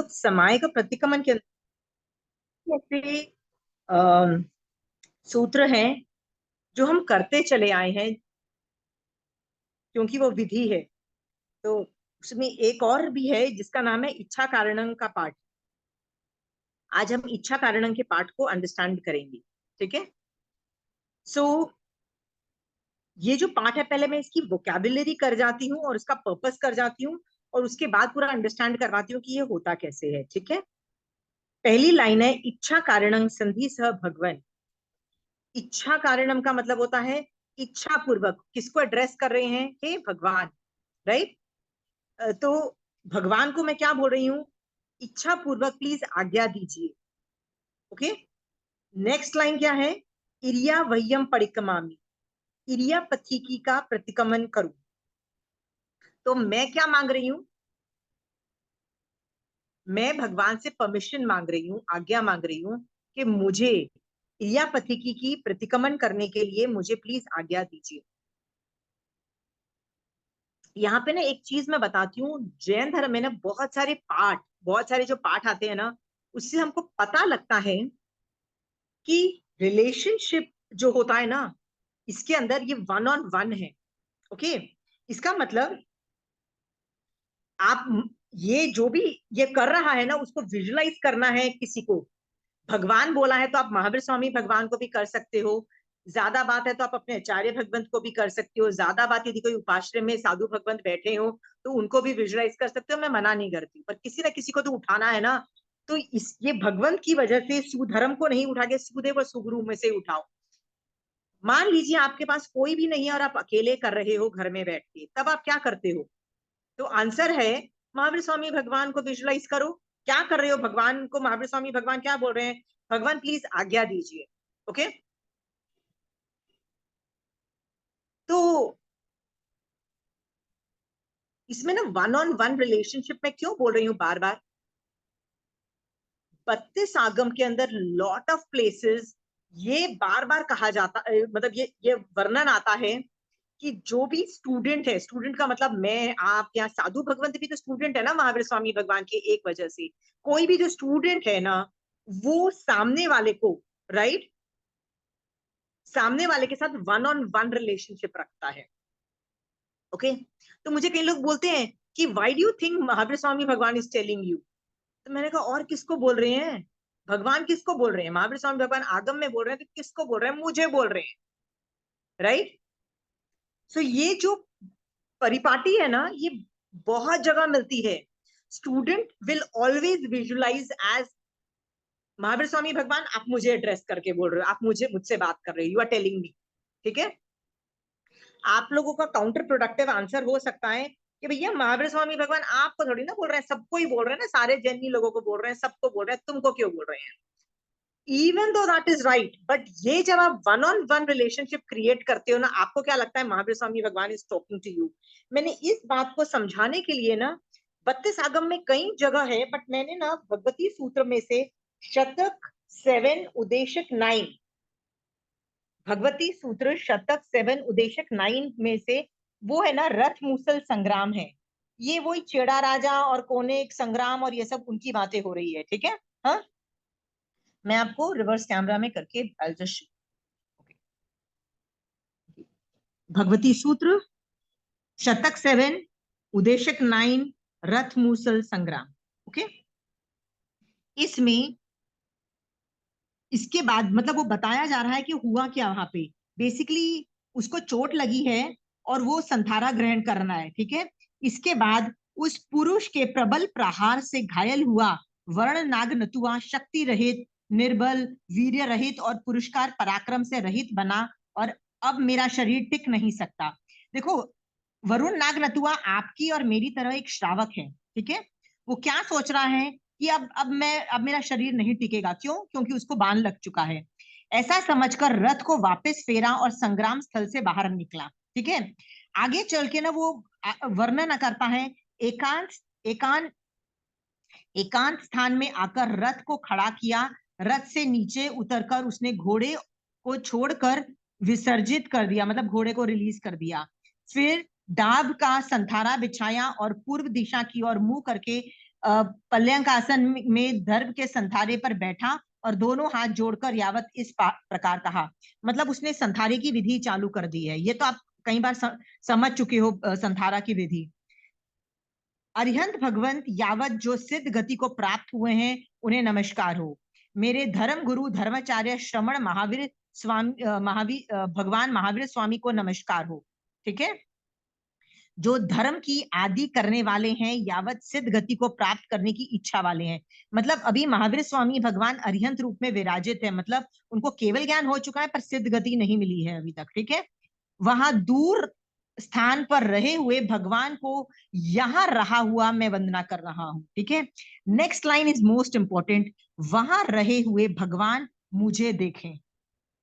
लोग समय का प्रतिक्रमण के अंदर ऐसे अम, सूत्र हैं जो हम करते चले आए हैं क्योंकि वो विधि है। तो उसमें एक और भी है जिसका नाम है इच्छा कारणं का पाठ। आज हम इच्छा कारणं के पाठ को अंडरस्टैंड करेंगे। ठीक है। सो ये जो पाठ है, पहले मैं इसकी वोकैबुलरी कर जाती हूँ और उसका पर्पस कर जाती हूँ, और उसके बाद पूरा अंडरस्टैंड करवाती हूँ कि ये होता कैसे है। ठीक है। पहली लाइन है, इच्छा कारणं संधि सह भगवन। इच्छा कारणम का मतलब होता है इच्छा पूर्वक। किसको एड्रेस कर रहे हैं? हे भगवान। राइट। तो भगवान को मैं क्या बोल रही हूँ? इच्छा पूर्वक प्लीज आज्ञा दीजिए। ओके। नेक्स्ट लाइन क्या है? इरिया वह्यम परिक्रमामि। इरिया पथिकी का प्रतिक्रमण करूं। तो मैं क्या मांग रही हूं? मैं भगवान से परमिशन मांग रही हूँ, आज्ञा मांग रही हूँ कि मुझे इरिया पथिकी की प्रतिक्रमण करने के लिए मुझे प्लीज आज्ञा दीजिए। यहाँ पे ना एक चीज मैं बताती हूँ, जैन धर्म में ना बहुत सारे जो पाठ आते हैं ना, उससे हमको पता लगता है कि रिलेशनशिप जो होता है ना, इसके अंदर ये वन ऑन वन है। ओके। इसका मतलब आप ये जो भी ये कर रहा है ना, उसको विजुलाइज करना है किसी को। भगवान बोला है तो आप महावीर स्वामी भगवान को भी कर सकते हो। ज्यादा बात है तो आप अपने आचार्य भगवंत को भी कर सकते हो। ज्यादा बात यदि कोई उपाश्रम में साधु भगवंत बैठे हो तो उनको भी विजुलाइज कर सकते हो। मैं मना नहीं करती, पर किसी ना किसी को तो उठाना है ना। तो इस ये भगवंत की वजह से सुधर्म को नहीं उठा के सुदेव और सुगुरु में से उठाओ। मान लीजिए आपके पास कोई भी नहीं है और आप अकेले कर रहे हो घर में बैठ के, तब आप क्या करते हो? तो आंसर है, महावीर स्वामी भगवान को विजुलाइज करो। क्या कर रहे हो? भगवान को, महावीर स्वामी भगवान क्या बोल रहे हैं? भगवान प्लीज आज्ञा दीजिए। ओके। तो इसमें ना वन ऑन वन रिलेशनशिप में क्यों बोल रही हूँ बार बार? 32 आगम के अंदर लॉट ऑफ प्लेसेस ये बार बार कहा जाता, मतलब ये वर्णन आता है कि जो भी स्टूडेंट है, स्टूडेंट का मतलब मैं, आप, या साधु भगवंत भी तो स्टूडेंट है ना महावीर स्वामी भगवान के, एक वजह से। कोई भी जो स्टूडेंट है ना, वो सामने वाले को, राइट, सामने वाले के साथ वन ऑन वन रिलेशनशिप रखता है। ओके। तो मुझे कई लोग बोलते हैं कि why do you think Mahavir Swami Bhagwan is telling you? तो मैंने कहा, और किसको बोल रहे हैं? भगवान किसको बोल रहे हैं? महावीर स्वामी भगवान आगम में बोल रहे हैं, तो किसको बोल रहे हैं? मुझे बोल रहे हैं। राइट। सो ये जो परिपाटी है ना, ये बहुत जगह मिलती है। Student will always visualise as Mahavir Swami Bhagwan, आप मुझे एड्रेस करके बोल रहे हो, आप मुझसे बात कर रहे हो, यू आर टेलिंग मी। ठीक है। आप लोगों का काउंटर प्रोडक्टिव आंसर हो सकता है कि भैया महावीर स्वामी भगवान आपको थोड़ी ना बोल रहे हैं, सबको ही बोल रहे हैं ना, सारे जैनी लोगों को बोल रहे हैं, सबको बोल रहे हैं, तुमको क्यों बोल रहे हैं? Even though that is right, but ये जब आप one on one relationship create करते हो ना, आपको क्या लगता है Mahavir Swami Bhagwan is talking to you? मैंने इस बात को समझाने के लिए ना, 32 आगम में कई जगह है, बट मैंने ना भगवती सूत्र में से शतक 7 उदेशक 9, भगवती सूत्र शतक 7 उदेशक 9 में से वो है ना, रथ मूसल संग्राम है। ये वही चेड़ा राजा और कोनेक संग्राम और ये सब उनकी बातें हो रही है। ठीक है। हाँ, मैं आपको रिवर्स कैमरा में करके भगवती सूत्र शतक 7 उदेशक 9 रथ मूसल संग्राम। ओके। इसमें इसके बाद मतलब वो बताया जा रहा है कि हुआ क्या वहां पे। बेसिकली उसको चोट लगी है और वो संथारा ग्रहण करना है। ठीक है। इसके बाद उस पुरुष के प्रबल प्रहार से घायल हुआ वर्ण नाग नतुआ शक्ति रहित, निर्बल, वीर्य रहित और पुरस्कार पराक्रम से रहित बना, और अब मेरा शरीर टिक नहीं सकता। देखो, वरुण नाग नतुआ आपकी और मेरी तरह एक श्रावक है। ठीक है। वो क्या सोच रहा है कि अब मेरा शरीर नहीं टिकेगा। क्यों? क्योंकि उसको बाण लग चुका है। ऐसा समझकर रथ को वापस फेरा और संग्राम स्थल से बाहर निकला। ठीक है। आगे चल के ना वो वर्णन करता है, एकांत एकांत एकांत स्थान में आकर रथ को खड़ा किया। रथ से नीचे उतरकर उसने घोड़े को छोड़कर विसर्जित कर दिया, मतलब घोड़े को रिलीज कर दिया। फिर डाब का संथारा बिछाया और पूर्व दिशा की ओर मुंह करके पर्यंकासन में धर्म के संथारे पर बैठा और दोनों हाथ जोड़कर यावत इस प्रकार कहा। मतलब उसने संथारे की विधि चालू कर दी है। ये तो आप कई बार समझ चुके हो संथारा की विधि। अरिहंत भगवंत यावत जो सिद्ध गति को प्राप्त हुए हैं उन्हें नमस्कार हो। मेरे धर्म गुरु धर्माचार्य श्रमण महावीर स्वामी भगवान महावीर स्वामी को नमस्कार हो। ठीक है, जो धर्म की आदि करने वाले हैं, यावत सिद्ध गति को प्राप्त करने की इच्छा वाले हैं। मतलब अभी महावीर स्वामी भगवान अरिहंत रूप में विराजित है, मतलब उनको केवल ज्ञान हो चुका है पर सिद्ध गति नहीं मिली है अभी तक। ठीक है, वहां दूर स्थान पर रहे हुए भगवान को यहां रहा हुआ मैं वंदना कर रहा हूं। ठीक है, next line is most important, वहां रहे हुए भगवान मुझे देखें।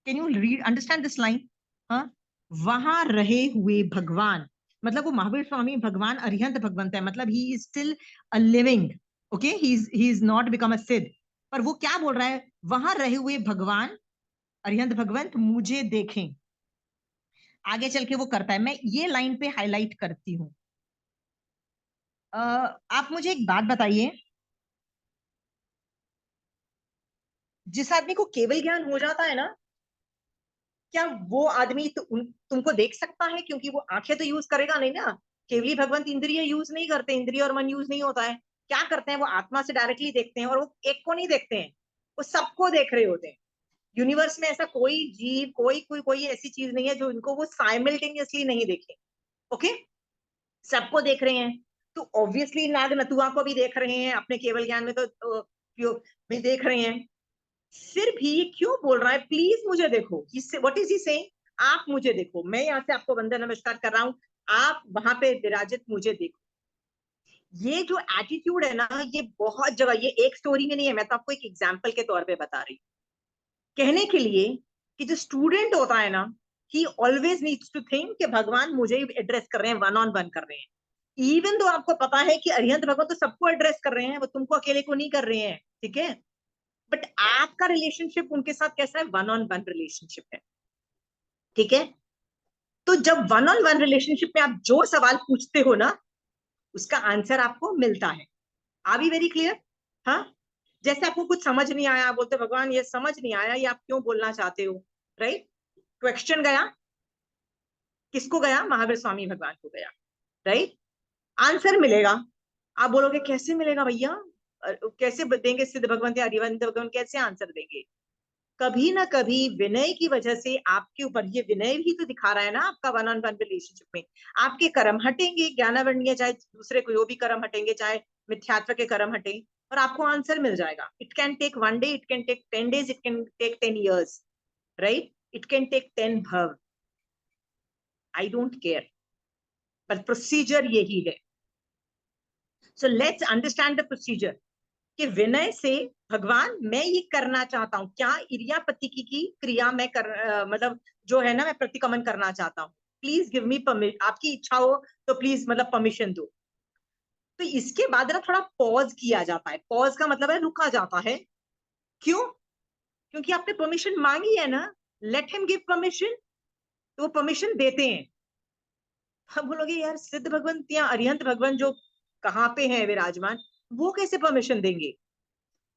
Can you read understand this line? हाँ, वहां रहे हुए भगवान, मतलब वो महावीर स्वामी भगवान अरिहंत भगवंत है, मतलब he is still a living. Okay, he is not become a सिद्ध, पर वो क्या बोल रहा है? वहां रहे हुए भगवान अरिहंत भगवंत मुझे देखें। आगे चल के वो करता है, मैं ये लाइन पे हाईलाइट करती हूं। आप मुझे एक बात बताइए, जिस आदमी को केवल ज्ञान हो जाता है ना, क्या वो आदमी तुमको देख सकता है? क्योंकि वो आंखें तो यूज करेगा नहीं ना। केवली भगवंत इंद्रिय यूज नहीं करते, इंद्रिय और मन यूज नहीं होता है। क्या करते हैं? वो आत्मा से डायरेक्टली देखते हैं, और वो एक को नहीं देखते हैं, वो सबको देख रहे होते हैं। यूनिवर्स में ऐसा कोई जीव, कोई ऐसी चीज नहीं है जो इनको वो साइमल्टेनियसली नहीं देखे। ओके, सबको देख रहे हैं। तो ऑब्वियसली नाग नतुआ को भी देख रहे हैं, अपने केवल ज्ञान में तो भी देख रहे हैं। फिर भी ये क्यों बोल रहा है प्लीज मुझे देखो? What is he saying? आप मुझे देखो, मैं यहाँ से आपको वंदन नमस्कार कर रहा हूं, आप वहां पे विराजित मुझे देखो। ये जो एटीट्यूड है ना, ये बहुत जगह, ये एक स्टोरी में नहीं है, मैं तो आपको एक एग्जाम्पल के तौर पे बता रही हूँ कहने के लिए कि जो स्टूडेंट होता है ना, he always needs to think कि भगवान मुझे एड्रेस कर रहे हैं, वन ऑन वन कर रहे हैं। इवन तो आपको पता है कि अरिहंत भगवान तो सबको एड्रेस कर रहे हैं, वो तुमको अकेले को नहीं कर रहे हैं। ठीक है, बट आपका रिलेशनशिप उनके साथ कैसा है? वन ऑन वन रिलेशनशिप है। ठीक है, तो जब वन ऑन वन रिलेशनशिप में आप जो सवाल पूछते हो ना, उसका आंसर आपको मिलता है। R be very clear? हाँ, जैसे आपको कुछ समझ नहीं आया, बोलते भगवान ये समझ नहीं आया, ये आप क्यों बोलना चाहते हो? राइट, क्वेश्चन गया किसको? गया महावीर स्वामी भगवान को गया। राइट, आंसर मिलेगा। आप बोलोगे कैसे मिलेगा भैया? कैसे देंगे सिद्ध भगवंत या हरिवंत भगवान, कैसे आंसर देंगे? कभी ना कभी विनय की वजह से आपके ऊपर, ये विनय भी तो दिखा रहा है ना आपका वन ऑन वन रिलेशनशिप में। आपके कर्म हटेंगे, ज्ञानावरणीय चाहे दूसरे कोई भी कर्म हटेंगे, चाहे मिथ्यात्व के कर्म हटे, और आपको आंसर मिल जाएगा। It can take 1 day, it can take 10 days, it can take 10 years, right? It can take 10 भव, आई डोंट केयर, पर प्रोसीजर यही है। So let's understand the procedure कि विनय से भगवान मैं ये करना चाहता हूँ, क्या इरियापति की क्रिया मैं मतलब जो है ना, मैं प्रतिक्रमण करना चाहता हूँ, प्लीज गिव मी परमिशन, आपकी इच्छा हो तो प्लीज मतलब परमिशन दो। तो इसके बाद ना थोड़ा पॉज किया जाता है। पॉज का मतलब है रुका जाता है। क्यों? क्योंकि आपने परमिशन मांगी है ना, लेट हिम गिव परमिशन। तो वो परमिशन देते हैं। हम बोलोगे यार सिद्ध भगवंत या अरिहंत भगवान जो कहाँ पे है विराजमान, वो कैसे परमिशन देंगे?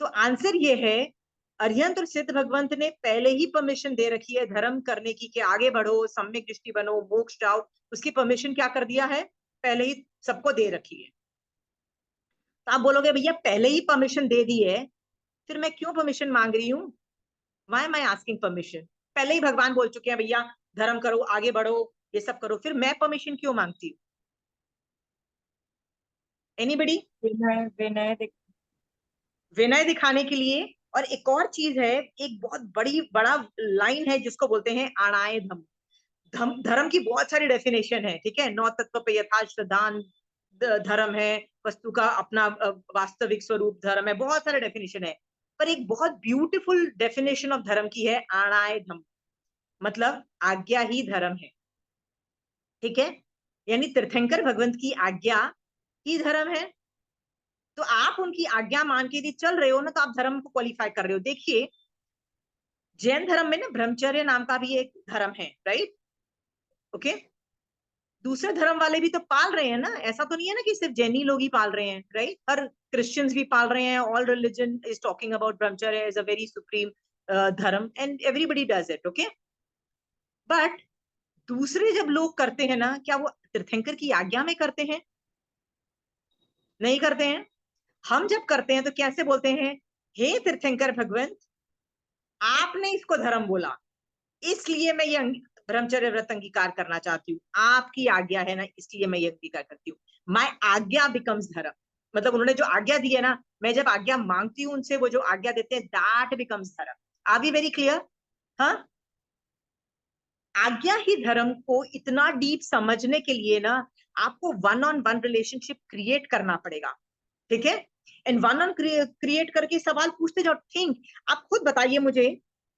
तो आंसर ये है, अरिहंत और सिद्ध भगवंत ने पहले ही परमिशन दे रखी है धर्म करने की, कि आगे बढ़ो, सम्यक दृष्टि बनो, मोक्ष जाओ। उसकी परमिशन क्या कर दिया है? पहले ही सबको दे रखी है। तो आप बोलोगे भैया पहले ही परमिशन दे दी है, फिर मैं क्यों परमिशन मांग रही हूँ? Why am I asking permission? पहले ही भगवान बोल चुके हैं भैया धर्म करो, आगे बढ़ो, ये सब करो, फिर मैं परमिशन क्यों मांगती हूँ? एनीबडी? विनय विनय विनय दिखाने के लिए। और एक और चीज है, एक बहुत बड़ा लाइन है जिसको बोलते हैं अणाय धम। धर्म की बहुत सारी डेफिनेशन है। ठीक है, 9 तत्व पे यथार्थ दान धर्म है, वस्तु का अपना वास्तविक स्वरूप धर्म है, बहुत सारे डेफिनेशन है। पर एक बहुत ब्यूटीफुल डेफिनेशन ऑफ धर्म की है अणाय धम, मतलब आज्ञा ही धर्म है। ठीक है, यानी तीर्थंकर भगवंत की आज्ञा ही धर्म है। तो आप उनकी आज्ञा मान के यदि चल रहे हो ना, तो आप धर्म को क्वालिफाई कर रहे हो। देखिए, जैन धर्म में ना ब्रह्मचर्य नाम का भी एक धर्म है, राइट? ओके, दूसरे धर्म वाले भी तो पाल रहे हैं ना, ऐसा तो नहीं है ना कि सिर्फ जैनी लोग ही पाल रहे हैं, राइट? हर क्रिश्चियंस भी पाल रहे हैं, all religion is talking about ब्रह्मचर्य एज अ वेरी सुप्रीम धर्म and everybody does it, okay. But दूसरे जब लोग करते हैं ना, क्या वो तीर्थंकर की आज्ञा में करते हैं? नहीं करते हैं। हम जब करते हैं तो कैसे बोलते हैं, हे तीर्थंकर भगवंत, आपने इसको धर्म बोला, इसलिए मैं ये ब्रह्मचर्य व्रत अंगीकार करना चाहती हूँ, आपकी आज्ञा है ना, इसलिए मैं ये अंगीकार करती हूँ। माय आज्ञा बिकम्स धर्म। मतलब उन्होंने जो आज्ञा दी है ना, मैं जब आज्ञा मांगती हूँ उनसे, वो जो आज्ञा देते हैं, that becomes dharma. Are we very clear? हाँ, आज्ञा ही धर्म को इतना डीप समझने के लिए ना, आपको one on one relationship create करना पड़ेगा, ठीक है। एंड वन ऑन क्रिएट करके सवाल पूछते जाओ। थिंक, आप खुद बताइए मुझे,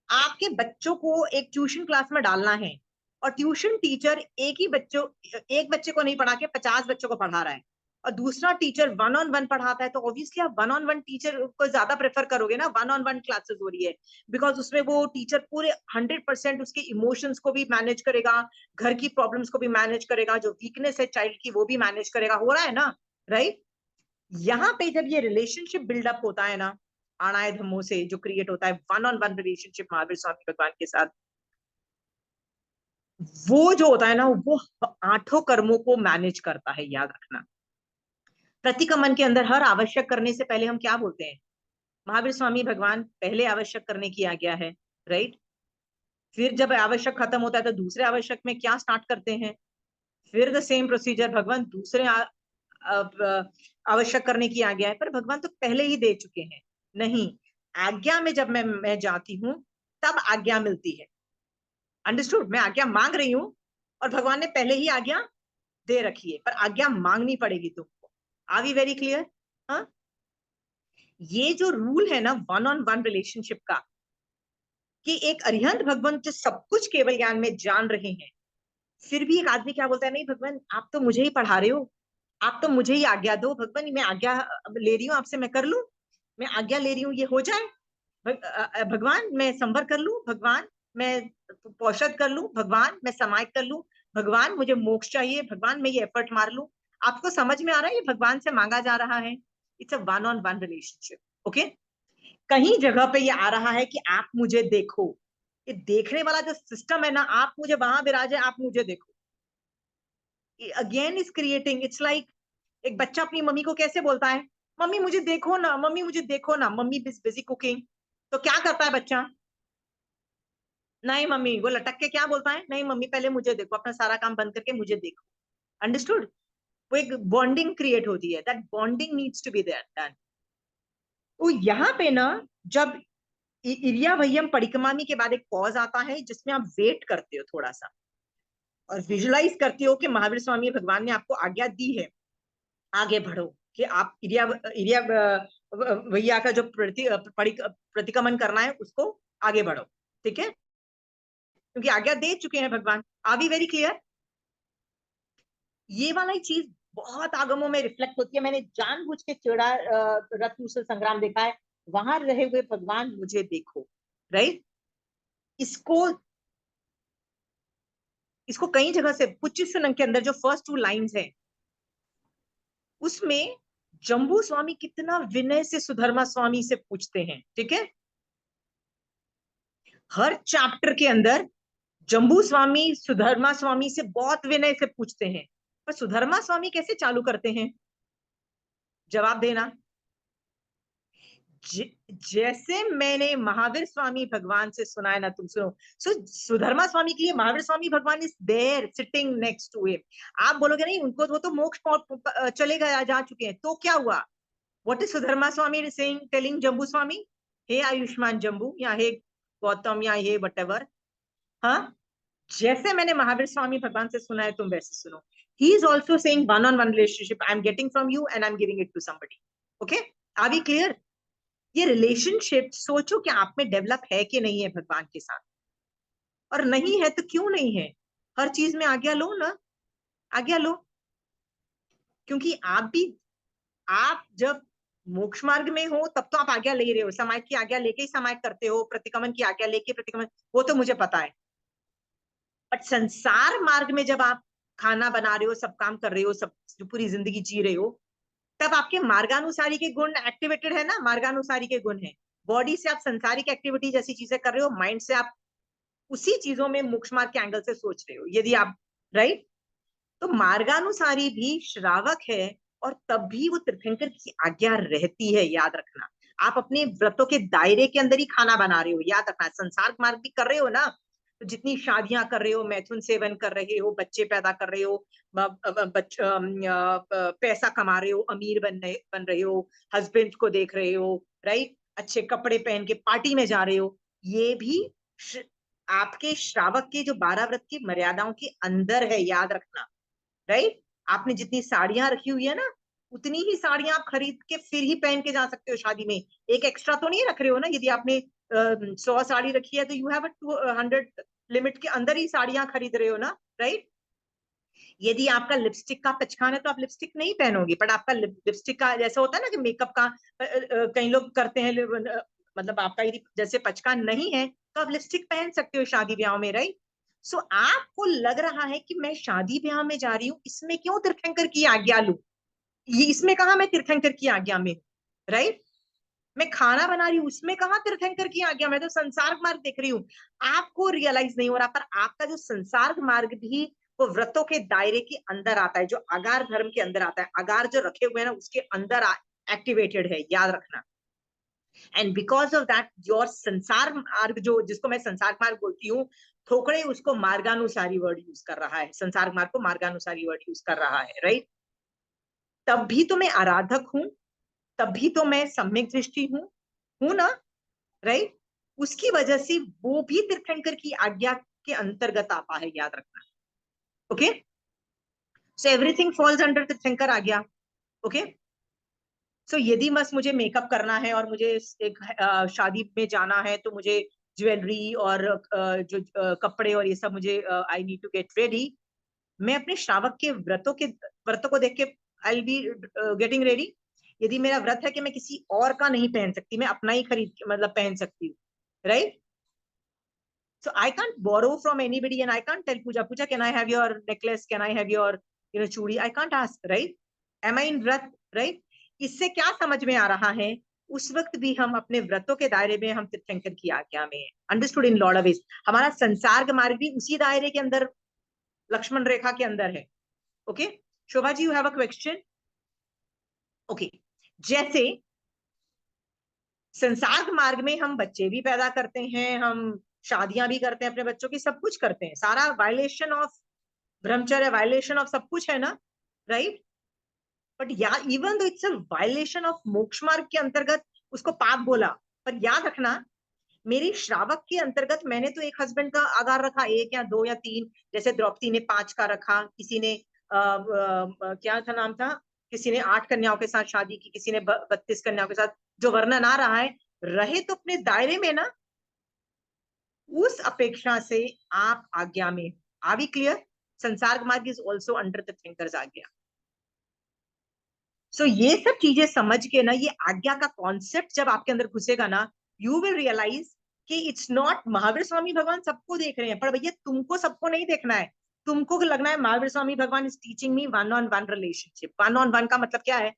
आपके बच्चों को एक ट्यूशन क्लास में डालना है और ट्यूशन टीचर एक बच्चे को नहीं पढ़ा के 50 बच्चों को पढ़ा रहा है, और दूसरा टीचर वन ऑन वन पढ़ाता है, तो ऑब्वियसली आप वन ऑन वन टीचर को ज्यादा प्रेफर करोगे ना। वन ऑन वन क्लासेस हो रही है, बिकॉज उसमें वो टीचर पूरे 100% उसके इमोशंस को भी मैनेज करेगा, घर की प्रॉब्लम्स को भी मैनेज करेगा, जो वीकनेस है चाइल्ड की वो भी मैनेज करेगा। हो रहा है ना, राइट? यहाँ पे जब ये रिलेशनशिप बिल्डअप होता है ना, आणाय धम्मो से जो क्रिएट होता है, one on one relationship Mahavir Swami Bhagwan के साथ, वो जो होता है ना, वो 8 कर्मों को मैनेज करता है। याद रखना, प्रतिक्रमण के अंदर हर आवश्यक करने से पहले हम क्या बोलते हैं? महावीर स्वामी भगवान पहले आवश्यक करने की आज्ञा है, राइट? फिर जब आवश्यक खत्म होता है तो दूसरे आवश्यक में क्या स्टार्ट करते हैं? फिर द सेम प्रोसीजर, भगवान दूसरे आवश्यक करने की आज्ञा है, पर भगवान तो पहले ही दे चुके हैं। नहीं, आज्ञा में जब मैं जाती हूँ तब आज्ञा मिलती है। अंडरस्टूड? मैं आज्ञा मांग रही हूँ और भगवान ने पहले ही आज्ञा दे रखी है, पर आज्ञा मांगनी पड़ेगी तुमको। Are we very clear? हाँ, ये जो रूल है ना वन ऑन वन रिलेशनशिप का, कि एक अरिहंत भगवान जो सब कुछ केवल ज्ञान में जान रहे हैं, फिर भी एक आदमी क्या बोलता है, नहीं भगवान आप तो मुझे ही पढ़ा रहे हो, आप तो मुझे ही आज्ञा दो। भगवान मैं आज्ञा ले रही हूँ आपसे, मैं कर लूं, मैं आज्ञा ले रही हूँ, ये हो जाए। भगवान मैं संवर कर लूं, भगवान मैं पौषद कर लूं, भगवान मैं समाहित कर लूं, भगवान मुझे मोक्ष चाहिए, भगवान मैं ये एफर्ट मार लूं। आपको समझ में आ रहा है, ये भगवान से मांगा जा रहा है। It's a one on one relationship, okay. कहीं जगह पे ये आ रहा है कि आप मुझे देखो, ये देखने वाला जो सिस्टम है ना, आप मुझे वहां विराजे, आप मुझे देखो, again is creating. It's like एक बच्चा अपनी मम्मी को कैसे बोलता है, मम्मी मुझे देखो ना, मम्मी मुझे देखो ना, मम्मी बिजी कुकिंग, तो क्या करता है बच्चा? नहीं मम्मी, वो लटक के क्या बोलता है, नहीं मम्मी पहले मुझे देखो, अपना सारा काम बंद करके मुझे देखो। अंडरस्टूड? वो एक बॉन्डिंग क्रिएट होती है, that bonding needs to be there done. तो यहाँ पे ना, जब इरिया भय्यम परिक्रमामी के बाद एक पॉज आता है, जिसमें आप वेट करते हो थोड़ा सा और विजुलाइज करते हो कि महावीर स्वामी भगवान ने आपको आज्ञा दी है, आगे बढ़ो, कि आप इरिया इरिया भैया का जो प्रतिक्रमण करना है उसको आगे बढ़ो, ठीक है, क्योंकि आज्ञा दे चुके हैं भगवान। Are we very clear? ये वाला ही चीज बहुत आगमों में रिफ्लेक्ट होती है। मैंने जानबूझ के चेड़ा रत्नूसल संग्राम देखा है, वहां रहे हुए भगवान मुझे देखो, राइट? इसको इसको कई जगह से पुच्चीस्वरम के अंदर जो फर्स्ट 2 लाइंस है, उसमें जम्बू स्वामी कितना विनय से सुधर्मा स्वामी से पूछते हैं, ठीक है। हर चैप्टर के अंदर जम्बू स्वामी सुधर्मा स्वामी से बहुत विनय से पूछते हैं, पर सुधर्मा स्वामी कैसे चालू करते हैं? जवाब देना। जैसे मैंने महावीर स्वामी भगवान से सुना है ना, तुम सुनो। सुधर्मा स्वामी के लिए Mahavir Swami Bhagwan is there sitting next to him. आप बोलोगे नहीं उनको, वो तो मोक्ष चले गए, जा चुके हैं, तो क्या हुआ? What is Sudharma Swami saying, telling Jambu Swami? हे आयुष्मान जम्बू, या हे गौतम, या हे वटेवर, हाँ, जैसे मैंने महावीर स्वामी भगवान से सुना है तुम वैसे सुनो। He is also saying one on one relationship I am getting from you and I am giving it to somebody, okay. Are we clear? ये रिलेशनशिप सोचो कि आप में डेवलप है कि नहीं है भगवान के साथ, और नहीं है तो क्यों नहीं है? हर चीज में आज्ञा लो ना, आज्ञा लो, क्योंकि आप जब मोक्ष मार्ग में हो तब तो आप आज्ञा ले रहे हो, समाज की आज्ञा लेके ही समाज करते हो, प्रतिक्रमण की आज्ञा लेके प्रतिक्रमण, वो तो मुझे पता है। बट संसार मार्ग में जब आप खाना बना रहे हो, सब काम कर रहे हो, सब जो पूरी जिंदगी जी रहे हो, तब आपके मार्गानुसारी के गुण एक्टिवेटेड है ना, मार्गानुसारी के गुण है। बॉडी से आप संसारिक एक्टिविटी जैसी चीजें कर रहे हो, माइंड से आप उसी चीजों में मोक्ष मार्ग के एंगल से सोच रहे हो, यदि आप राइट। तो मार्गानुसारी भी श्रावक है, और तब भी वो तीर्थंकर की आज्ञा रहती है, याद रखना। आप अपने व्रतों के दायरे के अंदर ही खाना बना रहे हो, याद रखना। संसार मार्ग भी कर रहे हो ना, तो जितनी शादियां कर रहे हो, मैथुन सेवन कर रहे हो, बच्चे पैदा कर रहे हो, पैसा कमा रहे हो, अमीर बन रहे हो, हस्बैंड को देख रहे हो, राइट, अच्छे कपड़े पहन के पार्टी में जा रहे हो, ये भी आपके श्रावक के जो 12 व्रत की मर्यादाओं के अंदर है, याद रखना, राइट। आपने जितनी साड़ियां रखी हुई है ना, उतनी ही साड़ियां आप खरीद के फिर ही पहन के जा सकते हो शादी में, एक एक्स्ट्रा तो नहीं रख रहे हो ना। यदि आपने 100 साड़ी रखी है, तो यू हैव 200 लिमिट के अंदर ही साड़ियां खरीद रहे हो ना, राइट। यदि आपका लिपस्टिक का पचकान है, तो आप लिपस्टिक नहीं पहनोगे, बट आपका लिपस्टिक का जैसा होता है ना कि मेकअप का कई लोग करते हैं, मतलब आपका यदि जैसे पचकान नहीं है, तो आप लिपस्टिक पहन सकते हो शादी ब्याह में, राइट। सो आपको लग रहा है कि मैं शादी ब्याह में जा रही हूँ, इसमें क्यों तीर्थंकर की आज्ञा लूं, ये इसमें कहा मैं तीर्थंकर की आज्ञा में, राइट। मैं खाना बना रही हूँ, उसमें कहा तीर्थंकर की आज्ञा, मैं तो संसार मार्ग देख रही हूँ। आपको रियलाइज नहीं हो रहा, पर आपका जो संसार मार्ग भी वो व्रतों के दायरे के अंदर आता है, जो अगार धर्म के अंदर आता है, अगार जो रखे हुए हैं ना उसके अंदर एक्टिवेटेड है, याद रखना। And because of that your संसार मार्ग, जो जिसको मैं संसार मार्ग बोलती हूँ, थोकड़े उसको मार्गानुसारी वर्ड यूज कर रहा है, संसार मार्ग को मार्गानुसारी वर्ड यूज कर रहा है, राइट। तब भी तो मैं आराधक हूं, तब भी तो मैं सम्यक दृष्टि हूं ना, राइट। उसकी वजह से वो भी तीर्थंकर की आज्ञा के अंतर्गत आता है, याद रखना। Okay, so everything falls under तीर्थंकर आज्ञा। ओके, सो यदि बस मुझे मेकअप करना है और मुझे एक शादी में जाना है, तो मुझे ज्वेलरी और जो कपड़े और ये सब मुझे I need to get ready. मैं अपने श्रावक के व्रतों को देख के आई बी गेटिंग रेडी। यदि मेरा व्रत है कि मैं किसी और का नहीं पहन सकती, मैं अपना ही खरीद के मतलब पहन सकती हूँ, right. So I can't borrow from anybody, and I can't tell Pooja, can I have your necklace? Can I have your, chudi? I can't ask, right? Am I in व्रत, right? इससे क्या समझ में आ रहा है? उस वक्त भी हम अपने व्रतों के दायरे में, हम तीर्थंकर की आज्ञा में, understood in Lord of ways. हमारा संसार मार्ग भी उसी दायरे के अंदर, लक्ष्मण रेखा के अंदर है। Okay, Shobha ji, you have a question? Okay, जैसे संसार मार्ग में हम बच्चे भी पैदा करते हैं, हम शादियां भी करते हैं अपने बच्चों की, सब कुछ करते हैं, सारा वायलेशन ऑफ ब्रह्मचर्य, वायलेशन ऑफ सब कुछ है ना, राइट। बट या even though it's a violation of मोक्ष मार्ग के अंतर्गत उसको पाप बोला, पर याद रखना, मेरी श्रावक के अंतर्गत मैंने तो एक हस्बैंड का आगार रखा, एक या दो या तीन, जैसे द्रौपदी ने 5 का रखा, किसी ने क्या था नाम था, किसी ने 8 कन्याओं के साथ शादी की, किसी ने 32 कन्याओं के साथ, जो वर्णन आ रहा है, रहे तो अपने दायरे में ना, उस अपेक्षा से आप आज्ञा में। Are we clear? Sansar marg is also under the thinkers agya. So ये सब चीजें समझ के ना, ये आज्ञा का कॉन्सेप्ट जब आपके अंदर घुसेगा ना, यू विल रियलाइज कि इट्स नॉट महावीर स्वामी भगवान सबको देख रहे हैं, पर भैया तुमको सबको नहीं देखना है। तुमको लगना है Mahavir Swami Bhagwan is teaching me one on one relationship. One on one का मतलब क्या है?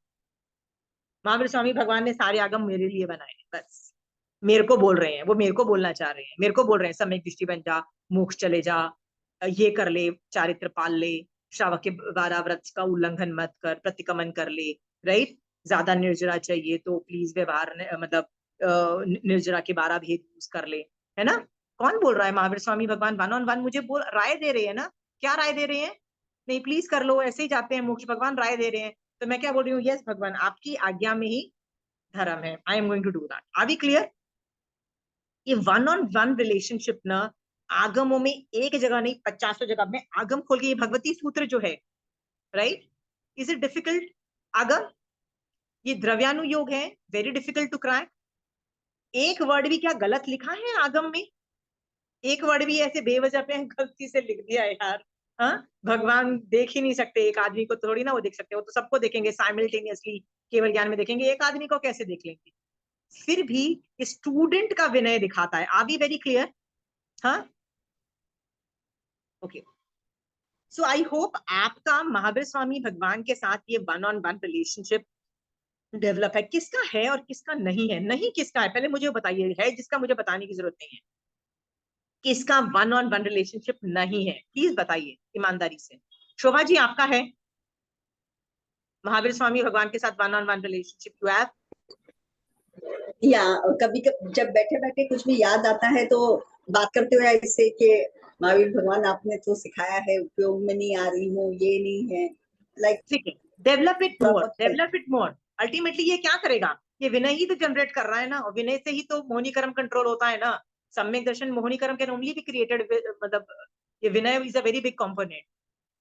महावीर स्वामी भगवान ने सारे आगम मेरे लिए बनाए, बस मेरे को बोल रहे हैं, वो मेरे को बोलना चाह रहे हैं, मेरे को बोल रहे हैं सम्यक दृष्टि बन जा, मोक्ष चले जा, ये कर ले, चारित्र पाल ले, श्रावक के 12 व्रत का उल्लंघन मत कर, प्रतिक्रमण कर ले, राइट। ज्यादा निर्जरा चाहिए तो प्लीज व्यवहार मतलब निर्जरा के 12 भेद यूज कर ले, है ना। कौन बोल रहा है? महावीर स्वामी भगवान वन ऑन वन मुझे बोल राय दे रहे हैं ना। क्या राय दे रहे हैं? नहीं प्लीज कर लो, ऐसे ही जाते हैं मोक्ष, भगवान राय दे रहे हैं। तो मैं क्या बोल रही हूँ? यस भगवान, आपकी आज्ञा में ही धर्म है, I am going to do that. Are we clear? ये वन ऑन वन रिलेशनशिप ना, आगमों में एक जगह नहीं, 50 जगह में आगम खोल के, ये भगवती सूत्र जो है, राइट, इज इट डिफिकल्ट? आगम, ये द्रव्यानुयोग है, वेरी डिफिकल्ट टू क्रैक। एक वर्ड भी क्या गलत लिखा है आगम में? एक वर्ड भी ऐसे बेवजह पे गलती से लिख दिया है यार। हाँ, भगवान देख ही नहीं सकते, एक आदमी को थोड़ी ना वो देख सकते, वो तो सबको देखेंगे साइमल्टेनियसली, केवल ज्ञान में देखेंगे, एक आदमी को कैसे देख लेंगे? फिर भी स्टूडेंट का विनय दिखाता है। R be very clear? हाँ, ओके। सो आई होप आपका महावीर स्वामी भगवान के साथ ये one on one relationship develop है, किसका है और किसका नहीं है? नहीं किसका है पहले मुझे बताइए, है जिसका मुझे बताने की जरूरत नहीं है। किसका वन ऑन वन रिलेशनशिप नहीं है, प्लीज बताइए ईमानदारी से। शोभा जी आपका है महावीर स्वामी भगवान के साथ one on one relationship, you have? या कभी कभी जब बैठे बैठे कुछ भी याद आता है तो बात करते हुए इससे कि महावीर भगवान आपने तो सिखाया है, उपयोग में नहीं आ रही हूँ, ये नहीं है, लाइक ठीक है, डेवलप इट थोड़ा मोर, बहुत डेवलप इट मोर। अल्टीमेटली ये क्या करेगा? ये विनय ही तो जनरेट कर रहा है ना, और विनय से ही तो मोहिनी कर्म कंट्रोल होता है ना। सम्यक दर्शन मोहिनी कर्म कैन ओनली बी क्रिएटेड, मतलब ये विनय is a very big component.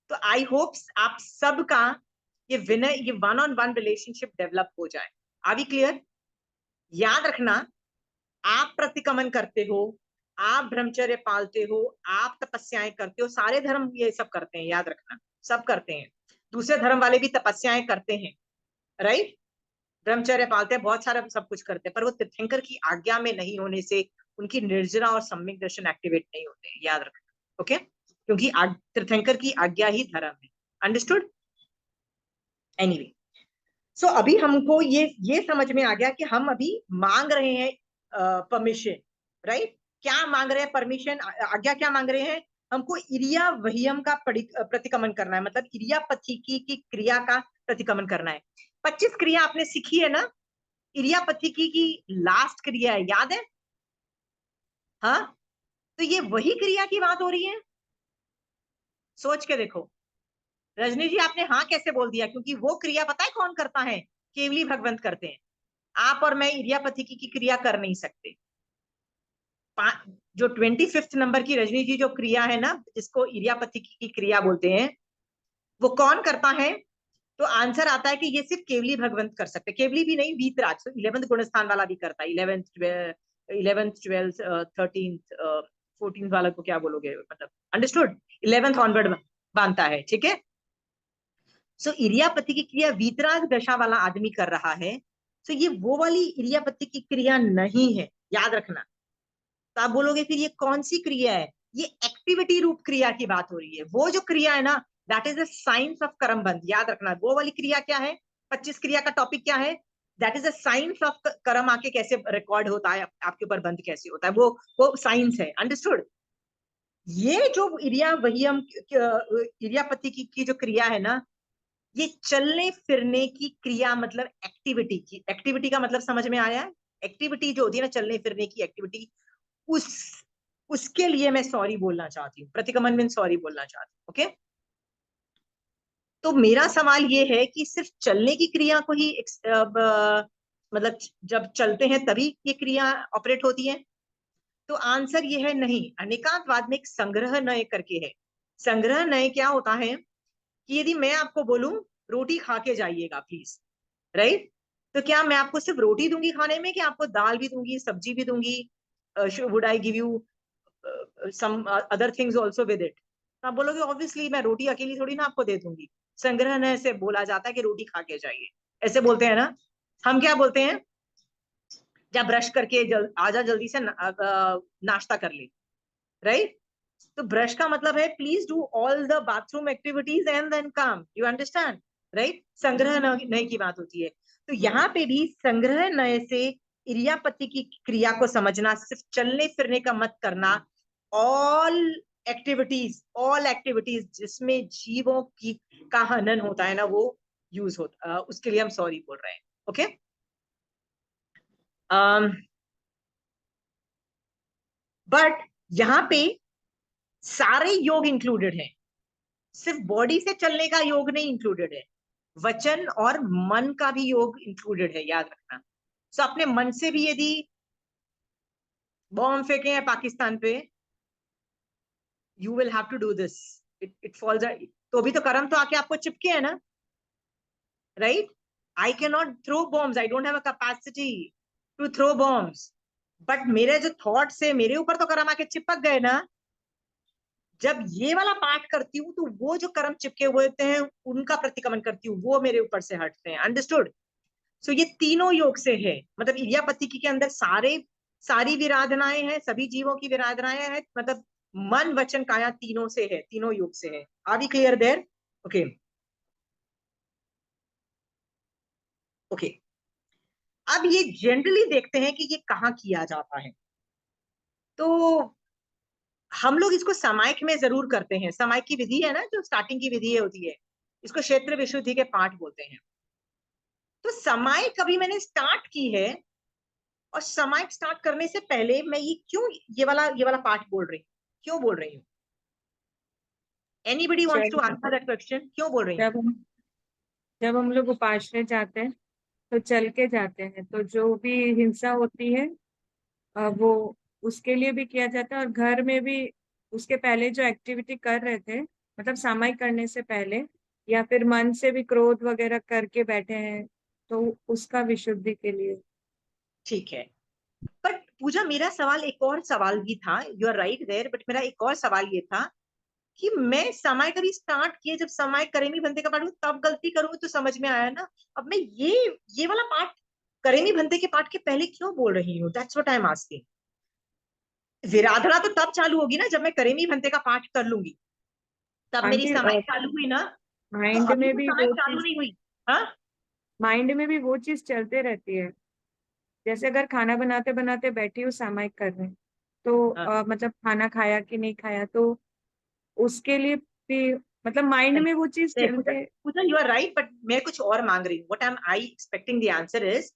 तो आई होप आप सबका ये विनय, ये one on one relationship develop हो जाए। Are we clear? याद रखना, आप प्रतिक्रमण करते हो, आप ब्रह्मचर्य पालते हो, आप तपस्याएं करते हो, सारे धर्म ये सब करते हैं, याद रखना सब करते हैं। दूसरे धर्म वाले भी तपस्याएं करते हैं, राइट? ब्रह्मचर्य पालते हैं, बहुत सारा सब कुछ करते हैं, पर वो तीर्थंकर की आज्ञा में नहीं होने से उनकी निर्जरा और सम्यक दर्शन एक्टिवेट नहीं होते हैं, याद रखना। ओके, क्योंकि तीर्थंकर की आज्ञा ही धर्म है। अंडरस्टूड? एनीवे, सो अभी हमको ये समझ में आ गया कि हम अभी मांग रहे हैं परमिशन, राइट? क्या मांग रहे हैं? परमिशन, आज्ञा क्या मांग रहे हैं? हमको इरिया वहियम का प्रतिक्रमण करना है, मतलब इरियापथी की क्रिया का प्रतिक्रमण करना है। 25 क्रिया आपने सीखी है ना? इरियापथी की लास्ट क्रिया है, याद है? हाँ, तो ये वही क्रिया की बात हो रही है, सोच के देखो। रजनी जी आपने हाँ कैसे बोल दिया? क्योंकि वो क्रिया पता है कौन करता है? केवली भगवंत करते हैं। आप और मैं इरियापथी की क्रिया कर नहीं सकते। जो 25th नंबर की रजनी जी जो क्रिया है ना, जिसको इरियापथी की क्रिया बोलते हैं, वो कौन करता है? तो आंसर आता है कि ये सिर्फ केवली भगवंत कर सकते, केवली भी नहीं, वीतराग, 11th गुण स्थान वाला भी करता है। 11th 12th 13th 14th वाला को क्या बोलोगे, मतलब अंडरस्टूड? 11th ऑनवर्ड बांधता है, ठीक है? सो इरियापति की क्रिया वीतराग दशा वाला आदमी कर रहा है। सो ये वो वाली इरियापति की क्रिया नहीं है, याद रखना। तो आप बोलोगे फिर ये कौन सी क्रिया है? ये एक्टिविटी रूप क्रिया की बात हो रही है। वो जो क्रिया है ना, that is the science of कर्म बंध, याद रखना। वो वाली क्रिया क्या है? 25 क्रिया का टॉपिक क्या है? That is the science of कर्म, आके कैसे रिकॉर्ड होता है, आपके ऊपर बंध कैसे होता है, वो साइंस है। अंडरस्टूड? ये जो इरिया वहियम इरियापति की जो क्रिया है ना, ये चलने फिरने की क्रिया, मतलब एक्टिविटी की, एक्टिविटी का मतलब समझ में आया है? एक्टिविटी जो होती है ना, चलने फिरने की एक्टिविटी, उस उसके लिए मैं सॉरी बोलना चाहती हूँ, प्रतिक्रमण में सॉरी बोलना चाहती हूँ। ओके, तो मेरा सवाल ये है कि सिर्फ चलने की क्रिया को ही मतलब जब चलते हैं तभी ये क्रिया ऑपरेट होती है? तो आंसर ये है नहीं। अनेकांतवाद में एक संग्रह नय करके है। संग्रह नय क्या होता है कि यदि मैं आपको बोलूं रोटी खा के जाइएगा प्लीज, राइट? तो क्या मैं आपको सिर्फ रोटी दूंगी खाने में, कि आपको दाल भी दूंगी, सब्जी भी दूंगी? Would I give you some other things also with it? आप बोलोगे ऑब्वियसली मैं रोटी अकेली थोड़ी ना आपको दे दूंगी। संग्रह से बोला जाता है कि रोटी खा के जाइए, ऐसे बोलते हैं ना। हम क्या बोलते हैं? जब ब्रश करके आजा जल्दी से नाश्ता कर ले, राइट? तो ब्रश का मतलब है please do all the bathroom activities and then come, you understand, right? संग्रह नय की बात होती है। तो यहाँ पे भी संग्रह नय से इरियापति की क्रिया को समझना, सिर्फ चलने फिरने का मत करना। ऑल ऑल एक्टिविटीज जिसमें जीवों की का हनन होता है ना, वो यूज होता, उसके लिए हम सॉरी बोल रहे हैं। ओके, बट यहाँ पे सारे योग इंक्लूडेड हैं, सिर्फ बॉडी से चलने का योग नहीं इंक्लूडेड है, वचन और मन का भी योग इंक्लूडेड है, याद रखना। सो अपने मन से भी यदि बॉम्ब फेंके हैं पाकिस्तान पे, you will have to do this, it falls. तो भी तो कर्म तो आके आपको चिपके है ना, right? I can not throw bombs, I don't have a capacity to throw bombs, but मेरे जो थॉट्स है मेरे ऊपर तो कर्म आके चिपक गए ना। जब ये वाला पाठ करती हूँ तो वो जो कर्म चिपके हुए होते हैं उनका प्रतिक्रमण करती हूँ, वो मेरे ऊपर से हटते हैं। अंडरस्टूड? सो ये तीनों योग से है, मतलब इरियापति के अंदर सारी विराधनाएं हैं, सभी जीवों की विराधनाएं हैं, मतलब मन वचन काया तीनों से है, तीनों योग से है। Are we clear there? Okay, okay. अब ये जनरली देखते हैं कि ये कहाँ किया जाता है, तो हम लोग इसको समाइक में जरूर करते हैं। समाइक की विधि है ना, जो स्टार्टिंग की विधि होती है, इसको क्षेत्र विशुद्धि के पाठ बोलते हैं। तो समाइक अभी मैंने स्टार्ट की है, और समाइक स्टार्ट करने से पहले मैं ये क्यों ये वाला पाठ बोल रही हूँ, क्यों बोल रही हूँ? एनीबडी वांट्स टू चलिए, आंसर दैट क्वेश्चन, क्यों बोल रही हूँ? जब हम लोग उपाश्रय जाते हैं तो चल के जाते हैं, तो जो भी हिंसा होती है वो उसके लिए भी किया जाता है, और घर में भी उसके पहले जो एक्टिविटी कर रहे थे, मतलब सामायिक करने से पहले, या फिर मन से भी क्रोध वगैरह करके बैठे हैं, तो उसका विशुद्धि के लिए। ठीक है, बट पूजा मेरा सवाल एक और सवाल भी था, you are right there, but मेरा एक और सवाल ये था कि मैं समय कभी स्टार्ट किए, जब समय करेमी भंते का पाठ हुआ, तब गलती करूंगी तो समझ में आया ना। अब मैं ये वाला पाठ करेमी भंते के पाठ के पहले क्यों बोल रही हूँ? That's what I am asking. विराधना तो तब चालू होगी ना जब मैं करेमी भंते का पाठ कर लूंगी, तब मेरी आंटी, समय चालू हुई ना। तो माइंड अभी में तो भी समय वो चालू चीज नहीं हुई। हाँ, माइंड में भी वो चीज चलते रहती है। जैसे अगर खाना बनाते बनाते बैठी हूँ सामायिक करने, तो हाँ, मतलब खाना खाया कि नहीं खाया, तो उसके लिए भी मतलब माइंड नहीं, में वो चीज नहीं, पूजा, चलते। पूजा यू आर राइट, बट मैं कुछ और मांग रही हूँ। What I expecting the answer is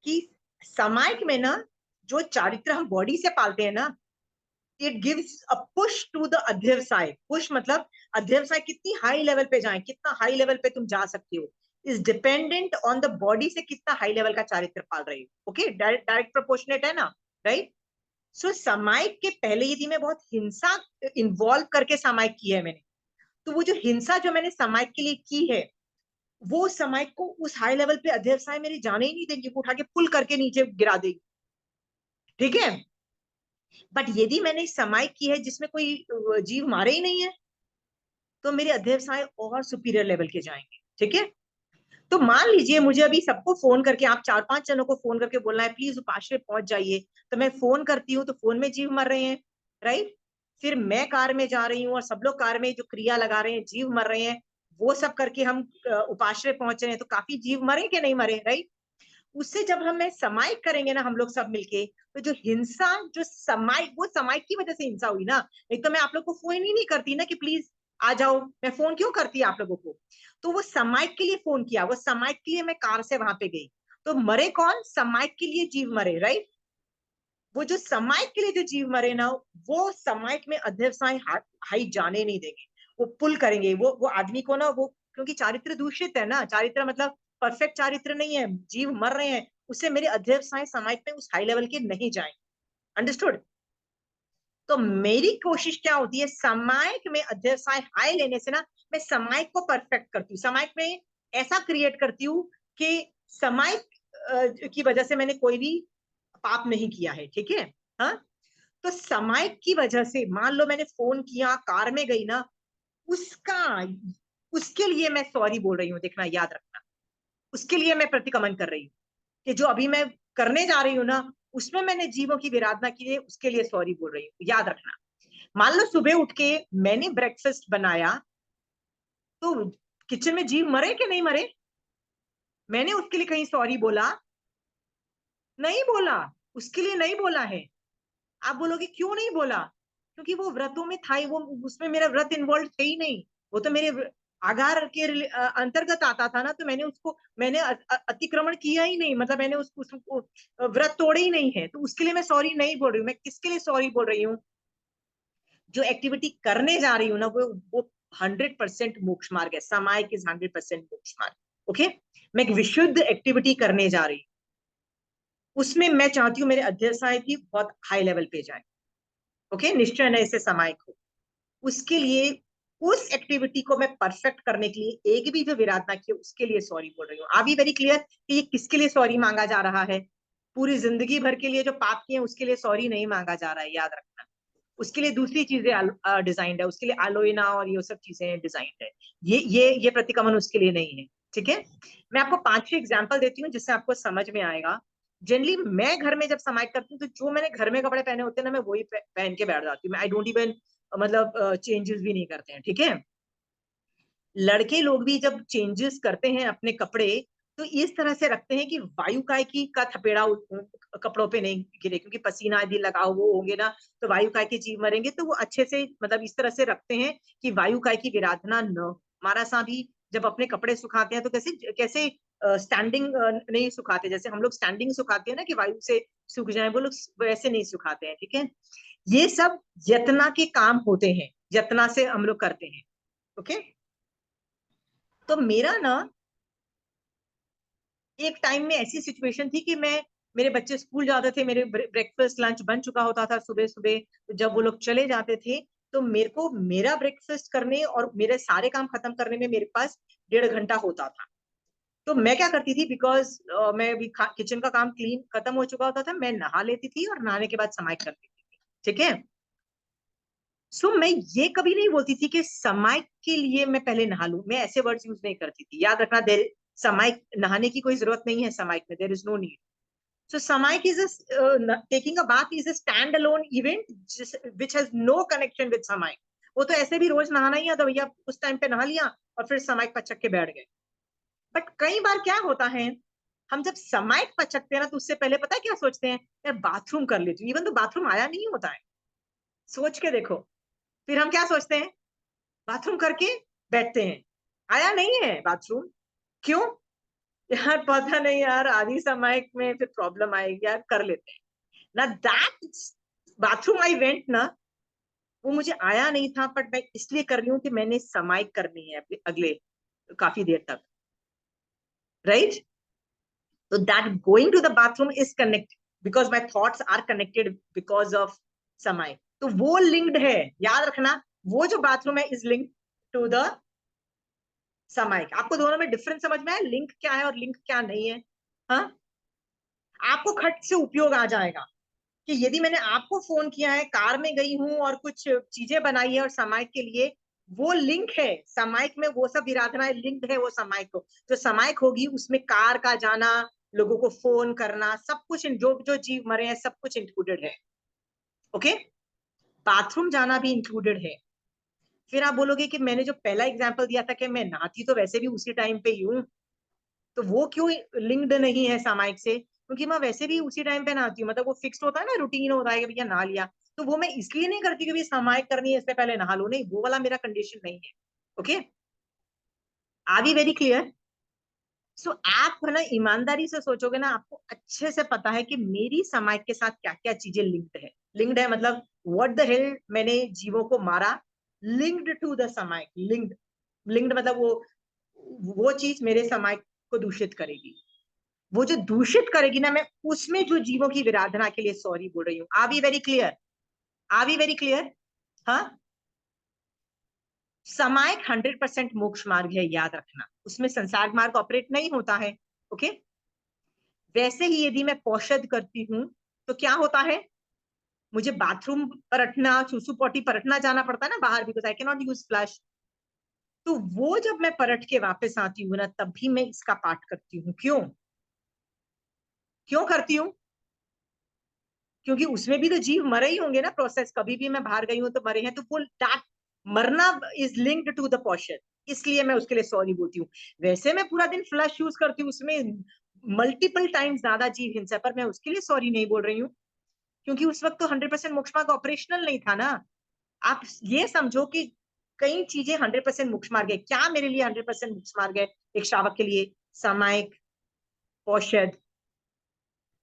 कि समाज में ना, जो चारित्र हम बॉडी से पालते हैं ना, it gives a push to the अध्यवसाय। पुश मतलब अध्यवसाय कितनी हाई लेवल पे जाए, कितना हाई लेवल पे तुम जा सकते हो, is dependent on the body से कितना हाई लेवल का चारित्र पाल रहे हो। ओके, डायरेक्ट डायरेक्ट प्रोपोर्शनेट है ना, राइट? सो सामायिक के पहले यदि मैं बहुत हिंसा इन्वॉल्व करके सामायिक की है मैंने, तो वो जो हिंसा जो मैंने सामायिक के लिए की है, वो सामायिक को उस हाई लेवल पे अध्यवसाय मेरी जाने ही नहीं देंगे, वो उठा के पुल करके नीचे गिरा देगी। ठीक है, बट यदि मैंने समाई की है जिसमें कोई जीव मारे ही नहीं है, तो मेरे अध्यवसाय और सुपीरियर लेवल के जाएंगे। ठीक है, तो मान लीजिए मुझे अभी सबको फोन करके, आप 4-5 जनों को फोन करके बोलना है प्लीज उपाश्रय पहुंच जाइए, तो मैं फोन करती हूँ, तो फोन में जीव मर रहे हैं, राइट? फिर मैं कार में जा रही हूँ और सब लोग कार में जो क्रिया लगा रहे हैं, जीव मर रहे हैं, वो सब करके हम उपाश्रय पहुंच रहे हैं, तो काफी जीव मरे कि नहीं मरे, राइट? उससे जब हम समाइक करेंगे ना हम लोग सब मिलके, तो जो हिंसा, जो समाइक, वो समाइक की वजह से हिंसा हुई ना। नहीं तो मैं आप लोग को फोन ही नहीं करती ना कि प्लीज आ जाओ, मैं फोन क्यों करती आप लोगों को? तो वो समाइक के लिए फोन किया, वो समाइक के लिए मैं कार से वहां पे गई। तो मरे कौन? समाइक के लिए जीव मरे, राइट? वो जो समाइक के लिए जो जीव मरे ना, वो समाइक में अध्यवसाय हाई जाने नहीं देंगे, वो पुल करेंगे वो आदमी को ना, वो क्योंकि चारित्र दूषित है ना, चारित्र मतलब परफेक्ट चारित्र नहीं है, जीव मर रहे हैं, उससे मेरे अध्यवसाय समाइक में उस हाई लेवल के नहीं जाएंगे। अंडरस्टूड? तो मेरी कोशिश क्या होती है, समाइक में अध्यवसाय हाई लेने से ना, मैं समाइक को परफेक्ट करती हूँ, समाइक में ऐसा क्रिएट करती हूँ कि समाइक की वजह से मैंने कोई भी पाप नहीं किया है। ठीक है, हाँ? तो समय की वजह से मान लो मैंने फोन किया, कार में गई ना, उसका, उसके लिए मैं सॉरी बोल रही हूँ, देखना, याद रखना, उसके लिए मैं प्रतिक्रमण कर रही हूँ कि जो अभी मैं करने जा रही हूँ ना, उसमें मैंने जीवों की विराधना की है, उसके लिए सॉरी बोल रही हूँ, याद रखना। मान लो सुबह उठ के मैंने ब्रेकफास्ट बनाया, तो किचन में जीव मरे कि नहीं मरे? मैंने उसके लिए कहीं सॉरी बोला? नहीं बोला, उसके लिए नहीं बोला है। आप बोलोगे क्यों नहीं बोला? क्योंकि वो व्रतों में था ही, वो उसमें मेरा व्रत इन्वॉल्व थे ही नहीं, वो तो मेरे आगार के अंतर्गत आता था ना, तो मैंने अतिक्रमण किया ही नहीं, मतलब मैंने उसको व्रत तोड़े ही नहीं है, तो उसके लिए मैं सॉरी नहीं बोल रही हूँ। मैं किसके लिए सॉरी बोल रही हूँ? जो एक्टिविटी करने जा रही हूँ ना, वो 100% मोक्ष मार्ग है, समाय इज 100% मोक्ष मार्ग। ओके, मैं एक विशुद्ध एक्टिविटी करने जा रही हूँ, उसमें मैं चाहती हूँ मेरे अध्यवसाय भी बहुत हाई लेवल पे जाए। ओके, निश्चय नहीं से समायिक हो, उसके लिए, उस एक्टिविटी को मैं परफेक्ट करने के लिए एक भी जो विराधना की है, उसके लिए सॉरी बोल रही हूँ। आप भी वेरी क्लियर कि ये किसके लिए सॉरी मांगा जा रहा है? पूरी जिंदगी भर के लिए जो पाप किए उसके लिए सॉरी नहीं मांगा जा रहा है, याद रखना। उसके लिए दूसरी चीजें डिजाइंड है, उसके लिए आलोइना और ये सब चीजें डिजाइंड है। ये प्रतिक्रमण उसके लिए नहीं है। ठीक है, मैं आपको 5-6 एग्जाम्पल देती हूँ जिससे आपको समझ में आएगा। जनरली मैं घर में जब समाज करती हूँ, तो जो मैंने घर में कपड़े पहने होते हैं ना, मैं वही पहन के बैठ जाती हूँ, आई डोंट इवन, मतलब चेंजेस भी नहीं करते हैं। ठीक है, लड़के लोग भी जब चेंजेस करते हैं अपने कपड़े, तो इस तरह से रखते हैं कि वायुकायिकी का थपेड़ा कपड़ों पे नहीं गिरे, क्योंकि पसीना यदि लगाओ वो होंगे ना तो वायुकायिकी जीव मरेंगे। तो वो अच्छे से मतलब इस तरह से रखते हैं कि वायुकायिकी विराधना न हो। हमारा सा भी जब अपने कपड़े सुखाते हैं तो कैसे कैसे स्टैंडिंग नहीं सुखाते, जैसे हम लोग स्टैंडिंग सुखाते हैं ना कि वायु से सूख जाए, वो लोग वैसे नहीं सुखाते हैं। ठीक है, ये सब यत्ना के काम होते हैं, यत्ना से हम लोग करते हैं। ओके, तो मेरा ना एक टाइम में ऐसी सिचुएशन थी कि मैं, मेरे बच्चे स्कूल जाते थे, मेरे ब्रेकफास्ट लंच बन चुका होता था सुबह सुबह, तो जब वो लोग चले जाते थे तो मेरे को मेरा ब्रेकफास्ट करने और मेरे सारे काम खत्म करने में मेरे पास 1.5 घंटा होता था। तो मैं क्या करती थी, बिकॉज मैं भी किचन का काम क्लीन खत्म हो चुका होता था, मैं नहा लेती थी और नहाने के बाद समाई करती थी। ठीक है, सो मैं ये कभी नहीं बोलती थी कि समाई के लिए मैं पहले नहा लूं, मैं ऐसे वर्ड्स यूज नहीं करती थी। याद रखना, देर समाई नहाने की कोई जरूरत नहीं है समाई में, there is no need. So Samaik is taking a bath is a standalone event which has no connection with Samaik. वो तो ऐसे भी रोज नहाना ही है, तो भैया उस टाइम पे नहा लिया और फिर समाइक पचक के बैठ गए। बट कई बार क्या होता है, हम जब समाइक पचकते हैं ना तो उससे पहले पता है क्या सोचते हैं, यार बाथरूम कर लेती हूँ, इवन तो बाथरूम आया नहीं होता है। सोच के देखो, फिर हम क्या सोचते हैं, बाथरूम करके बैठते हैं, आया नहीं है बाथरूम। क्यों? यार पता नहीं यार, आधी समाइक में फिर प्रॉब्लम आएगी, यार कर लेते हैं ना। दैट बाथरूम आई वेंट ना, वो मुझे आया नहीं था, बट मैं इसलिए कर रही हूँ कि मैंने समाइक करनी है अगले काफी देर तक, राइट? तो that going to the bathroom is connected because my thoughts are connected because of समाइक। तो वो लिंक्ड है, याद रखना, वो जो बाथरूम है इज लिंक्ड टू द समाइक। आपको दोनों में डिफरेंस समझ में आया, लिंक क्या है और लिंक क्या नहीं है? हाँ, आपको खट से उपयोग आ जाएगा कि यदि मैंने आपको फोन किया है, कार में गई हूं और कुछ चीजें बनाई है और समाइक के लिए, वो लिंक है समाइक में, वो सब विराधनाएं लिंक्ड है वो समाइक को। जो समाइक होगी उसमें कार का जाना, लोगों को फोन करना, सब कुछ, जो जो जीव मरे हैं सब कुछ इंक्लूडेड है। ओके, बाथरूम जाना भी इंक्लूडेड है। फिर आप बोलोगे कि मैंने जो पहला एग्जाम्पल दिया था कि मैं नहाती तो वैसे भी उसी टाइम पे ही हूँ, तो वो क्यों लिंक्ड नहीं है सामायिक से? क्योंकि मैं वैसे भी उसी टाइम पे नहाती हूँ, मतलब वो फिक्स्ड होता है ना, रूटीन होता है कि भैया नहा लिया। तो वो मैं इसलिए नहीं करती कि भैया सामायिक करनी है इससे पहले नहा लो, नहीं, वो वाला मेरा कंडीशन नहीं है। Okay, are we very clear? So आप है ना ईमानदारी से सोचोगे ना, आपको अच्छे से पता है कि मेरी समाज के साथ क्या क्या चीजें लिंक्ड है। लिंक्ड है मतलब व्हाट द हेल, मैंने जीवों को मारा, लिंक्ड टू द समाज। लिंक्ड, लिंक्ड मतलब वो चीज मेरे समाज को दूषित करेगी। वो जो दूषित करेगी ना, मैं उसमें जो जीवों की विराधना के लिए सॉरी बोल रही हूँ। Are we very clear? Are we very clear? हाँ, समायिक 100% मोक्ष मार्ग है, याद रखना, उसमें संसार मार्ग ऑपरेट नहीं होता है। ओके, वैसे ही यदि मैं पौषध करती हूँ तो क्या होता है, मुझे बाथरूम परटना, चूसू पॉटी परटना जाना पड़ता है ना बाहर, because I can not use flush. तो वो जब मैं परट के वापस आती हूँ ना, तब भी मैं इसका पाठ करती हूँ। क्यों क्यों करती हूँ? क्योंकि उसमें भी तो जीव मरे ही होंगे ना, प्रोसेस, कभी भी मैं बाहर गई हूं तो मरे हैं, तो वो दैट मरना is linked to the portion, इसलिए मैं उसके लिए सॉरी बोलती हूँ। वैसे मैं पूरा दिन फ्लश यूज करती हूँ, उसमें मल्टीपल टाइम्स ज्यादा जीव हिंसा, पर मैं उसके लिए सॉरी नहीं बोल रही हूँ, क्योंकि उस वक्त तो 100% मोक्ष मार्ग ऑपरेशनल नहीं था ना। आप ये समझो कि कई चीजें 100% मोक्ष मार्ग है। क्या मेरे लिए 100% मोक्ष मार्ग है एक श्रावक के लिए? सामायिक, औषध,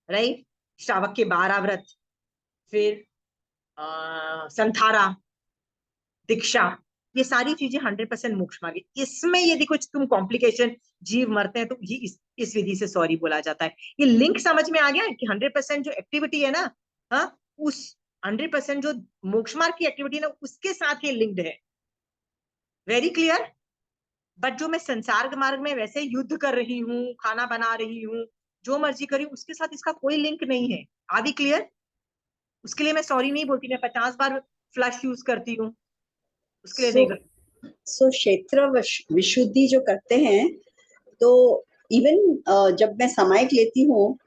राइट, श्रावक के 12 व्रत, फिर संथारा, दीक्षा, ये सारी चीजें 100% मोक्ष मार्ग है। इसमें यदि कुछ तुम कॉम्प्लिकेशन, जीव मरते हैं, तो ये इस विधि से सॉरी बोला जाता है। ये लिंक समझ में आ गया कि 100% जो एक्टिविटी है ना, हाँ, उस 100% जो मोक्ष मार्ग की एक्टिविटी है ना, उसके साथ ये लिंक्ड है। Very clear? बट जो मैं संसार मार्ग में वैसे युद्ध कर रही हूँ, खाना बना रही हूँ, जो मर्जी करी, उसके साथ इसका कोई लिंक नहीं है। आदि क्लियर? उसके लिए मैं सॉरी नहीं बोलती, मैं 50 बार फ्लश यूज करती हूँ, उसके लिए सो नहीं करती। सो क्षेत्र विशुद्धि जो करते हैं, तो इवन जब मैं समायिक लेती हूँ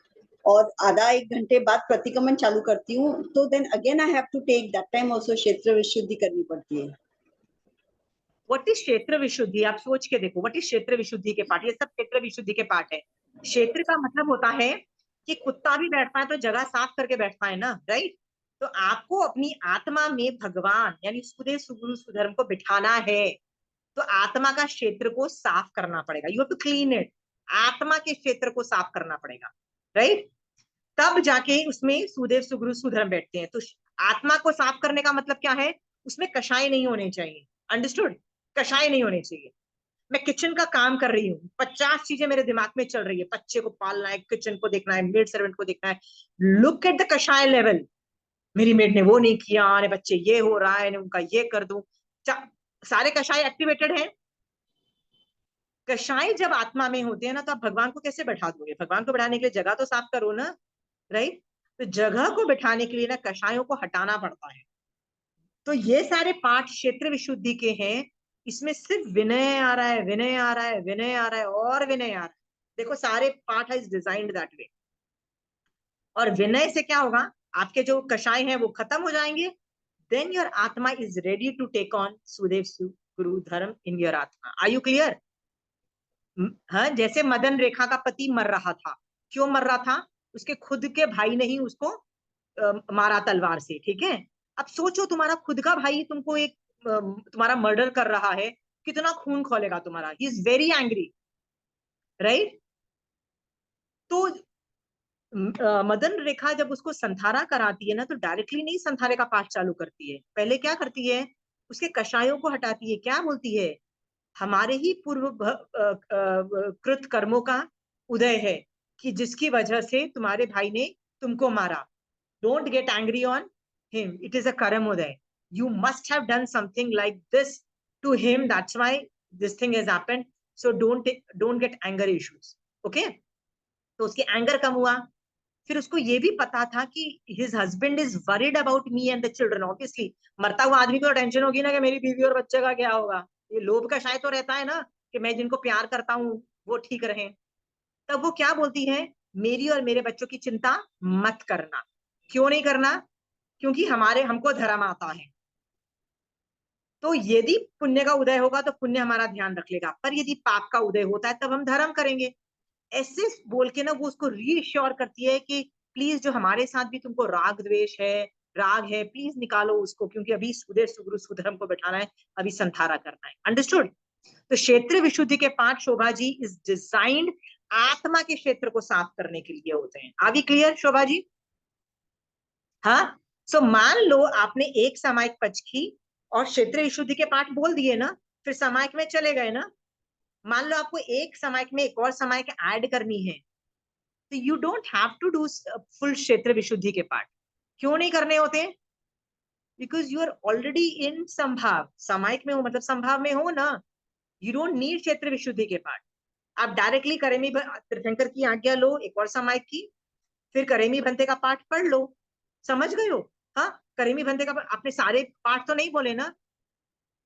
और आधा एक घंटे बाद प्रतिक्रमण चालू करती हूँ, तो then again I have to take that time also क्षेत्र विशुद्धि करनी पड़ती है। व्हाट इज क्षेत्र विशुद्धि? आप सोच के देखो, व्हाट इज क्षेत्र विशुद्धि के पाठ? ये सब क्षेत्र विशुद्धि के पाठ है। क्षेत्र का मतलब होता है कि कुत्ता भी बैठता है तो जगह साफ करके बैठता है ना, राइट? तो आपको अपनी आत्मा में भगवान यानी सुखदेव सुगुरु सुधर्म को बिठाना है, तो आत्मा का क्षेत्र को साफ करना पड़ेगा। You have to clean it. आत्मा के क्षेत्र को साफ करना पड़ेगा, राइट? तब जाके उसमें सुदेव सुगुरु सुधर्म बैठते हैं। तो आत्मा को साफ करने का मतलब क्या है? उसमें कषाय नहीं होने चाहिए। अंडरस्टूड? कषाय नहीं होने चाहिए। मैं किचन का काम कर रही हूँ, 50 चीजें मेरे दिमाग में चल रही है, बच्चे को पालना है, किचन को देखना है, मेड सर्वेंट को देखना है। लुक एट द कषाय लेवल। मेरी मेड ने वो नहीं किया, अरे बच्चे ये हो रहा है, उनका ये कर दूं। सारे कषाय एक्टिवेटेड हैं। कषाय जब आत्मा में होते हैं ना, तो आप भगवान को कैसे बैठा दोगे? भगवान को बैठाने के लिए जगह तो साफ करो ना, राइट? तो जगह को बिठाने के लिए ना कषायों को हटाना पड़ता है। तो ये सारे पाठ क्षेत्र विशुद्धि के हैं। इसमें सिर्फ विनय आ रहा है, विनय आ रहा है, विनय आ रहा है और विनय आ रहा है। देखो सारे पाठ इज डिजाइंड दैट वे। और विनय से क्या होगा? आपके जो कषाय हैं वो खत्म हो जाएंगे। Then your atma is ready to take on sudev guru dharma in your atma. Are you clear? हाँ, जैसे मदन रेखा का पति मर रहा था। क्यों मर रहा था? उसके खुद के भाई ने ही उसको मारा तलवार से, ठीक है? अब सोचो, तुम्हारा खुद का भाई तुमको एक तुम्हारा मर्डर कर रहा है, कितना खून खोलेगा तुम्हारा? He is very angry, right? तो मदन रेखा जब उसको संथारा कराती है ना, तो डायरेक्टली नहीं संथारे का पाठ चालू करती है। पहले क्या करती है? उसके कषायों को हटाती है। क्या बोलती है? हमारे ही पूर्व कृत कर्मों का उदय है कि जिसकी वजह से तुम्हारे भाई ने तुमको मारा। Don't get angry on him, it is a कर्म उदय। You must have done something like this to him, that's why this thing has happened. So don't get anger issues, okay? तो उसके एंगर कम हुआ। फिर उसको ये भी पता था कि his husband is worried about me and the children. Obviously मरता हुआ आदमी को टेंशन होगी ना कि मेरी बीवी और बच्चे का क्या होगा। ये लोभ का शायद तो रहता है ना कि मैं जिनको प्यार करता हूँ वो ठीक रहे। तब वो क्या बोलती है? मेरी और मेरे बच्चों की चिंता मत करना। क्यों नहीं करना? क्योंकि हमारे हमको धर्म आता है। तो यदि पुण्य का उदय होगा तो पुण्य हमारा ध्यान रख लेगा, पर यदि पाप का उदय होता है तब हम धर्म करेंगे। ऐसे बोल के ना वो उसको रीश्योर करती है कि प्लीज जो हमारे साथ भी तुमको राग द्वेष है, राग है, प्लीज निकालो उसको, क्योंकि अभी सुदेव सुगुरु सुधर्म को बैठाना है, अभी संथारा करना है। अंडरस्टूड? तो क्षेत्र विशुद्धि के पाठ शोभा जी इज डिजाइंड आत्मा के क्षेत्र को साफ करने के लिए होते हैं। Are we clear Shobha ji? हाँ। सो मान लो आपने एक सामायिक पक्ष की और क्षेत्र विशुद्धि के पाठ बोल दिए ना, फिर सामायिक में चले गए ना। मान लो आपको एक सामायिक में एक और सामायिक ऐड करनी है, तो you don't have to do full क्षेत्र विशुद्धि के पाठ। क्यों नहीं करने होते? Because you are already in संभाव। सामायिक में हो मतलब संभाव में हो ना। यू डोंट नीड क्षेत्र विशुद्धि के पाठ। आप डायरेक्टली करेमी तीर्थंकर की आज्ञा लो, एक और सामायिक की, फिर करेमी भंते का पाठ पढ़ लो। समझ गए हो? हाँ, करेमी भंते का आपने सारे पाठ तो नहीं बोले ना।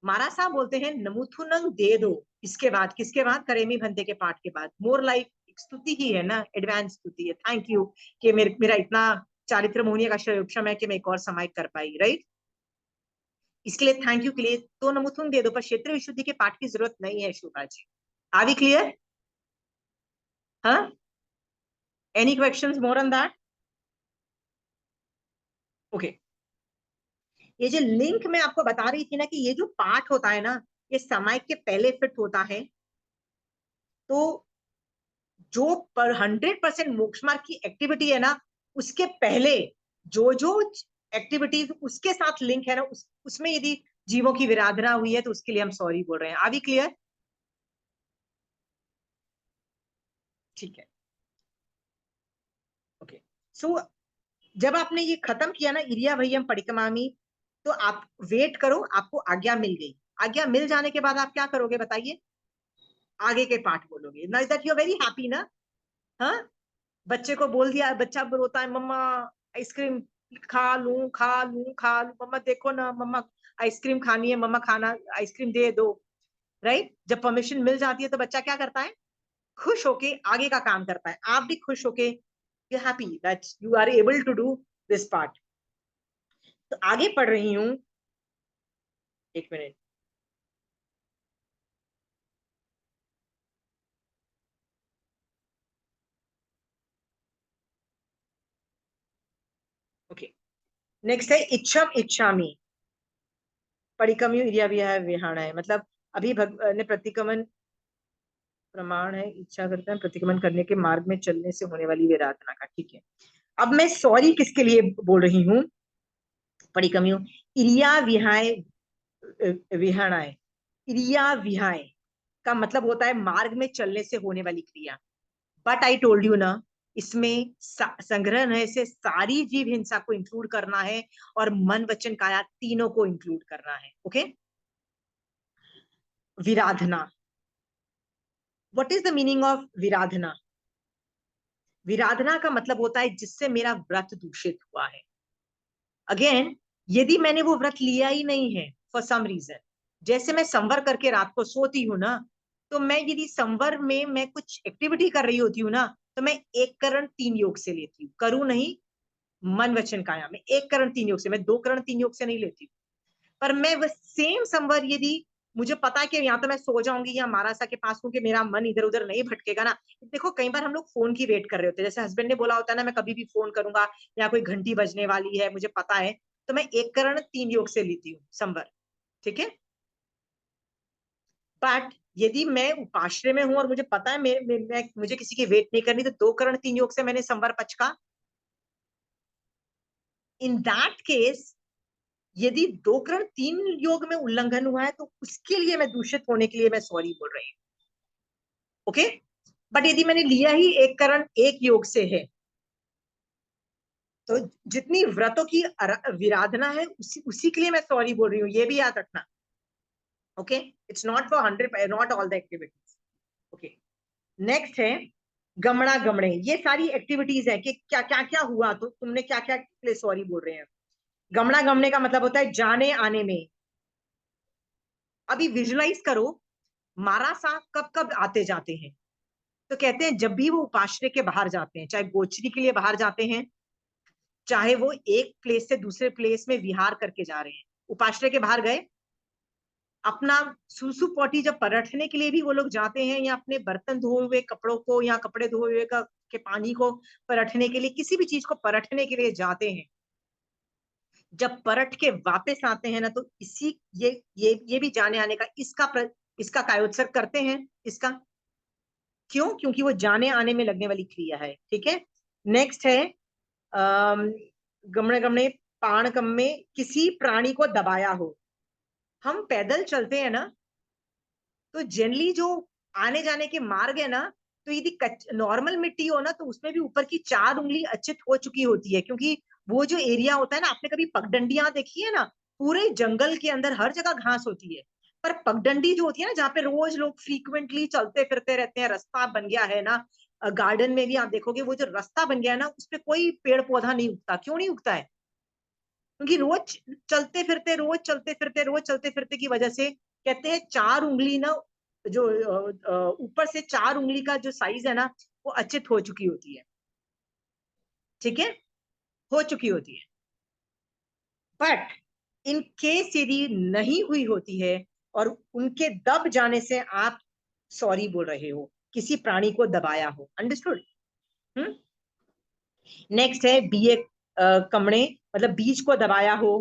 महाराज साहब बोलते हैं नमुथुनंग दे दो। इसके बाद किसके बाद? करेमी भंते के पाठ के बाद। मोर लाइक स्तुति ही है ना, एडवांस स्तुति है। थैंक यू कि मेरा इतना चारित्र मोहनीय का क्षम है कि मैं एक और समायिक कर पाई, राइट? इसके लिए थैंक यू के लिए तो नमुथुन दे दो, पर क्षेत्र विशुद्धि के पाठ की जरूरत नहीं है Shobha ji. Are we clear? हाँ, any questions more on that? Okay. ये जो लिंक मैं आपको बता रही थी ना कि ये जो पाठ होता है ना, ये समायिक के पहले फिट होता है। तो जो पर 100% मोक्ष मार्ग की एक्टिविटी है ना, उसके पहले जो जो एक्टिविटीज उसके साथ लिंक है ना, उसमें यदि जीवों की विराधना हुई है तो उसके लिए हम सॉरी बोल रहे हैं। Are we clear? ठीक है, ओके। सो जब आपने ये खत्म किया ना इरिया भय्यम परिक्रमामी, तो आप वेट करो, आपको आज्ञा मिल गई। आज्ञा मिल जाने के बाद आप क्या करोगे बताइए? आगे के पाठ बोलोगे ना, that you are very happy ना। हाँ, बच्चे को बोल दिया, बच्चा रोता है, मम्मा आइसक्रीम खा लूं खा लूं, मम्मा देखो ना, मम्मा आइसक्रीम खानी है, मम्मा खाना आइसक्रीम दे दो, राइट? जब परमिशन मिल जाती है तो बच्चा क्या करता है? खुश होके आगे का काम करता है। आप भी खुश होके you happy that you are able to do this part. तो आगे पढ़ रही हूं, एक मिनट। ओके, नेक्स्ट है इच्छम इच्छामी, परिकम्यु इरिया विहाणा है, मतलब अभी ने प्रतिक्रमण प्रमाण है, इच्छा करते हैं प्रतिक्रमण करने के मार्ग में चलने से होने वाली विराधना का। ठीक है, अब मैं सॉरी किसके लिए बोल रही हूँ, परिकम्यु इरिया विहाय विहाणाय, इरिया विहाय का मतलब होता है मार्ग में चलने से होने वाली क्रिया। बट आई टोल्ड यू ना, इसमें संग्रह से सारी जीव हिंसा को इंक्लूड करना है और मन वचन काया तीनों को इंक्लूड करना है। ओके, विराधना, what is the meaning of विराधना? विराधना का मतलब होता है जिससे मेरा व्रत दूषित हुआ है। अगेन, यदि मैंने वो व्रत लिया ही नहीं है फॉर सम रीजन, जैसे मैं संवर करके रात को सोती हूँ ना, तो मैं यदि संवर में मैं कुछ एक्टिविटी कर रही होती हूँ ना, तो मैं एक करण तीन योग से लेती हूँ, करूँ नहीं मन वचन काया में, एक करण तीन योग से, मैं दो करण तीन योग से नहीं लेती हूँ। पर मैं वह सेम संवर यदि मुझे पता है कि यहाँ तो मैं सो जाऊंगी या महाराजा के पास हूँ कि मेरा मन इधर उधर नहीं भटकेगा ना। देखो कई बार हम लोग फोन की वेट कर रहे होते हैं, जैसे हस्बैंड ने बोला होता है ना मैं कभी भी फोन करूंगा या कोई घंटी बजने वाली है मुझे पता है, तो मैं एक करण तीन योग से लेती हूँ संवर। ठीक है, बट यदि मैं उपाश्रय में हूं और मुझे पता है मुझे किसी की वेट नहीं करनी, तो दो करण तीन योग से मैंने संवर पचका। इन दैट केस यदि दो करण तीन योग में उल्लंघन हुआ है तो उसके लिए मैं दूषित होने के लिए मैं सॉरी बोल रही हूँ। ओके, बट यदि मैंने लिया ही एक करण एक योग से है, तो जितनी व्रतों की विराधना है उसी के लिए मैं सॉरी बोल रही हूँ, ये भी याद रखना। Okay, it's not for 100, not all the activities. Okay, next है गमड़ा गमड़े, ये सारी एक्टिविटीज है कि क्या क्या क्या हुआ, तो तुमने क्या क्या के लिए सॉरी बोल रहे हैं। गमड़ा गमड़े का मतलब होता है जाने आने में। अभी विजुलाइज करो मारा साहब कब कब आते जाते हैं, तो कहते हैं जब भी वो उपाश्रय के बाहर जाते हैं, चाहे गोचरी के लिए बाहर जाते हैं, चाहे वो एक प्लेस से दूसरे प्लेस में विहार करके जा रहे हैं, उपाश्रय के बाहर गए, अपना सुसु पॉटी जब परटने के लिए भी वो लोग जाते हैं, या अपने बर्तन धोए हुए कपड़ों को या कपड़े धोए हुए के पानी को परटने के लिए, किसी भी चीज को परटने के लिए जाते हैं, जब परट के वापस आते हैं ना, तो इसी ये भी जाने आने का इसका कायोत्सर्ग करते हैं। इसका क्यों? क्योंकि वो जाने आने में लगने वाली क्रिया है। ठीक है, नेक्स्ट है गमने गमने पाण कम में किसी प्राणी को दबाया हो। हम पैदल चलते हैं ना, तो जनरली जो आने जाने के मार्ग है ना, तो यदि नॉर्मल मिट्टी हो ना, तो उसमें भी ऊपर की चार उंगली अच्छित हो चुकी होती है, क्योंकि वो जो एरिया होता है ना, आपने कभी पगडंडियां देखी है ना, पूरे जंगल के अंदर हर जगह घास होती है, पर पगडंडी जो होती है ना, जहाँ पे रोज लोग फ्रीक्वेंटली चलते फिरते रहते हैं, रास्ता बन गया है ना, गार्डन में भी आप देखोगे वो जो रास्ता बन गया है ना, उस पर कोई पेड़ पौधा नहीं उगता। क्यों नहीं उगता है? क्योंकि रोज चलते फिरते रोज चलते फिरते की वजह से कहते हैं चार उंगली ना, जो ऊपर से चार उंगली का जो साइज है ना, वो अचित हो चुकी होती है। ठीक है, हो चुकी होती है। बट इन केस यदि नहीं हुई होती है और उनके दब जाने से आप सॉरी बोल रहे हो, किसी प्राणी को दबाया हो। अंडरस्टूड? नेक्स्ट है बीए कमड़े, मतलब बीज को दबाया हो।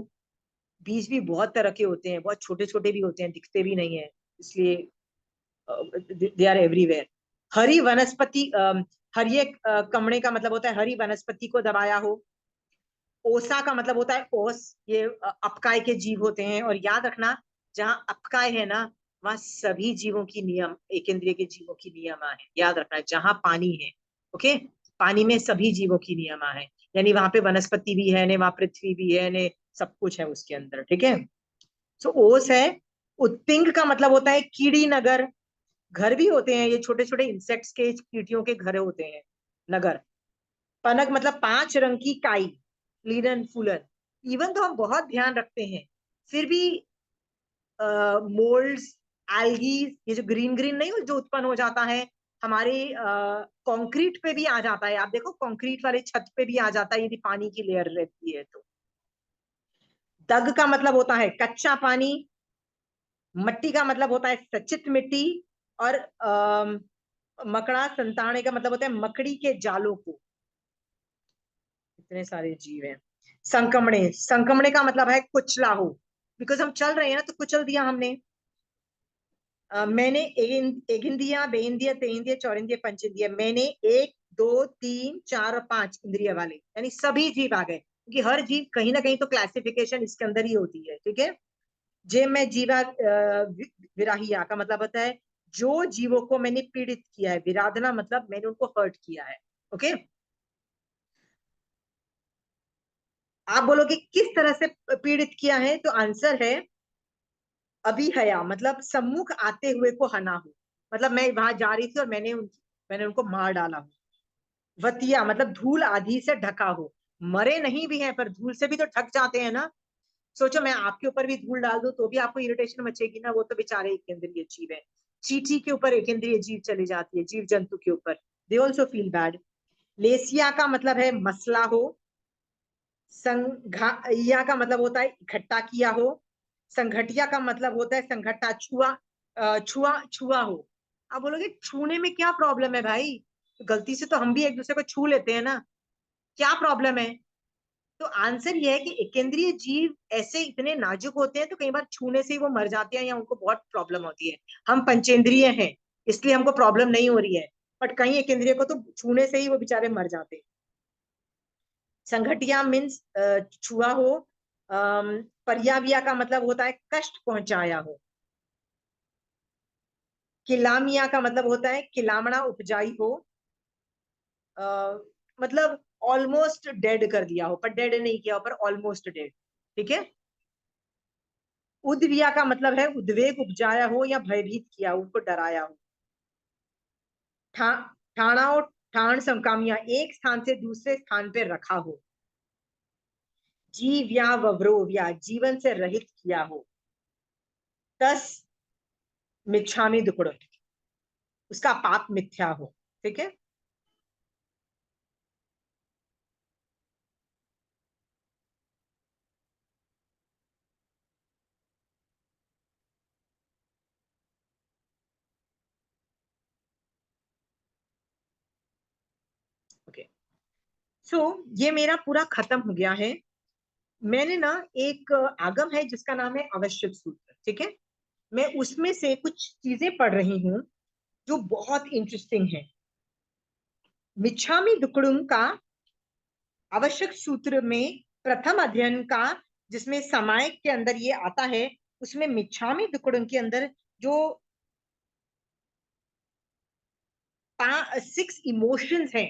बीज भी बहुत तरह के होते हैं, बहुत छोटे छोटे भी होते हैं, दिखते भी नहीं है, इसलिए दे आर एवरीवेयर। हरी वनस्पति, हरिये कमड़े का मतलब होता है हरी वनस्पति को दबाया हो। ओसा का मतलब होता है ओस, ये अपकाय के जीव होते हैं, और याद रखना जहां अपकाय है ना, वहां सभी जीवों की नियम, एक इंद्रिय के जीवों की नियमा है। याद रखना जहां पानी है, ओके, पानी में सभी जीवों की नियमा है, यानी वहां पे वनस्पति भी है ने, वहां पृथ्वी भी है ने, सब कुछ है उसके अंदर। ठीक है, सो ओस है। उत्पिंग का मतलब होता है कीड़ी नगर, घर भी होते हैं, ये छोटे छोटे इंसेक्ट्स के, चींटियों के घर होते हैं, नगर। पनक मतलब पांच रंग की काई, लिनन फूलन। इवन तो हम बहुत ध्यान रखते हैं, फिर भी मोल्ड्स, एल्गीज, ये जो ग्रीन ग्रीन नहीं जो उत्पन्न हो जाता है हमारे कंक्रीट पे भी आ जाता है। आप देखो कंक्रीट वाले छत पे भी आ जाता है यदि पानी की लेयर रहती है तो। दग का मतलब होता है कच्चा पानी। मट्टी का मतलब होता है सचित मिट्टी। और मकड़ा संताने का मतलब होता है मकड़ी के जालों को। इतने सारे जीव हैं। संकमणे, संकमणे का मतलब है कुचला हो, बिकॉज हम चल रहे हैं ना तो कुचल दिया हमने। मैंने एगिंदिया, बेइंदिया, तेइंदिया, चौरिंदिया, पंचिंदिया। मैंने 1 2 3 4 और 5 इंद्रिय वाले, यानी सभी जीव आ गए, क्योंकि हर जीव कहीं ना कहीं तो क्लासिफिकेशन इसके अंदर ही होती है, ठीक है। जे मैं जीवा विराहिया का मतलब होता है जो जीवों को मैंने पीड़ित किया है, विराधना मतलब मैंने उनको हर्ट किया है, ओके। आप बोलोगे किस तरह से पीड़ित किया है, तो आंसर है अभिहया, मतलब सम्मुख आते हुए को हना हो, मतलब मैं वहां जा रही थी और मैंने उनको मार डाला हो। वतिया मतलब धूल आदि से ढका हो, मरे नहीं भी हैं पर धूल से भी तो ढक जाते हैं ना। सोचो मैं आपके ऊपर भी धूल डाल दूं तो भी आपको इरिटेशन मचेगी ना, वो तो बेचारे एक इंद्रिय जीव है। चींटी के ऊपर एक इंद्रिय जीव चली जाती है, जीव जंतु के ऊपर, दे ऑल्सो फील बैड। लेसिया का मतलब है मसला हो। संघाइया का मतलब होता है इकट्ठा किया हो। संघटिया का मतलब होता है संघटा, छुआ, छुआ छुआ हो। आप बोलोगे छूने में क्या प्रॉब्लम है भाई, तो गलती से तो हम भी एक दूसरे को छू लेते हैं ना, क्या प्रॉब्लम है। तो आंसर ये है कि एकेंद्रीय जीव ऐसे इतने नाजुक होते हैं तो कई बार छूने से ही वो मर जाते हैं या उनको बहुत प्रॉब्लम होती है। हम पंचेंद्रिय हैं इसलिए हमको प्रॉब्लम नहीं हो रही है, बट कई एकेंद्रिय को तो छूने से ही वो बेचारे मर जाते हैं। संघटिया मीन्स छुआ हो। पर्याविया का मतलब होता है कष्ट पहुंचाया हो। किलामिया का मतलब होता है किलामना उपजाई हो, मतलब ऑलमोस्ट डेड कर दिया हो, पर डेड नहीं किया हो, पर ऑलमोस्ट डेड, ठीक है। उद्विया का मतलब है उद्वेग उपजाया हो या भयभीत किया हो, उनको डराया हो। ठा ठाणा और ठाण समकामिया, एक स्थान से दूसरे स्थान पे रखा हो। जीव या वव्रो या जीवन से रहित किया हो। तस मिच्छामी दुक्कड़, उसका पाप मिथ्या हो, ठीक है। ओके, सो ये मेरा पूरा खत्म हो गया है। मैंने ना एक आगम है जिसका नाम है आवश्यक सूत्र, ठीक है। मैं उसमें से कुछ चीजें पढ़ रही हूँ जो बहुत इंटरेस्टिंग है। मिच्छामी दुक्कडुम का आवश्यक सूत्र में प्रथम अध्ययन का, जिसमें सामायिक के अंदर ये आता है, उसमें मिच्छामी दुक्कडुम के अंदर जो 6 इमोशंस हैं,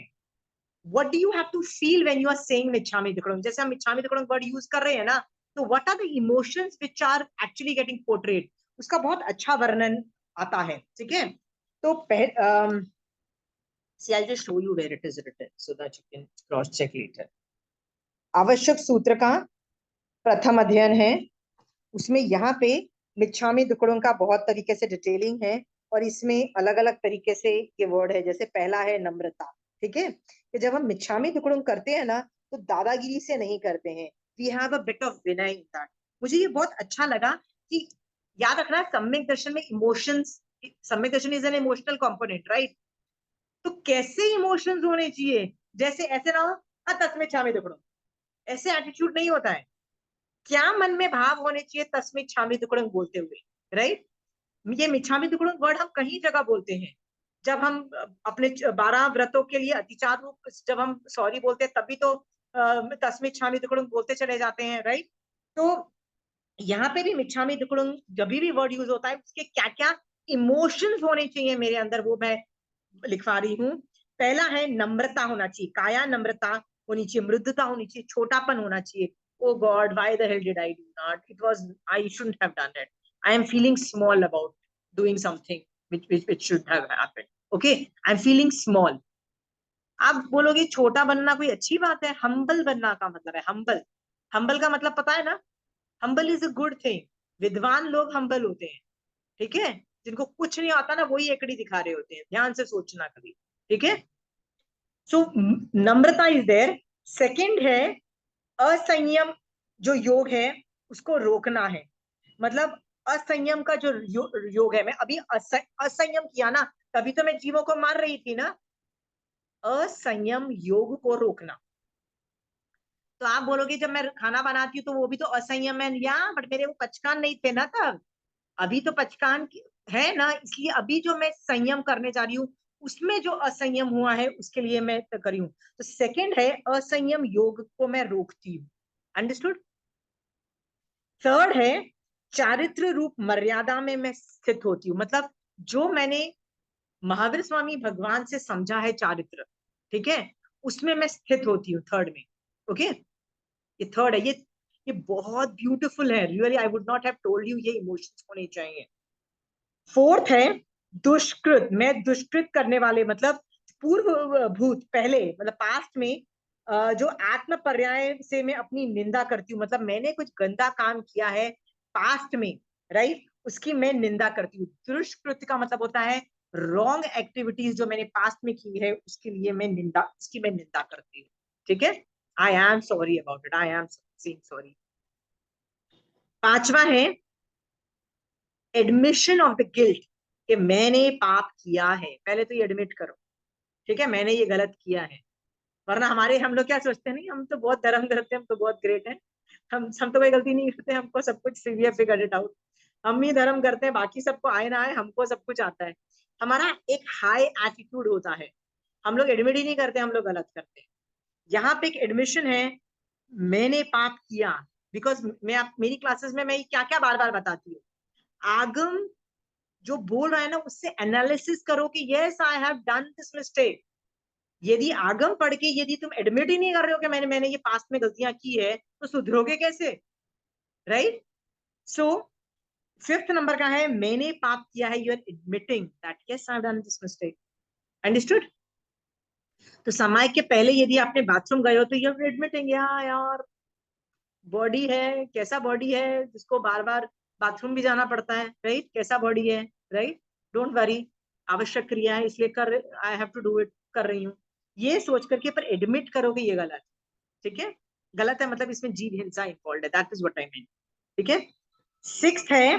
what do you have to feel when you are saying मिच्छामी दुक्कडम, जैसे हम मिच्छामी दुक्कडम वर्ड यूज कर रहे हैं ना, तो what are the emotions which are actually getting portrayed, उसका बहुत अच्छा वर्णन आता है, ठीक है। तो see I'll just show you where it is written so that you can cross check later। आवश्यक सूत्र का प्रथम अध्ययन है, उसमें यहाँ पे मिच्छामी दुक्कडम का बहुत तरीके से डिटेलिंग है, और इसमें अलग अलग तरीके से ये वर्ड है। जैसे पहला है नम्रता, ठीक है, कि जब हम मिच्छामी दुक्कडम करते हैं ना तो दादागिरी से नहीं करते हैं, we have a bit of vinay in that. मुझे ये बहुत अच्छा लगा कि याद रखना सम्यक दर्शन में इमोशंस, सम्यक दर्शन is an emotional component, right. तो कैसे इमोशंस होने चाहिए, जैसे ऐसे ना हो तस्में छामी दुक्कडम, ऐसे एटीट्यूड नहीं होता है। क्या मन में भाव होने चाहिए तस्में छामी दुक्कडम बोलते हुए, राइट। ये मिच्छामी दुक्कडम वर्ड हम कहीं जगह बोलते हैं, जब हम अपने 12 व्रतों के लिए अतिचार रूप जब हम सॉरी बोलते हैं तभी तो तस्में छामी दुक्कडम बोलते चले जाते हैं, राइट। तो यहाँ पे भी मिच्छामी दुक्कडम जब भी वर्ड यूज होता है उसके क्या क्या इमोशंस होने चाहिए मेरे अंदर, वो मैं लिखवा रही हूँ। पहला है नम्रता होना चाहिए, काया नम्रता होनी चाहिए, मृदुता होनी चाहिए, छोटापन होना चाहिए। Oh God why the hell did I do not, it was I shouldn't have done it, I am feeling small about doing something which should have happened, okay, I'm feeling small। आप बोलोगे छोटा बनना कोई अच्छी बात है, humble बनना का मतलब है हम्बल। हम्बल का मतलब पता है ना, humble is a good thing. विद्वान लोग हम्बल होते हैं, ठीक है। जिनको कुछ नहीं आता ना वही एकड़ी दिखा रहे होते हैं, ध्यान से सोचना कभी, ठीक है। सो नम्रता इज देयर। सेकंड है असंयम, जो योग है उसको रोकना है, मतलब असंयम का जो योग है, मैं अभी असंयम किया ना तभी तो मैं जीवों को मार रही थी ना। असंयम योग को रोकना। तो आप बोलोगे जब मैं खाना बनाती हूँ तो वो भी तो असंयम है, या बट मेरे वो पचकान नहीं थे ना तब, अभी तो है ना, इसलिए अभी जो मैं संयम करने जा रही हूँ उसमें जो असंयम हुआ है उसके लिए मैं करी हूँ। तो सेकंड है असंयम योग को मैं रोकती हूँ। अंडरस्टूड। थर्ड है चारित्र रूप मर्यादा में मैं स्थित होती हूँ, मतलब जो मैंने महावीर स्वामी भगवान से समझा है चारित्र, ठीक है, उसमें मैं स्थित होती हूँ थर्ड में। ओके, ये थर्ड है, ये बहुत ब्यूटीफुल है, really I would not have told you ये इमोशंस होने चाहिए। फोर्थ है दुष्कृत, मैं दुष्कृत करने वाले मतलब पूर्व भूत पहले मतलब पास्ट में जो आत्म पर्याय से मैं अपनी निंदा करती हूँ, मतलब मैंने कुछ गंदा काम किया है पास्ट में, राइट, उसकी मैं निंदा करती हूँ। दुष्कृत का मतलब होता है रॉन्ग एक्टिविटीज जो मैंने पास्ट में की है उसके लिए मैं निंदा, उसकी मैं निंदा करती हूँ। ठीक है, I am sorry about it, I am saying sorry. पांचवा है एडमिशन ऑफ द गिल्ट, कि मैंने पाप किया है, पहले तो ये एडमिट करो, ठीक है, मैंने ये गलत किया है। वरना हम लोग क्या सोचते हैं, नहीं हम तो बहुत धर्म करते हैं, हम तो बहुत ग्रेट हैं, हम तो कोई गलती नहीं करते, हमको सब कुछ सीरियस फिगर इट आउट, हम ही धर्म करते हैं, बाकी सबको आए ना आए हमको सब कुछ आता है। हमारा एक हाई एटीट्यूड होता है, हम लोग एडमिट ही नहीं करते हम लोग गलत करते हैं। यहाँ पे एक एडमिशन है, मैंने पाप किया, बिकॉज मेरी क्लासेस में मैं क्या क्या बार बार बताती हूँ, आगम जो बोल रहा है ना उससे एनालिसिस करो कि yes I have done this mistake. यदि आगम पढ़ के यदि तुम एडमिट ही नहीं कर रहे हो कि मैंने ये पास्ट में गलतियां की है, तो सुधरोगे कैसे, राइट। सो फिफ्थ नंबर का है मैंने पाप किया है, you are admitting that yes I have done this mistake. Understood. तो समय के पहले यदि आपने बाथरूम गए हो तो यू आर एडमिटिंग, यार बॉडी है, कैसा बॉडी है जिसको बार बार बाथरूम भी जाना पड़ता है, राइट, कैसा बॉडी है, राइट, डोंट वरी, आवश्यक क्रिया है इसलिए कर, I have to do it, कर रही हूँ, ये सोच करके पर एडमिट करोगे ये गलत, ठीक है, गलत है, मतलब इसमें जीव हिंसा इन्वॉल्व है, that is what I mean. ठीक है। सिक्स्थ है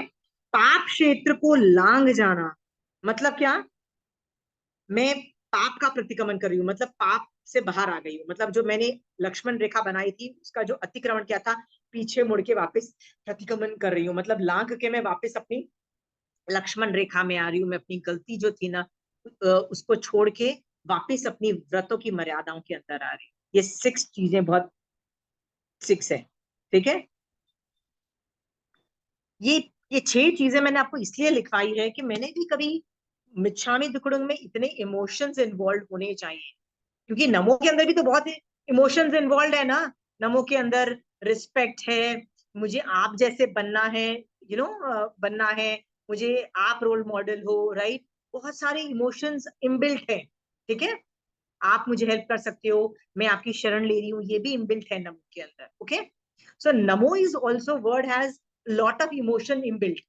पाप क्षेत्र को लांग जाना, मतलब क्या, मैं पाप का प्रतिक्रमण कर रही हूँ, मतलब पाप से बाहर आ गई हूँ, मतलब जो मैंने लक्ष्मण रेखा बनाई थी उसका जो अतिक्रमण किया था, पीछे मुड़ के वापस प्रतिक्रमण कर रही हूँ, मतलब लांग के मैं वापस अपनी लक्ष्मण रेखा में आ रही हूँ, मैं अपनी गलती जो थी ना उसको छोड़ के वापस अपनी व्रतों की मर्यादाओं के अंदर आ रही हूँ। ये 6 चीजें बहुत 6 है, ठीक है। ये ये 6 चीजें मैंने आपको इसलिए लिखवाई है कि मैंने भी कभी मिच्छामी दुक्कड़म में इतने इमोशंस इन्वॉल्व होने चाहिए, क्योंकि नमो के अंदर भी तो बहुत इमोशंस इन्वॉल्व है ना। नमो के अंदर रिस्पेक्ट है, मुझे आप जैसे बनना है, बनना है, मुझे आप रोल मॉडल हो, राइट, बहुत सारे इमोशंस इनबिल्ट है, ठीक है, आप मुझे हेल्प कर सकते हो, मैं आपकी शरण ले रही हूँ, ये भी इनबिल्ट है नमो के अंदर। Okay, so NaMo is also word has lot of emotion inbuilt.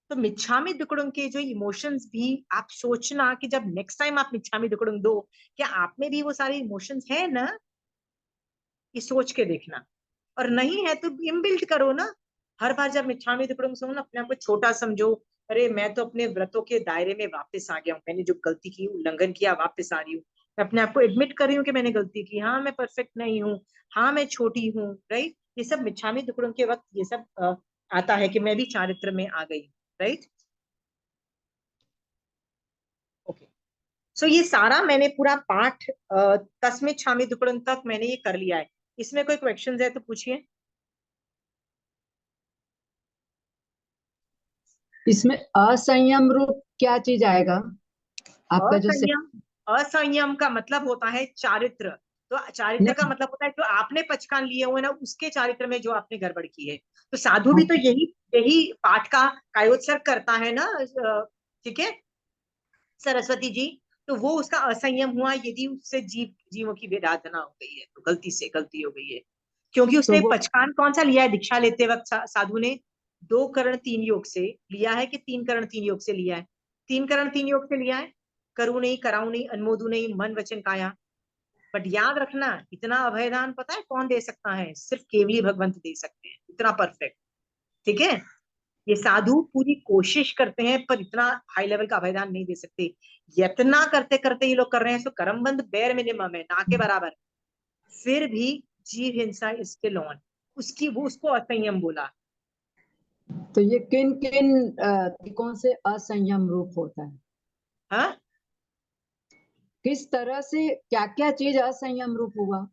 तो मिच्छामी दुक्कड़म के जो इमोशंस भी आप सोचना कि जब नेक्स्ट टाइम आप मिच्छामी दुक्कड़म दो, क्या आप में भी वो सारे इमोशंस है ना, ये सोच के देखना, और नहीं है तो इनबिल्ट करो ना। हर बार जब मिच्छामी दुक्कड़म सुनो ना अपने आप को छोटा समझो, अरे मैं तो अपने व्रतों के दायरे में वापस आ गया हूँ, मैंने जो गलती की उल्लंघन किया वापस आ रही हूँ, मैं अपने आप को एडमिट कर रही हूँ कि मैंने गलती की, हाँ मैं परफेक्ट नहीं हूँ, हाँ मैं छोटी हूँ, राइट, ये सब मिच्छामी दुक्कड़म के वक्त ये सब आता है कि मैं भी चारित्र में आ गई, राइट। ओके, सो ये सारा मैंने पूरा पाठ तस्मित् छामी दुक्कड़म तक मैंने ये कर लिया है। इसमें कोई क्वेश्चंस है तो पूछिए। इसमें असंयम रूप क्या चीज आएगा आपका जो से... असंयम, असंयम का मतलब होता है चारित्र, तो चारित्र का नहीं, मतलब होता है जो आपने पचकान लिए हुए ना उसके चारित्र में जो आपने गड़बड़ की है। तो साधु भी तो हाँ, यही यही पाठ का कायोत्सर्ग करता है ना, ठीक है, सरस्वती जी। तो वो उसका असंयम हुआ यदि उससे जीवों की विराधना हो गई है, तो गलती हो गई है, क्योंकि तो उसने वो पचकान कौन सा लिया है दीक्षा लेते वक्त, साधु ने 2 करण 3 योग से लिया है कि 3 करण 3 योग से लिया है, 3 करण 3 योग से लिया है, करू नहीं, कराऊ नहीं, अनमोदू नहीं, मन वचन काया। बट याद रखना इतना अभयदान पता है कौन दे सकता है, सिर्फ केवली भगवंत दे सकते हैं, इतना परफेक्ट, ठीक है। ये साधु पूरी कोशिश करते हैं पर इतना हाई लेवल का अभयदान नहीं दे सकते, यत्ना करते करते ये लोग कर रहे हैं, सो कर्मबंध बेर मिनिमम है, ना के बराबर, फिर भी जीव हिंसा इज स्टिल ऑन, वो उसको असंयम बोला। तो ये किन किन तरीकों से असंयम रूप होता है? हाँ, किस तरह से क्या क्या चीज असंयम रूप हुआ?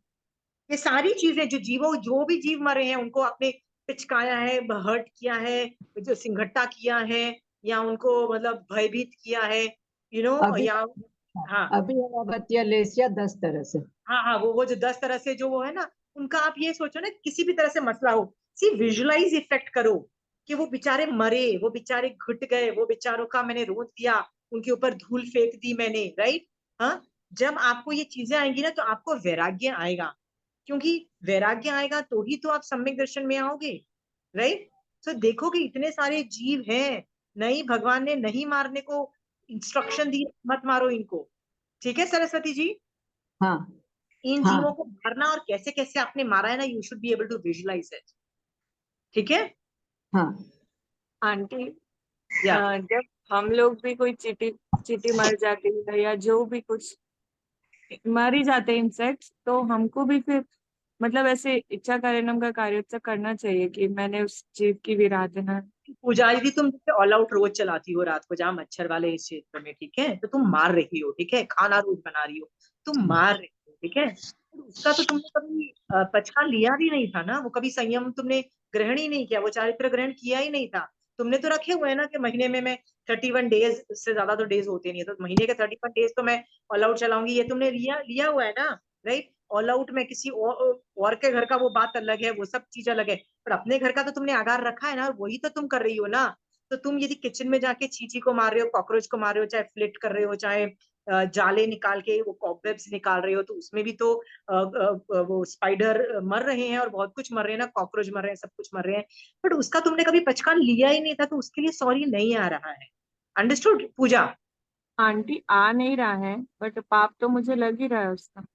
ये सारी चीजें जो भी जीव मरे हैं उनको आपने पिचकाया है, हर्ट किया है, जो सिंघट्टा किया है, या उनको मतलब भयभीत किया है, अभी या हाँ अभी अगत्या लेसिया 10 तरह से। हाँ हाँ, वो जो 10 तरह से जो वो है ना, उनका आप ये सोचो ना, किसी भी तरह से मसला हो, सी विजुअलाइज इफेक्ट करो कि वो बेचारे मरे, वो बेचारे घुट गए, वो बेचारों का मैंने रोज दिया, उनके ऊपर धूल फेंक दी मैंने, राइट। हाँ, जब आपको ये चीजें आएंगी ना तो आपको वैराग्य आएगा, क्योंकि वैराग्य आएगा तो ही तो आप सम्यक दर्शन में आओगे, राइट। तो देखोगे इतने सारे जीव हैं, नहीं भगवान ने नहीं मारने को इंस्ट्रक्शन दी, मत मारो इनको, ठीक है सरस्वती जी। हाँ इन हाँ जीवों को मारना और कैसे कैसे आपने मारा है ना, you should be able to visualize it, ठीक है। हाँ। आंटी, या जब हम लोग भी कोई चींटी चींटी मर जाती है या जो भी कुछ मर ही जाते हैं इंसेक्ट्स, तो हमको भी फिर मतलब ऐसे इच्छा कारणम का कार्य तो करना चाहिए कि मैंने उस जीव की विराधना। पुजारी जी, तुम जैसे ऑल आउट रोज चलाती हो रात को जहाँ मच्छर वाले इस क्षेत्र में, ठीक है, तो तुम मार रही हो, ठीक है, खाना रोज बना रही हो, तुम मार रही हो, ठीक है, तो उसका तो तुमने कभी पचका लिया भी नहीं था ना, वो कभी संयम तुमने ग्रहण ही नहीं किया, वो चारित्र ग्रहण किया ही नहीं था। तुमने तो रखे हुए हैं ना कि महीने में मैं 31 डेज से ज्यादा तो डेज होते नहीं है, तो महीने के 31 डेज तो मैं ऑल आउट चलाऊंगी, ये तुमने लिया लिया हुआ है ना, राइट। ऑल आउट में किसी और के घर का वो बात अलग है, वो सब चीज अलग है, पर अपने घर का तो तुमने आगार रखा है ना, वही तो तुम कर रही हो ना। तो तुम यदि किचन में जाके चींटी को मार रहे हो, कॉकरोच को मार रहे हो, चाहे फ्लिट कर रहे हो, चाहे जाले निकाल के वो कॉबवेब्स निकाल रहे हो, तो उसमें भी तो वो स्पाइडर मर रहे हैं और बहुत कुछ मर रहे हैं ना, कॉकरोच मर रहे हैं, सब कुछ मर रहे हैं, बट उसका तुमने कभी पचकान लिया ही नहीं था, तो उसके लिए सॉरी नहीं आ रहा है। अंडरस्टूड पूजा? आंटी, आ नहीं रहा है बट पाप तो मुझे लग ही रहा है उसका।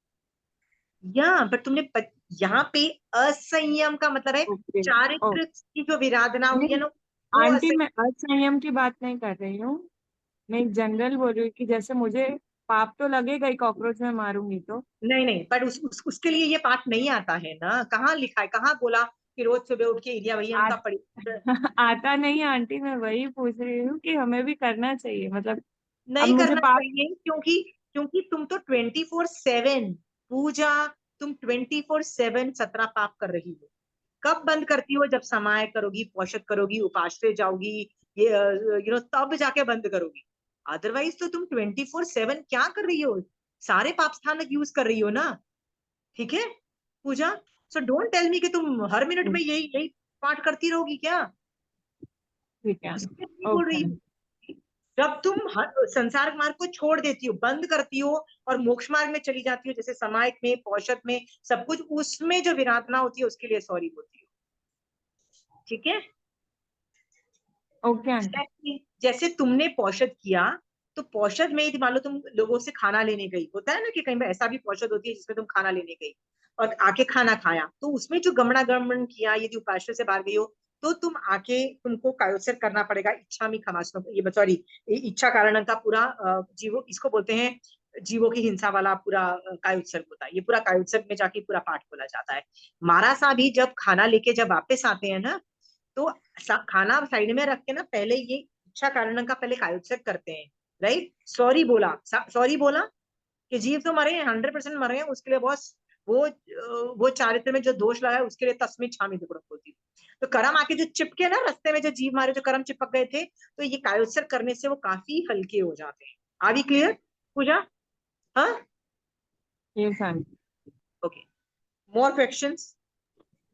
या बट यहाँ पे असंयम का मतलब है ओके। ओ, चारित्र की जो विराधना हुई है नहीं ना, वो आंटी, असंयम। मैं असंयम की बात नहीं कर रही हूँ। मैं एक जनरल बोल रही हूँ कि जैसे मुझे पाप तो लगेगा ही, कॉकरोच में मारूंगी तो। नहीं नहीं, पर उसके लिए ये पाठ नहीं आता है ना, कहाँ लिखा है, कहाँ बोला कि रोज सुबह उठ के इलिया भैया आ, का पढ़ी? आता नहीं आंटी, मैं वही पूछ रही हूँ कि हमें भी करना चाहिए मतलब। अब नहीं मुझे करना पाप। चाहिए, क्योंकि क्योंकि तुम तो 24/7 पूजा, तुम 24/7 17 पाप कर रही हो। कब बंद करती हो? जब समाय करोगी, पौषध करोगी, उपाश्रय जाओगी, ये तब जाके बंद करोगी। अदरवाइज तो तुम 24/7 क्या कर रही हो? सारे पाप स्थानक यूज कर रही हो ना, ठीक है पूजा। सो डोंट टेल मी कि तुम हर मिनट में यही यही पाठ करती रहोगी क्या? ठीक है। उसके नहीं बोल ओके। रही हूँ। जब तुम संसार मार्ग को छोड़ देती हो, बंद करती हो, और मोक्ष मार्ग में चली जाती हो, जैसे समायक में, पौषध में, सब कुछ, उसमें जो विराधना होती है उसके लिए सॉरी बोलती हो, ठीक है। Okay aunty. जैसे तुमने पौषध किया, तो पौषध में यदि मान लो तुम लोगों से खाना लेने गई, होता है ना कि कहीं ऐसा भी पौषध होती है जिसमें तुम खाना लेने गई और आके खाना खाया, तो उसमें जो गमना गमन किया, यदि उपाश्रय से बाहर गई हो, तो तुम आके तुमको कायोत्सर्ग करना पड़ेगा, इच्छा में खमासनो, ये सॉरी, इच्छा कारण का पूरा जीवो, इसको बोलते हैं जीवों की हिंसा वाला पूरा कायोत्सर्ग होता है, ये पूरा कायोत्सर्ग में जाके पूरा पाठ बोला जाता है। महाराज भी जब खाना लेके जब वापस आते हैं ना, तो खाना साइड में रख के ना, पहले ये इच्छा कारण का पहले कायोत्सर्ग करते हैं, राइट। सॉरी बोला, सॉरी बोला कि जीव तो मरे हैं, 100% मरे हैं, उसके लिए बॉस वो चारित्र में जो दोष लगा है उसके लिए तस्मिन छामी दुकड़ बोलती हूँ। तो कर्म आके जो चिपके ना रास्ते में, जो जीव मारे, जो कर्म चिपक गए थे, तो ये कायोत्सर्ग करने से वो काफी हल्के हो जाते हैं। आर वी क्लियर पूजा? हाँ, yes aunty. Okay, more questions?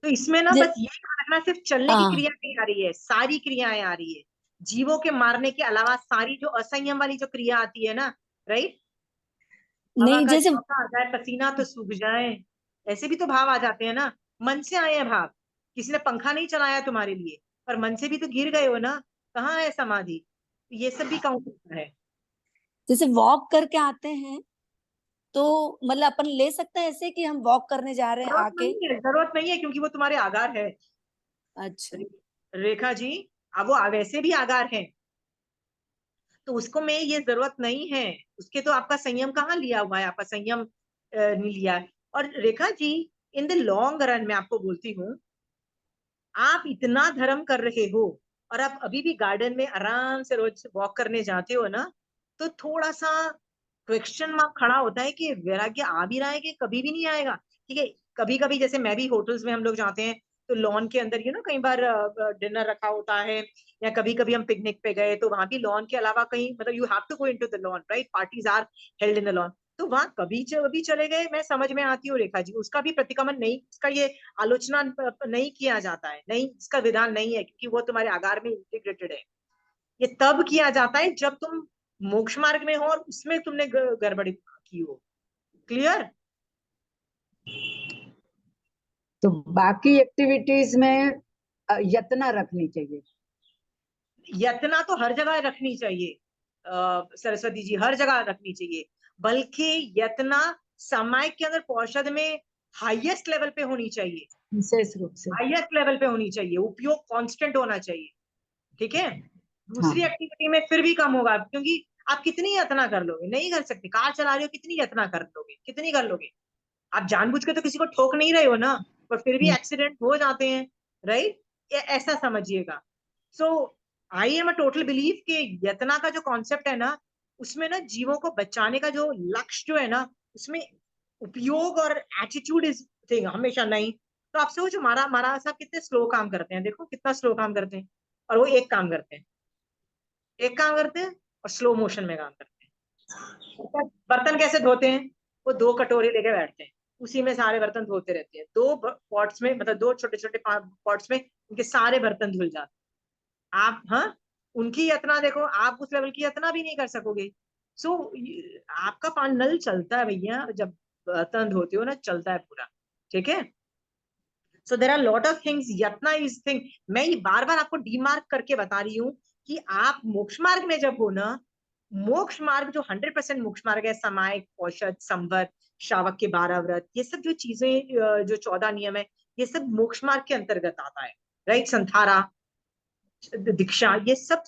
तो इसमें ना बस जे- ये ध्यान रखना, सिर्फ चलने की हाँ, क्रिया नहीं आ रही है, सारी क्रियाएं आ रही है, जीवों के मारने के अलावा सारी जो असंयम वाली जो क्रिया आती है ना, राइट। हवा नहीं का जैसे झोंका आ जाए, पसीना तो सूख जाए, ऐसे भी तो भाव आ जाते हैं ना, मन से आए हैं भाव। किसी ने पंखा नहीं चलाया तुम्हारे लिए, पर मन से भी तो गिर गए हो ना, कहाँ है समाधि? ये सब भी काउंट होता है। जैसे वॉक करके आते हैं तो मतलब अपन ले सकते हैं ऐसे कि हम वॉक करने जा रहे हैं जरूरत आके। नहीं है, जरूरत नहीं है, क्योंकि वो तुम्हारे आगार है। अच्छा। रेखा जी, अब वो वैसे भी आगार है, तो उसको में ये जरूरत नहीं है, उसके तो आपका संयम कहाँ लिया हुआ है, आपका संयम नहीं लिया है। और Rekha ji, in the long run मैं आपको बोलती हूँ, आप इतना धर्म कर रहे हो और आप अभी भी गार्डन में आराम से रोज वॉक करने जाते हो ना, तो थोड़ा सा क्वेश्चन मार्क खड़ा होता है कि वैराग्य आ भी रहा है कि कभी भी नहीं आएगा। ठीक है, कभी कभी जैसे मैं भी होटल्स में हम लोग जाते हैं तो लॉन के अंदर कई बार डिनर रखा होता है, या कभी कभी हम पिकनिक पे गए तो वहां भी लॉन के अलावा कहीं मतलब you have to go into the lawn, right, parties are held in the lawn. तो वहां कभी चले गए, मैं समझ में आती हूँ रेखा जी, उसका भी प्रतिक्रमण नहीं, उसका ये आलोचना नहीं किया जाता है, नहीं, इसका विधान नहीं है, क्योंकि वो तुम्हारे आगार में इंटीग्रेटेड है। ये तब किया जाता है जब तुम मोक्ष मार्ग में हो और उसमें तुमने गड़बड़ी की हो। क्लियर? तो बाकी एक्टिविटीज में यत्न रखनी चाहिए। यत्ना तो हर जगह रखनी चाहिए सरस्वती जी, हर जगह रखनी चाहिए, बल्कि यत्ना समय के अंदर पौषध में हाईएस्ट लेवल पे होनी चाहिए, विशेष रूप से हाईएस्ट लेवल पे होनी चाहिए, उपयोग कांस्टेंट होना चाहिए। ठीक है, दूसरी हाँ। एक्टिविटी में फिर भी कम होगा, क्योंकि आप कितनी यातना कर लोगे, नहीं कर सकते। कार चला रहे हो, कितनी यातना कर लोगे, कितनी कर लोगे? आप जानबूझ के तो किसी को ठोक नहीं रहे हो ना, पर फिर भी एक्सीडेंट हो जाते हैं, राइट? ऐसा समझिएगा। So I am a total believe कि यतना का जो कॉन्सेप्ट है ना, उसमें ना जीवों को बचाने का जो लक्ष्य जो है ना, उसमें उपयोग और एटीट्यूड इज थिंग हमेशा नहीं। तो आप सोचो, महाराज साहब कितने स्लो काम करते हैं, देखो कितना स्लो काम करते हैं, और वो एक काम करते हैं, एक काम करते हैं और स्लो मोशन में काम करते हैं। बर्तन कैसे धोते हैं? वो दो कटोरे लेके बैठते हैं, उसी में सारे बर्तन धोते रहते हैं, दो पॉट्स में, मतलब दो छोटे छोटे पॉट्स में उनके सारे बर्तन धुल जाते हैं। आप, हाँ, उनकी यातना देखो, आप उस लेवल की यातना भी नहीं कर सकोगे। सो आपका पानी नल चलता है भैया, जब बर्तन धोते हो ना, चलता है पूरा। ठीक है, so there are lot of things, यत्ना इज थिंग। मैं ये बार बार आपको डीमार्क करके बता रही हूँ कि आप मोक्ष मार्ग में जब हो ना, मोक्ष मार्ग जो 100% मोक्ष मार्ग है, समायिक, औषध, संवर, श्रावक के 12 व्रत, ये सब जो चीजें, जो 14 नियम है, ये सब मोक्ष मार्ग के अंतर्गत आता है, राइट? संथारा, दीक्षा, ये सब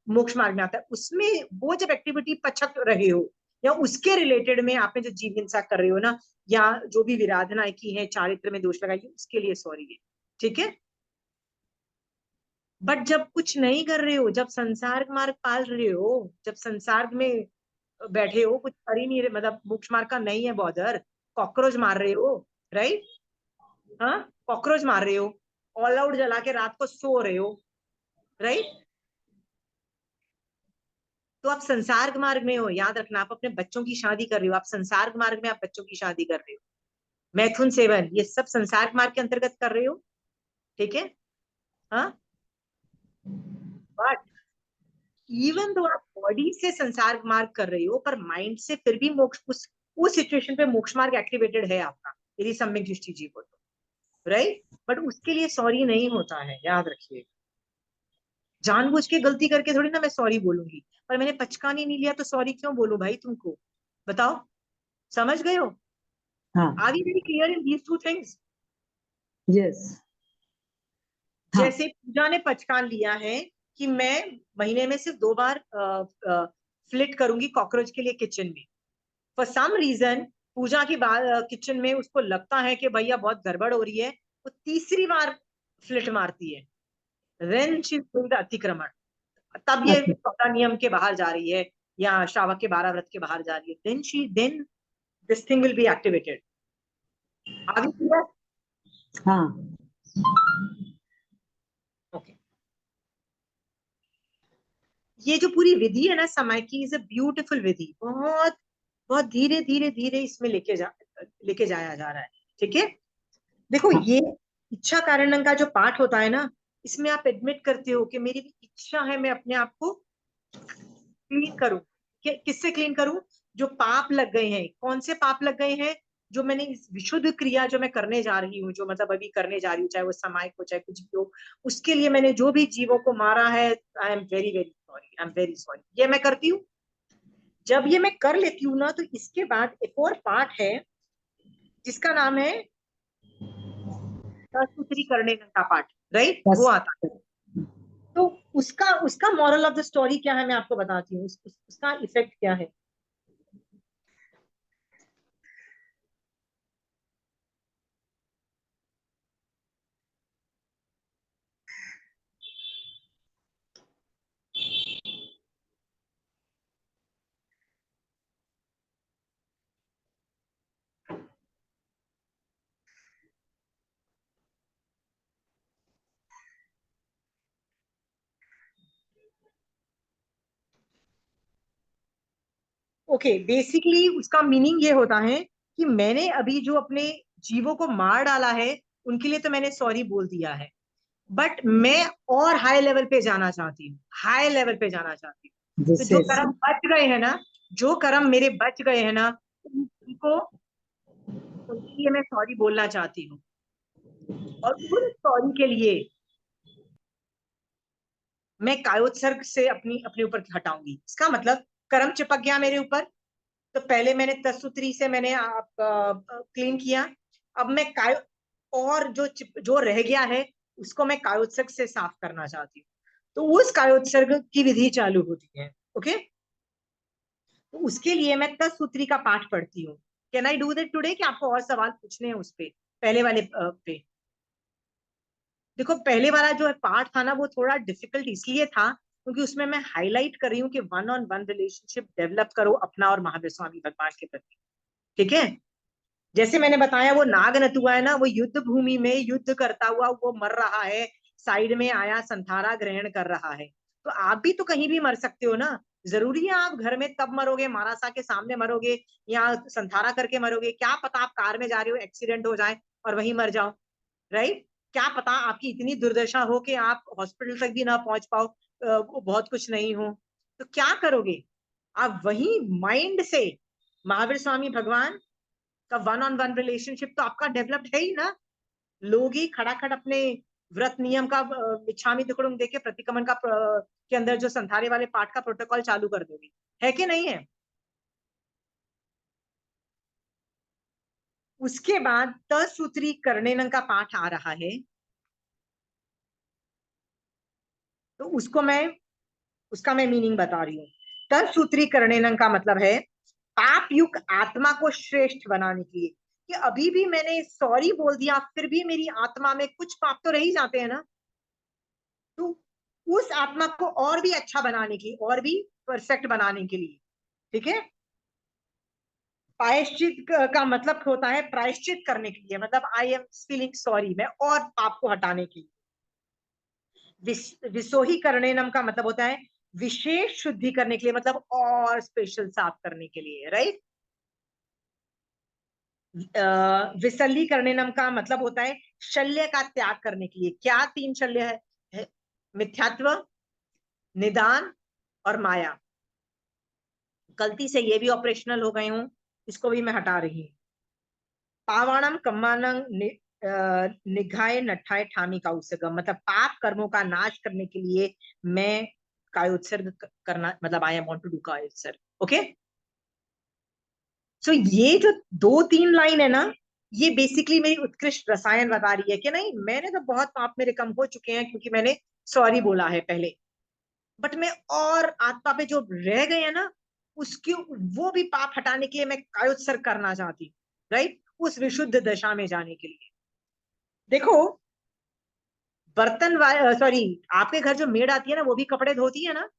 मोक्ष मार्ग में आता है। उसमें वो जब एक्टिविटी पछक रहे हो, या उसके रिलेटेड में आपने जो जीव हिंसा कर रहे हो ना, या जो भी विराधनाएं की है, चारित्र में दोष लगाई है, उसके लिए सॉरी है। ठीक है, बट जब कुछ नहीं कर रहे हो, जब संसार मार्ग पाल रहे हो, जब संसार में बैठे हो, कुछ कर ही नहीं रहे, मतलब मोक्ष मार्ग का नहीं है बॉर्डर, कॉकरोच मार रहे हो, राइट? हाँ, कॉकरोच मार रहे हो, ऑल आउट जला के रात को सो रहे हो, राइट? तो आप संसार मार्ग में हो, याद रखना। आप अपने बच्चों की शादी कर रहे हो, आप संसार मार्ग में, आप बच्चों की शादी कर रहे हो, मैथुन सेवन, ये सब संसार मार्ग के अंतर्गत कर रहे हो। ठीक है, हाँ, बट इवन दो आप बॉडी से संसार मार्ग कर रहे हो, पर माइंड से फिर भी मोक्ष, उस सिचुएशन पे मोक्ष मार्ग एक्टिवेटेड है आपका, यदि सम्यक दृष्टि जीव हो तो, राइट? बट उसके लिए सॉरी नहीं होता है, याद रखिए। जानबूझ के गलती करके थोड़ी ना मैं सॉरी बोलूंगी, पर मैंने पचकानी नहीं लिया तो सॉरी क्यों बोलूं भाई तुमको? बताओ, समझ गए हो? हाँ। Are we very clear in these two things? Yes. हाँ। जैसे पूजा ने पचकान लिया है कि मैं महीने में सिर्फ 2 बार फ्लिट करूंगी कॉकरोच के लिए किचन में, फॉर सम रीजन पूजा की बात किचन में उसको लगता है कि भैया बहुत गड़बड़ हो रही है, वो तीसरी बार फ्लिट मारती है, then she is doing the atikraman. तब ये अच्छा। 14 नियम के बाहर जा रही है, या श्रावक के 12 व्रत के बाहर जा रही है, then this thing will be activated. आगे क्लियर? हाँ। ओके, ये जो पूरी विधि है ना समय की, इज अ ब्यूटिफुल विधि, बहुत बहुत धीरे धीरे धीरे इसमें लेके जाया जा रहा है। ठीक है, देखो, हाँ। ये इच्छा कारणन का जो पाठ होता है ना, इसमें आप एडमिट करते हो कि मेरी भी इच्छा है, मैं अपने आप को क्लीन करूं। किससे क्लीन करूं? जो पाप लग गए हैं, कौन से पाप लग गए हैं? जो मैंने इस विशुद्ध क्रिया जो मैं करने जा रही हूँ, जो मतलब अभी करने जा रही हूँ, चाहे वो सामायिक हो चाहे कुछ भी हो, उसके लिए मैंने जो भी जीवों को मारा है, I am very very sorry, I am very sorry, ये मैं करती हूँ। जब ये मैं कर लेती हूँ ना, तो इसके बाद एक और पाठ है जिसका नाम है सूत्री करने का पाठ, राइट? बस। वो आता है। तो उसका उसका मॉरल ऑफ द स्टोरी क्या है, मैं आपको बताती हूँ, उसका इफेक्ट क्या है। ओके, बेसिकली उसका मीनिंग ये होता है कि मैंने अभी जो अपने जीवों को मार डाला है उनके लिए तो मैंने सॉरी बोल दिया है, बट मैं और हाई लेवल पे जाना चाहती हूँ, हाई लेवल पे जाना चाहती हूँ। तो जो विशेष कर्म बच गए हैं ना, जो कर्म मेरे बच गए हैं ना, उनको उनके लिए मैं सॉरी बोलना चाहती हूँ, और उन सॉरी के लिए मैं कायोत्सर्ग से अपनी अपने ऊपर हटाऊंगी। इसका मतलब कर्म चिपक गया मेरे ऊपर, तो पहले मैंने तत्सूत्री से मैंने आप क्लीन किया, अब मैं काय और जो रह गया है उसको मैं कायोत्सर्ग से साफ करना चाहती हूँ। तो उस कायोत्सर्ग की विधि चालू होती है। ओके, तो उसके लिए मैं तत्सूत्री का पाठ पढ़ती हूँ। Can I do that today? कि आपको और सवाल पूछने हैं उस पे, पहले वाले पे? देखो, पहले वाला जो पार्ट था ना वो थोड़ा डिफिकल्ट इसलिए था क्योंकि उसमें मैं हाईलाइट कर रही हूँ कि one on one relationship develop करो अपना और महावीर स्वामी भगवान के प्रति। ठीक है, जैसे मैंने बताया वो नाग नतुआ है ना, वो युद्ध भूमि में युद्ध करता हुआ वो मर रहा है, साइड में आया संथारा ग्रहण कर रहा है। तो आप भी तो कहीं भी मर सकते हो ना, जरूरी है आप घर में तब मरोगे, मारासा के सामने मरोगे या संथारा करके मरोगे? क्या पता आप कार में जा रहे हो, एक्सीडेंट हो जाए और वहीं मर जाओ, राइट? क्या पता आपकी इतनी दुर्दशा हो कि आप हॉस्पिटल तक भी ना पहुंच पाओ, बहुत कुछ नहीं हो, तो क्या करोगे? आप वही माइंड से महावीर स्वामी भगवान का वन ऑन वन रिलेशनशिप तो आपका डेवलप्ड है ही ना। लोग ही खड़ाखड़ अपने व्रत नियम का इच्छामि दुक्कड़म देके प्रतिक्रमण का के अंदर जो संथारे वाले पाठ का प्रोटोकॉल चालू कर दोगे, है कि नहीं है? उसके बाद तसूत्री कर्णेन का पाठ आ रहा है, तो उसका मैं मीनिंग बता रही हूँ। तत्सूत्री कर्णेन का मतलब है पाप युक्त आत्मा को श्रेष्ठ बनाने के लिए, कि अभी भी मैंने सॉरी बोल दिया फिर भी मेरी आत्मा में कुछ पाप तो रह ही जाते हैं ना, तो उस आत्मा को और भी अच्छा बनाने की, और भी परफेक्ट बनाने के लिए, ठीक है। प्रायश्चित का मतलब होता है प्रायश्चित करने के लिए, मतलब आई एम फीलिंग सॉरी, मैं और पाप को हटाने के लिए। विसोही कर्णेनम का मतलब होता है विशेष शुद्धि करने के लिए, मतलब और स्पेशल साफ करने के लिए, राइट। विसल्ली कर्णेनम का मतलब होता है शल्य का त्याग करने के लिए। क्या 3 शल्य है? मिथ्यात्व, निदान और माया। गलती से ये भी ऑपरेशनल हो गए हूं, इसको भी मैं हटा रही हूँ। पावाणम कम्मानम निघाए नठाए ठामी का उत्सर्ग, मतलब पाप कर्मों का नाश करने के लिए मैं कायोत्सर्ग करना, मतलब आई वांट टू डू कायोत्सर्ग। ओके, सो ये जो 2-3 लाइन है ना, ये बेसिकली मेरी उत्कृष्ट रसायन बता रही है कि नहीं, मैंने तो बहुत पाप मेरे कम हो चुके हैं क्योंकि मैंने सॉरी बोला है पहले, बट मैं और आत्मा पे जो रह गए हैं ना, उसकी वो भी पाप हटाने के लिए मैं कायोत्सर्ग करना चाहती हूँ, राइट, उस विशुद्ध दशा में जाने के लिए। देखो, बर्तन सॉरी, आपके घर जो मेड आती है ना वो भी कपड़े धोती है ना,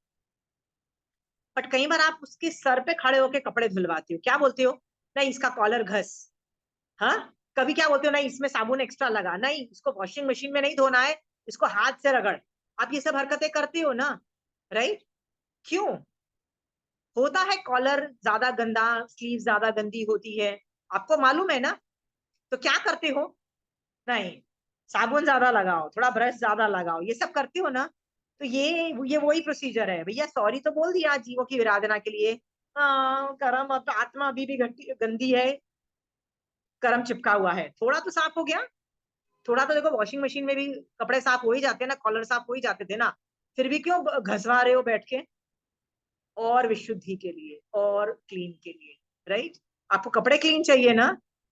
बट कई बार आप उसके सर पे खड़े होके कपड़े धुलवाती हो, क्या बोलते हो? नहीं इसका कॉलर घस, हाँ। कभी क्या बोलते हो? नहीं इसमें साबुन एक्स्ट्रा लगा, नहीं इसको वॉशिंग मशीन में नहीं धोना है, इसको हाथ से रगड़। आप ये सब हरकतें करते हो ना, राइट? क्यों होता है? कॉलर ज्यादा गंदा, स्लीव ज्यादा गंदी होती है, आपको मालूम है ना, तो क्या करते हो? नहीं साबुन ज्यादा लगाओ, थोड़ा ब्रश ज्यादा लगाओ, ये सब करते हो ना। तो ये वही प्रोसीजर है भैया, सॉरी तो बोल दिया जीवों की विराधना के लिए, हाँ कर्म, अब आत्मा अभी भी गंदी है, कर्म चिपका हुआ है, थोड़ा तो साफ हो गया। थोड़ा तो देखो, वॉशिंग मशीन में भी कपड़े साफ हो ही जाते हैं ना, कॉलर साफ हो ही जाते थे ना, फिर भी क्यों घसवा रहे हो बैठ के? और विशुद्धि के लिए और क्लीन के लिए, राइट। आपको कपड़े क्लीन चाहिए ना,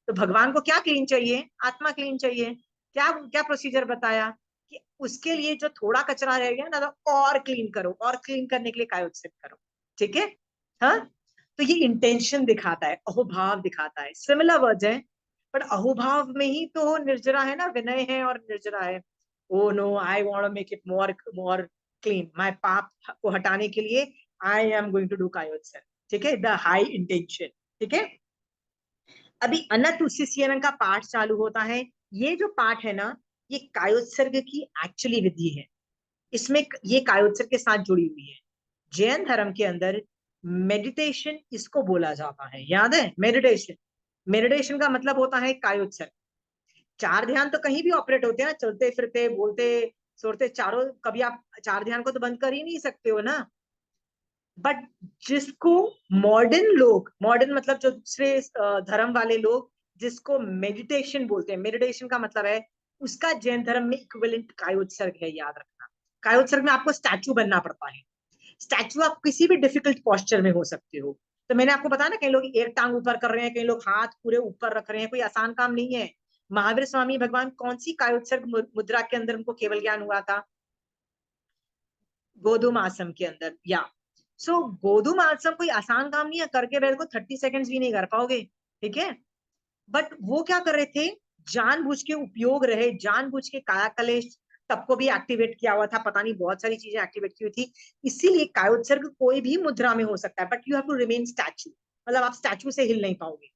तो भगवान को क्या क्लीन चाहिए? आत्मा क्लीन चाहिए। क्या क्या प्रोसीजर बताया कि उसके लिए जो थोड़ा कचरा रह गया ना, तो और क्लीन करो, और क्लीन करने के लिए कायोत्सर्ग करो, ठीक है। हाँ, तो ये इंटेंशन दिखाता है, अहोभाव दिखाता है, सिमिलर वर्ड्स है, पर अहोभाव में ही तो निर्जरा है ना, विनय है और निर्जरा है। Oh no, I want to make it more more clean, my पाप को हटाने के लिए I am going to do कायोत्सर्ग, ठीक है, द हाई इंटेंशन, ठीक है। अभी अनतुल्सीयन का पाठ चालू होता है। ये जो पाठ है ना, ये कायोत्सर्ग की एक्चुअली विधि है, इसमें ये कायोत्सर्ग के साथ जुड़ी हुई है। जैन धर्म के अंदर मेडिटेशन इसको बोला जाता है, याद है? मेडिटेशन, मेडिटेशन का मतलब होता है कायोत्सर्ग। चार ध्यान तो कहीं भी ऑपरेट होते हैं ना, चलते फिरते बोलते सोते चारों, कभी आप चार ध्यान को तो बंद कर ही नहीं सकते हो ना। बट जिसको मॉडर्न लोग, मॉडर्न मतलब जो दूसरे धर्म वाले लोग जिसको मेडिटेशन बोलते हैं, मेडिटेशन का मतलब है उसका जैन धर्म में इक्विवेलेंट कायोत्सर्ग है, याद रखना। कायोत्सर्ग में आपको स्टैचू बनना पड़ता है। स्टैचू आप किसी भी डिफिकल्ट पोस्चर में हो सकते हो। तो मैंने आपको बताया ना, कई लोग एक टांग ऊपर कर रहे हैं, कई लोग हाथ पूरे ऊपर रख रहे हैं, कोई आसान काम नहीं है। महावीर स्वामी भगवान कौन सी कायोत्सर्ग मुद्रा के अंदर उनको केवल ज्ञान हुआ था? गोधूम आसन के अंदर। या गोधूम आसन कोई आसान काम नहीं है, करके बैठ को 30 सेकंड्स भी नहीं कर पाओगे, ठीक है? बट वो क्या कर रहे थे, जानबूझ के उपयोग रहे, जानबूझ के काया कलेश तब को भी एक्टिवेट किया हुआ था, पता नहीं बहुत सारी चीजें एक्टिवेट की हुई थी। इसीलिए कायोत्सर्ग कोई भी मुद्रा में हो सकता है, but you have to remain statue, मतलब आप स्टैचू से हिल नहीं पाओगे।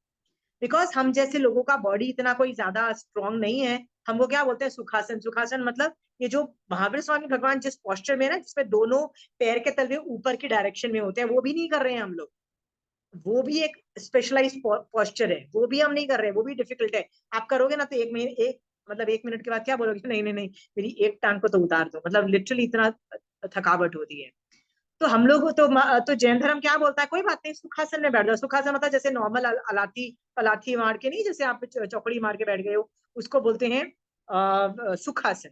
बिकॉज हम जैसे लोगों का बॉडी इतना कोई ज्यादा स्ट्रांग नहीं है, हमको क्या बोलते हैं, सुखासन। सुखासन मतलब ये जो महावीर स्वामी भगवान जिस पोस्चर में ना, जिसमें दोनों पैर के तलवे ऊपर की डायरेक्शन में होते हैं, वो भी नहीं कर रहे हैं हम लोग। वो भी एक स्पेशलाइज पोस्चर है, वो भी हम नहीं कर रहे, वो भी डिफिकल्ट है। आप करोगे ना तो एक महीने, एक मतलब 1 मिनट के बाद क्या बोलोगे, नहीं नहीं नहीं मेरी एक टांग को तो उतार दो, मतलब लिटरली इतना थकावट होती है। तो हम लोग तो जैन धर्म क्या बोलता है, कोई बात नहीं सुखासन में बैठ जाओ। सुखासन मतलब जैसे नॉर्मल अलाथी पलाथी मार के नहीं, जैसे आप चौकड़ी मार के बैठ गए हो, उसको बोलते हैं सुखासन।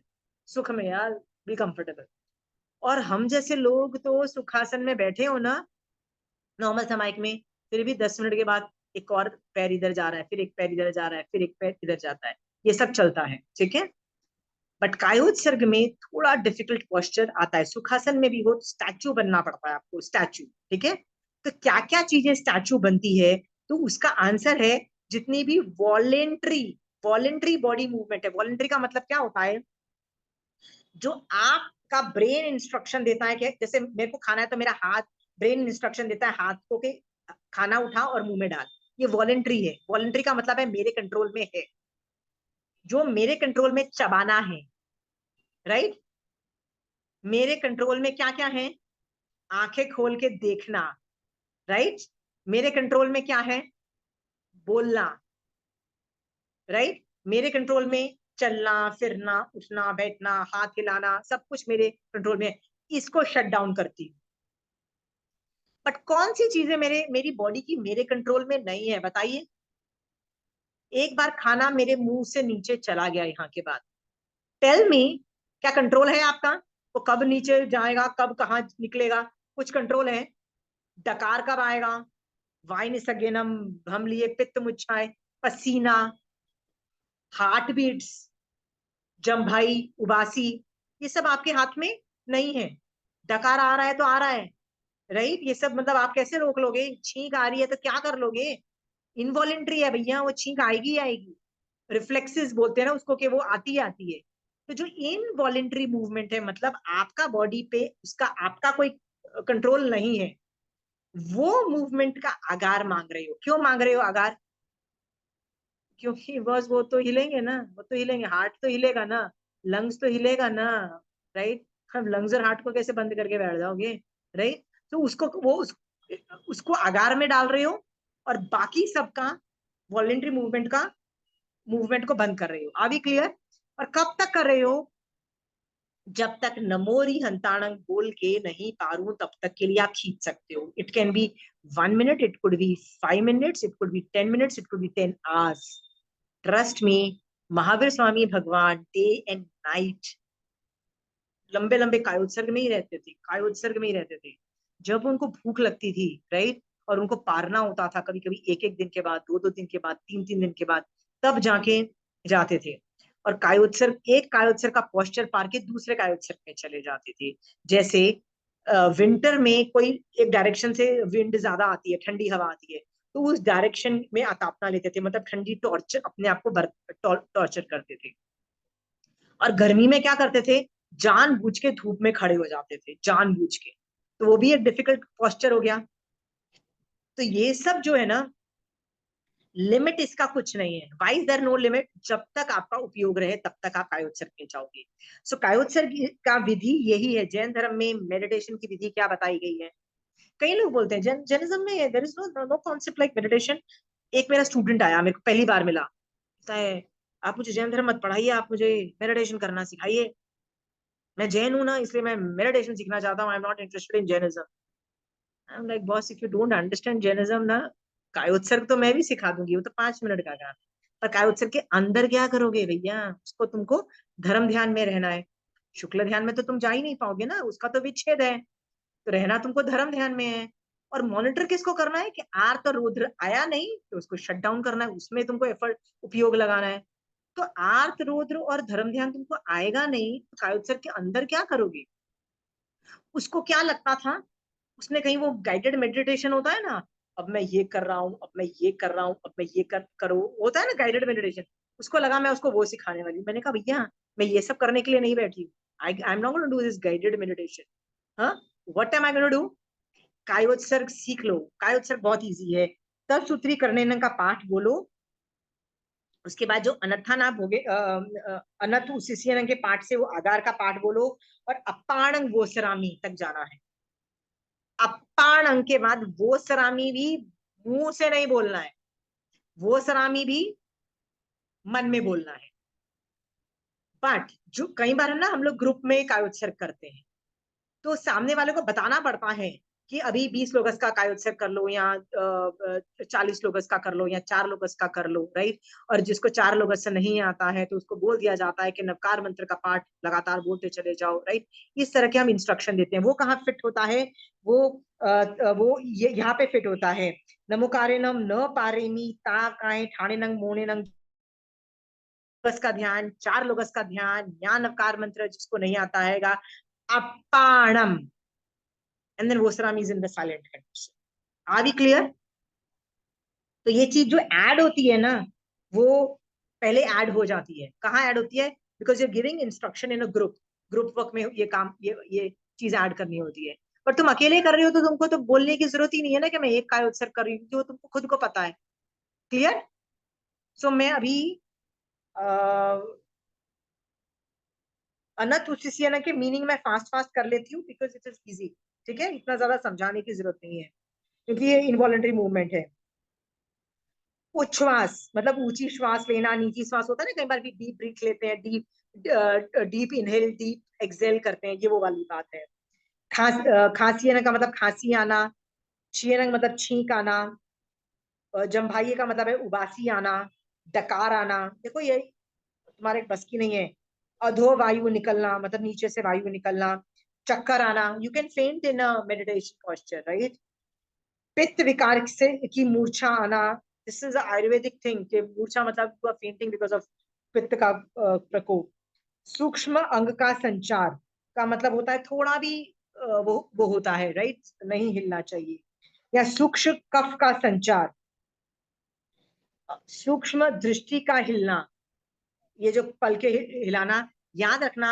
सुख में यार, बी कंफर्टेबल। और हम जैसे लोग तो सुखासन में बैठे हो ना नॉर्मल समाइक में, फिर भी 10 मिनट के बाद एक और पैर इधर जा रहा है, फिर एक पैर इधर जा रहा है, फिर एक पैर इधर जाता है, ये सब चलता है, ठीक है? बट कायोत्सर्ग में थोड़ा डिफिकल्ट पोस्चर आता है। सुखासन में भी वो स्टैचू बनना पड़ता है आपको, स्टैचू, ठीक है? तो क्या क्या चीजें स्टैचू बनती है? तो उसका आंसर है जितनी भी वॉलेंट्री, वॉलेंट्री बॉडी मूवमेंट है। वॉलेंट्री का मतलब क्या होता है, जो आपका ब्रेन इंस्ट्रक्शन देता है कि जैसे मेरे को खाना है तो मेरा हाथ, ब्रेन इंस्ट्रक्शन देता है हाथ को कि खाना उठा और मुंह में डाल, ये वॉलेंट्री है। वॉलेंट्री का मतलब है मेरे कंट्रोल में है, जो मेरे कंट्रोल में चबाना है, राइट? मेरे कंट्रोल में क्या क्या है, आंखें खोल के देखना, राइट? मेरे कंट्रोल में क्या है, बोलना, राइट? मेरे कंट्रोल में चलना फिरना उठना बैठना हाथ हिलाना, सब कुछ मेरे कंट्रोल में है। इसको शट डाउन करती हूँ। बट कौन सी चीजें मेरी बॉडी की मेरे कंट्रोल में नहीं है, बताइए? एक बार खाना मेरे मुंह से नीचे चला गया यहाँ के बाद, टेल मी, क्या कंट्रोल है आपका? वो कब नीचे जाएगा, कब कहाँ निकलेगा, कुछ कंट्रोल है? डकार कब आएगा, वाइन सगेनम, हम लिए पित्त मुच्छाए, पसीना, हार्ट बीट्स, जम्भाई, उबासी, ये सब आपके हाथ में नहीं है। डकार आ रहा है तो आ रहा है, राइट? ये सब मतलब आप कैसे रोक लोगे? छींक आ रही है तो क्या कर लोगे? इनवॉलेंट्री है भैया, वो छींक आएगी ही आएगी। रिफ्लेक्सेस बोलते हैं ना उसको, कि वो आती ही आती है। तो जो इनवॉलेंट्री मूवमेंट है, मतलब आपका बॉडी पे उसका आपका कोई कंट्रोल नहीं है, वो मूवमेंट का आगार मांग रहे हो। क्यों मांग रहे हो आगार? क्योंकि बस वो तो हिलेंगे ना, वो तो हिलेंगे, हार्ट तो हिलेगा ना, लंग्स तो हिलेगा ना, राइट? हम लंग्स और हार्ट को कैसे बंद करके बैठ जाओगे, राइट? तो उसको आगार में डाल रहे हो, और बाकी सबका वॉलेंट्री मूवमेंट को बंद कर रहे हो। Are we clear? और कब तक कर रहे हो? जब तक नमोरी हंताणंग बोल के नहीं पारू, तब तक के लिए आप खींच सकते हो। It can be 1 minute, it could be 5 minutes, it could be 10 minutes, it could be 10 hours. Trust में, महावीर स्वामी भगवान डे एंड नाइट लंबे लंबे कायोत्सर्ग में ही रहते थे, कायोत्सर्ग में ही रहते थे। जब उनको भूख लगती थी, राइट, और उनको पारना होता था, कभी कभी एक एक दिन के बाद, दो दो दिन के बाद, तीन तीन दिन के बाद, तब जाके जाते थे। और कायोत्सर्ग, एक कायोत्सर्ग का पोस्चर पार के दूसरे कायोत्सर्ग में चले जाते थे। जैसे विंटर में कोई एक डायरेक्शन से विंड ज्यादा आती है, ठंडी हवा आती है, तो उस डायरेक्शन में अतापना लेते थे, मतलब ठंडी टॉर्चर, अपने आप को टॉर्चर करते थे। और गर्मी में क्या करते थे, जानबूझ के धूप में खड़े हो जाते थे, जानबूझ के। तो वो भी एक डिफिकल्ट पोस्चर हो गया। तो ये सब जो है ना, लिमिट इसका कुछ नहीं है। Why is there no limit? जब तक आपका उपयोग रहे तब तक आप कायोत्सर्ग में जाओगे। सो कायोत्सर्ग का विधि यही है। जैन धर्म में मेडिटेशन की विधि क्या बताई गई है? कई लोग बोलते हैं जैनिज्म में there is no concept like meditation. एक मेरा स्टूडेंट आया, मेरे को पहली बार मिला, कहता है आप मुझे जैन धर्म मत पढ़ाइए, आप मुझे मेडिटेशन करना सिखाइए। मैं जैन हूं ना, इसलिए मैं मेडिटेशन सीखना चाहता हूँ, I am not interested in Jainism. I am like boss, if you don't understand Jainism ना, कायोत्सर्ग तो मैं भी सिखा दूंगी, वो तो 5 मिनट का काम है, पर कायोत्सर्ग के अंदर क्या करोगे भैया, उसको तुमको धर्म ध्यान में रहना है। शुक्ल ध्यान में तो तुम जा ही नहीं पाओगे ना, उसका तो विच्छेद है। तो रहना तुमको धर्म ध्यान में है। और मॉनिटर किसको करना है कि आर्त और रुद्र आया नहीं तो उसको शट डाउन करना है, उसमें तुमको एफर्ट उपयोग लगाना है। तो आर्त रुद्र और धर्म ध्यान तुमको आएगा नहीं तो कायोत्सर्ग के अंदर क्या करोगे। उसको क्या लगता था, उसने कहीं वो गाइडेड मेडिटेशन होता है ना, अब मैं ये कर रहा हूँ, अब मैं ये कर रहा हूँ, अब मैं ये करो, होता है ना गाइडेड मेडिटेशन, उसको लगा मैं उसको वो सिखाने वाली हूँ। मैंने कहा भैया मैं ये सब करने के लिए नहीं बैठी हूँ, I am not gonna do this guided meditation. हाँ, what am I gonna do, कायोत्सर्ग सीख लो। कायोत्सर्ग बहुत इजी है, तब सूत्री करने का पाठ बोलो, उसके बाद जो अनथा ना भोगे अनथ उसिसियन के पाठ से वो आगार का पाठ बोलो, और अपाणंग वो सरामी तक जाना है। अपाणंग के बाद वो सरामी भी मुंह से नहीं बोलना है, वो सरामी भी मन में बोलना है। बट जो कई बार है ना, हम लोग ग्रुप में कायोत्सर्ग करते हैं तो सामने वाले को बताना पड़ता है कि अभी 20 लोगस का कायोत्सर्ग कर लो, या 40 लोगस का कर लो, या 4 लोगस का कर लो, राइट। और जिसको 4 लोगस से नहीं आता है तो उसको बोल दिया जाता है कि नवकार मंत्र का पाठ लगातार बोलते चले जाओ, राइट। इस तरह के हम इंस्ट्रक्शन देते हैं। वो कहाँ फिट होता है, वो ये यहाँ पे फिट होता है, नमोकारे नम न पारेमी ता काए ठाणे नंग मोने नंग लोगस का ध्यान, 4 लोगस का ध्यान, या नवकार मंत्र जिसको नहीं आता है अपाणम, एंड देन वोसराम is in the silent condition. Are we clear. तो ये चीज जो ऐड होती है ना, वो पहले ऐड हो जाती है। कहाँ ऐड होती है, because you giving instruction in a group, group work में ये काम, ये चीज ऐड करनी होती है। पर तुम अकेले कर रहे हो तो तुमको तो बोलने की जरूरत ही नहीं है ना कि मैं एक काय उत्सर्ग कर रही हूँ, जो तुमको खुद को पता है। क्लियर। सो मैं अभी अनथ उचिष्यन के मीनिंग में फास्ट फास्ट कर लेती हूँ बिकॉज इट इज इजी। ठीक है, इतना ज्यादा समझाने की जरूरत नहीं है क्योंकि ये इनवॉलेंटरी मूवमेंट है। उच्छ्वास मतलब ऊंची श्वास लेना, नीची श्वास होता है ना, कई बार भी डीप ब्रीथ लेते हैं, डीप इनहेल डीप एक्सेल करते हैं, ये वो वाली बात है। खांसी आना का मतलब खांसी आना, छीना मतलब छींक आना, जम्भाइये का मतलब है उबासी आना, डकार आना। देखो ये तुम्हारे बस की नहीं है। अधो वायु निकलना मतलब नीचे से वायु निकलना, चक्कर आना, यू कैन फेंट इन अ मेडिटेशन पोस्चर, राइट। पित्त विकार से की मूर्छा आना, दिस इज आयुर्वेदिक थिंग कि मूर्छा मतलब you are fainting because of पित्त का प्रकोप। सूक्ष्म अंग का संचार का मतलब होता है थोड़ा भी वो होता है, राइट, नहीं हिलना चाहिए। या सूक्ष्म कफ का संचार, सूक्ष्म दृष्टि का हिलना, ये जो पल के हिलाना। याद रखना,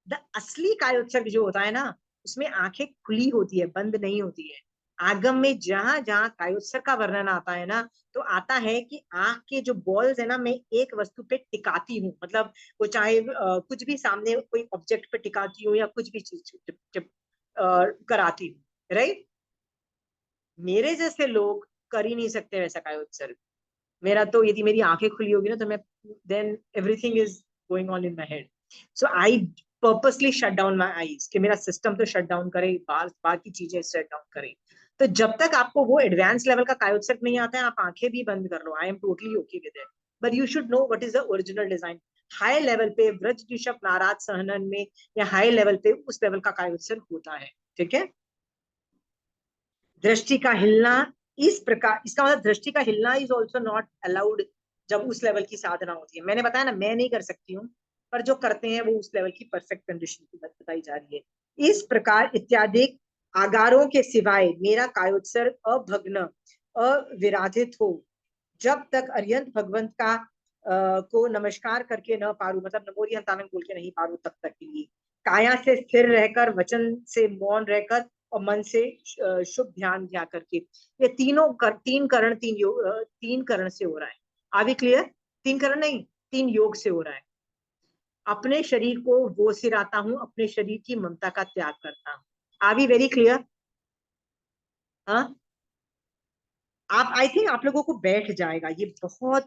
द असली कायोत्सर्ग जो होता है ना, उसमें आंखें खुली होती है, बंद नहीं होती है। आगम में जहां जहां कायोत्सर्ग का वर्णन आता है ना, तो आता है कि आंख के जो बॉल्स है ना, मैं एक वस्तु पे टिकाती हूँ, मतलब वो चाहे कुछ भी सामने कोई ऑब्जेक्ट पे टिकाती हूँ या कुछ भी चीज कराती हूँ, राइट। मेरे जैसे लोग कर ही नहीं सकते वैसा कायोत्सर्ग। मेरा तो यदि मेरी आंखें खुली होगी ना तो मैं, then everything is going on in my head. So I purposely shut down my eyes कि मेरा सिस्टम तो शट डाउन करे, बाकी चीजें शट डाउन करे। तो जब तक आपको वो एडवांस लेवल का कायोत्सर्ग नहीं आता है, आप आंखें भी बंद कर लो, I am totally okay with it. But you should know what is the original design. High level पे व्रज ऋषभ नाराज सहनन में, या हाई लेवल पे उस लेवल का कायोत्सर्ग होता है। ठीक है। दृष्टि का हिलना, इस प्रकार, इसका मतलब दृष्टि का हिलना इज ऑल्सो नॉट अलाउड जब उस लेवल की साधना होती है। मैंने बताया ना, मैं नहीं कर सकती हूँ, पर जो करते हैं वो उस लेवल की परफेक्ट कंडीशन की बात बताई जा रही है। इस प्रकार इत्यादि आगारों के सिवाय मेरा कायोत्सर्ग अभग्न अविराधित हो, जब तक अरिहंत भगवंत का को नमस्कार करके न पारू, मतलब नमोरी हंतानंग बोल के नहीं पारू, तब तक के लिए काया से स्थिर रहकर, वचन से मौन रहकर, और मन से शुभ ध्यान ध्या करके, ये तीन करण तीन करण से हो रहा है। आगे क्लियर। 3 करण नहीं, 3 योग से हो रहा है। अपने शरीर को वो सिराता हूँ, अपने शरीर की ममता का त्याग करता हूँ। Are we very clear. हाँ, आप आई थिंक आप लोगों को बैठ जाएगा ये बहुत,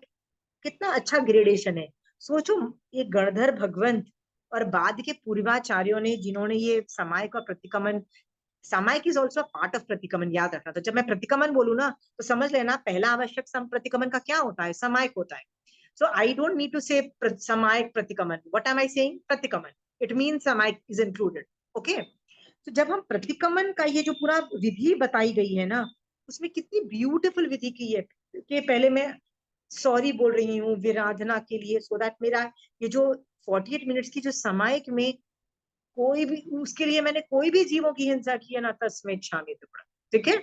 कितना अच्छा ग्रेडेशन है। सोचो, ये गणधर भगवंत और बाद के पूर्वाचार्यों ने जिन्होंने ये समायक और प्रतिकमन, सामायिक इज ऑल्सो पार्ट ऑफ प्रतिकमन, याद रखना। तो जब मैं प्रतिकमन बोलूँ ना तो समझ लेना पहला आवश्यक प्रतिकमन का क्या होता है, समायक होता है। So I don't need to say समायक प्रतिकमन, व्हाट एम आई सेइंग, प्रतिकमन, इट मींस समायक इज इंक्लूडेड। ओके, तो जब हम प्रतिकमन का ये जो पूरा विधि बताई गई है ना, उसमें कितनी ब्यूटीफुल विधि की है कि पहले मैं सॉरी बोल रही हूँ विराधना के लिए, सो दैट मेरा ये जो 48 मिनट्स की जो समायक में कोई भी, उसके लिए मैंने कोई भी जीवों की हिंसा की है ना, तस्में क्षामित टुकड़ा, ठीक है।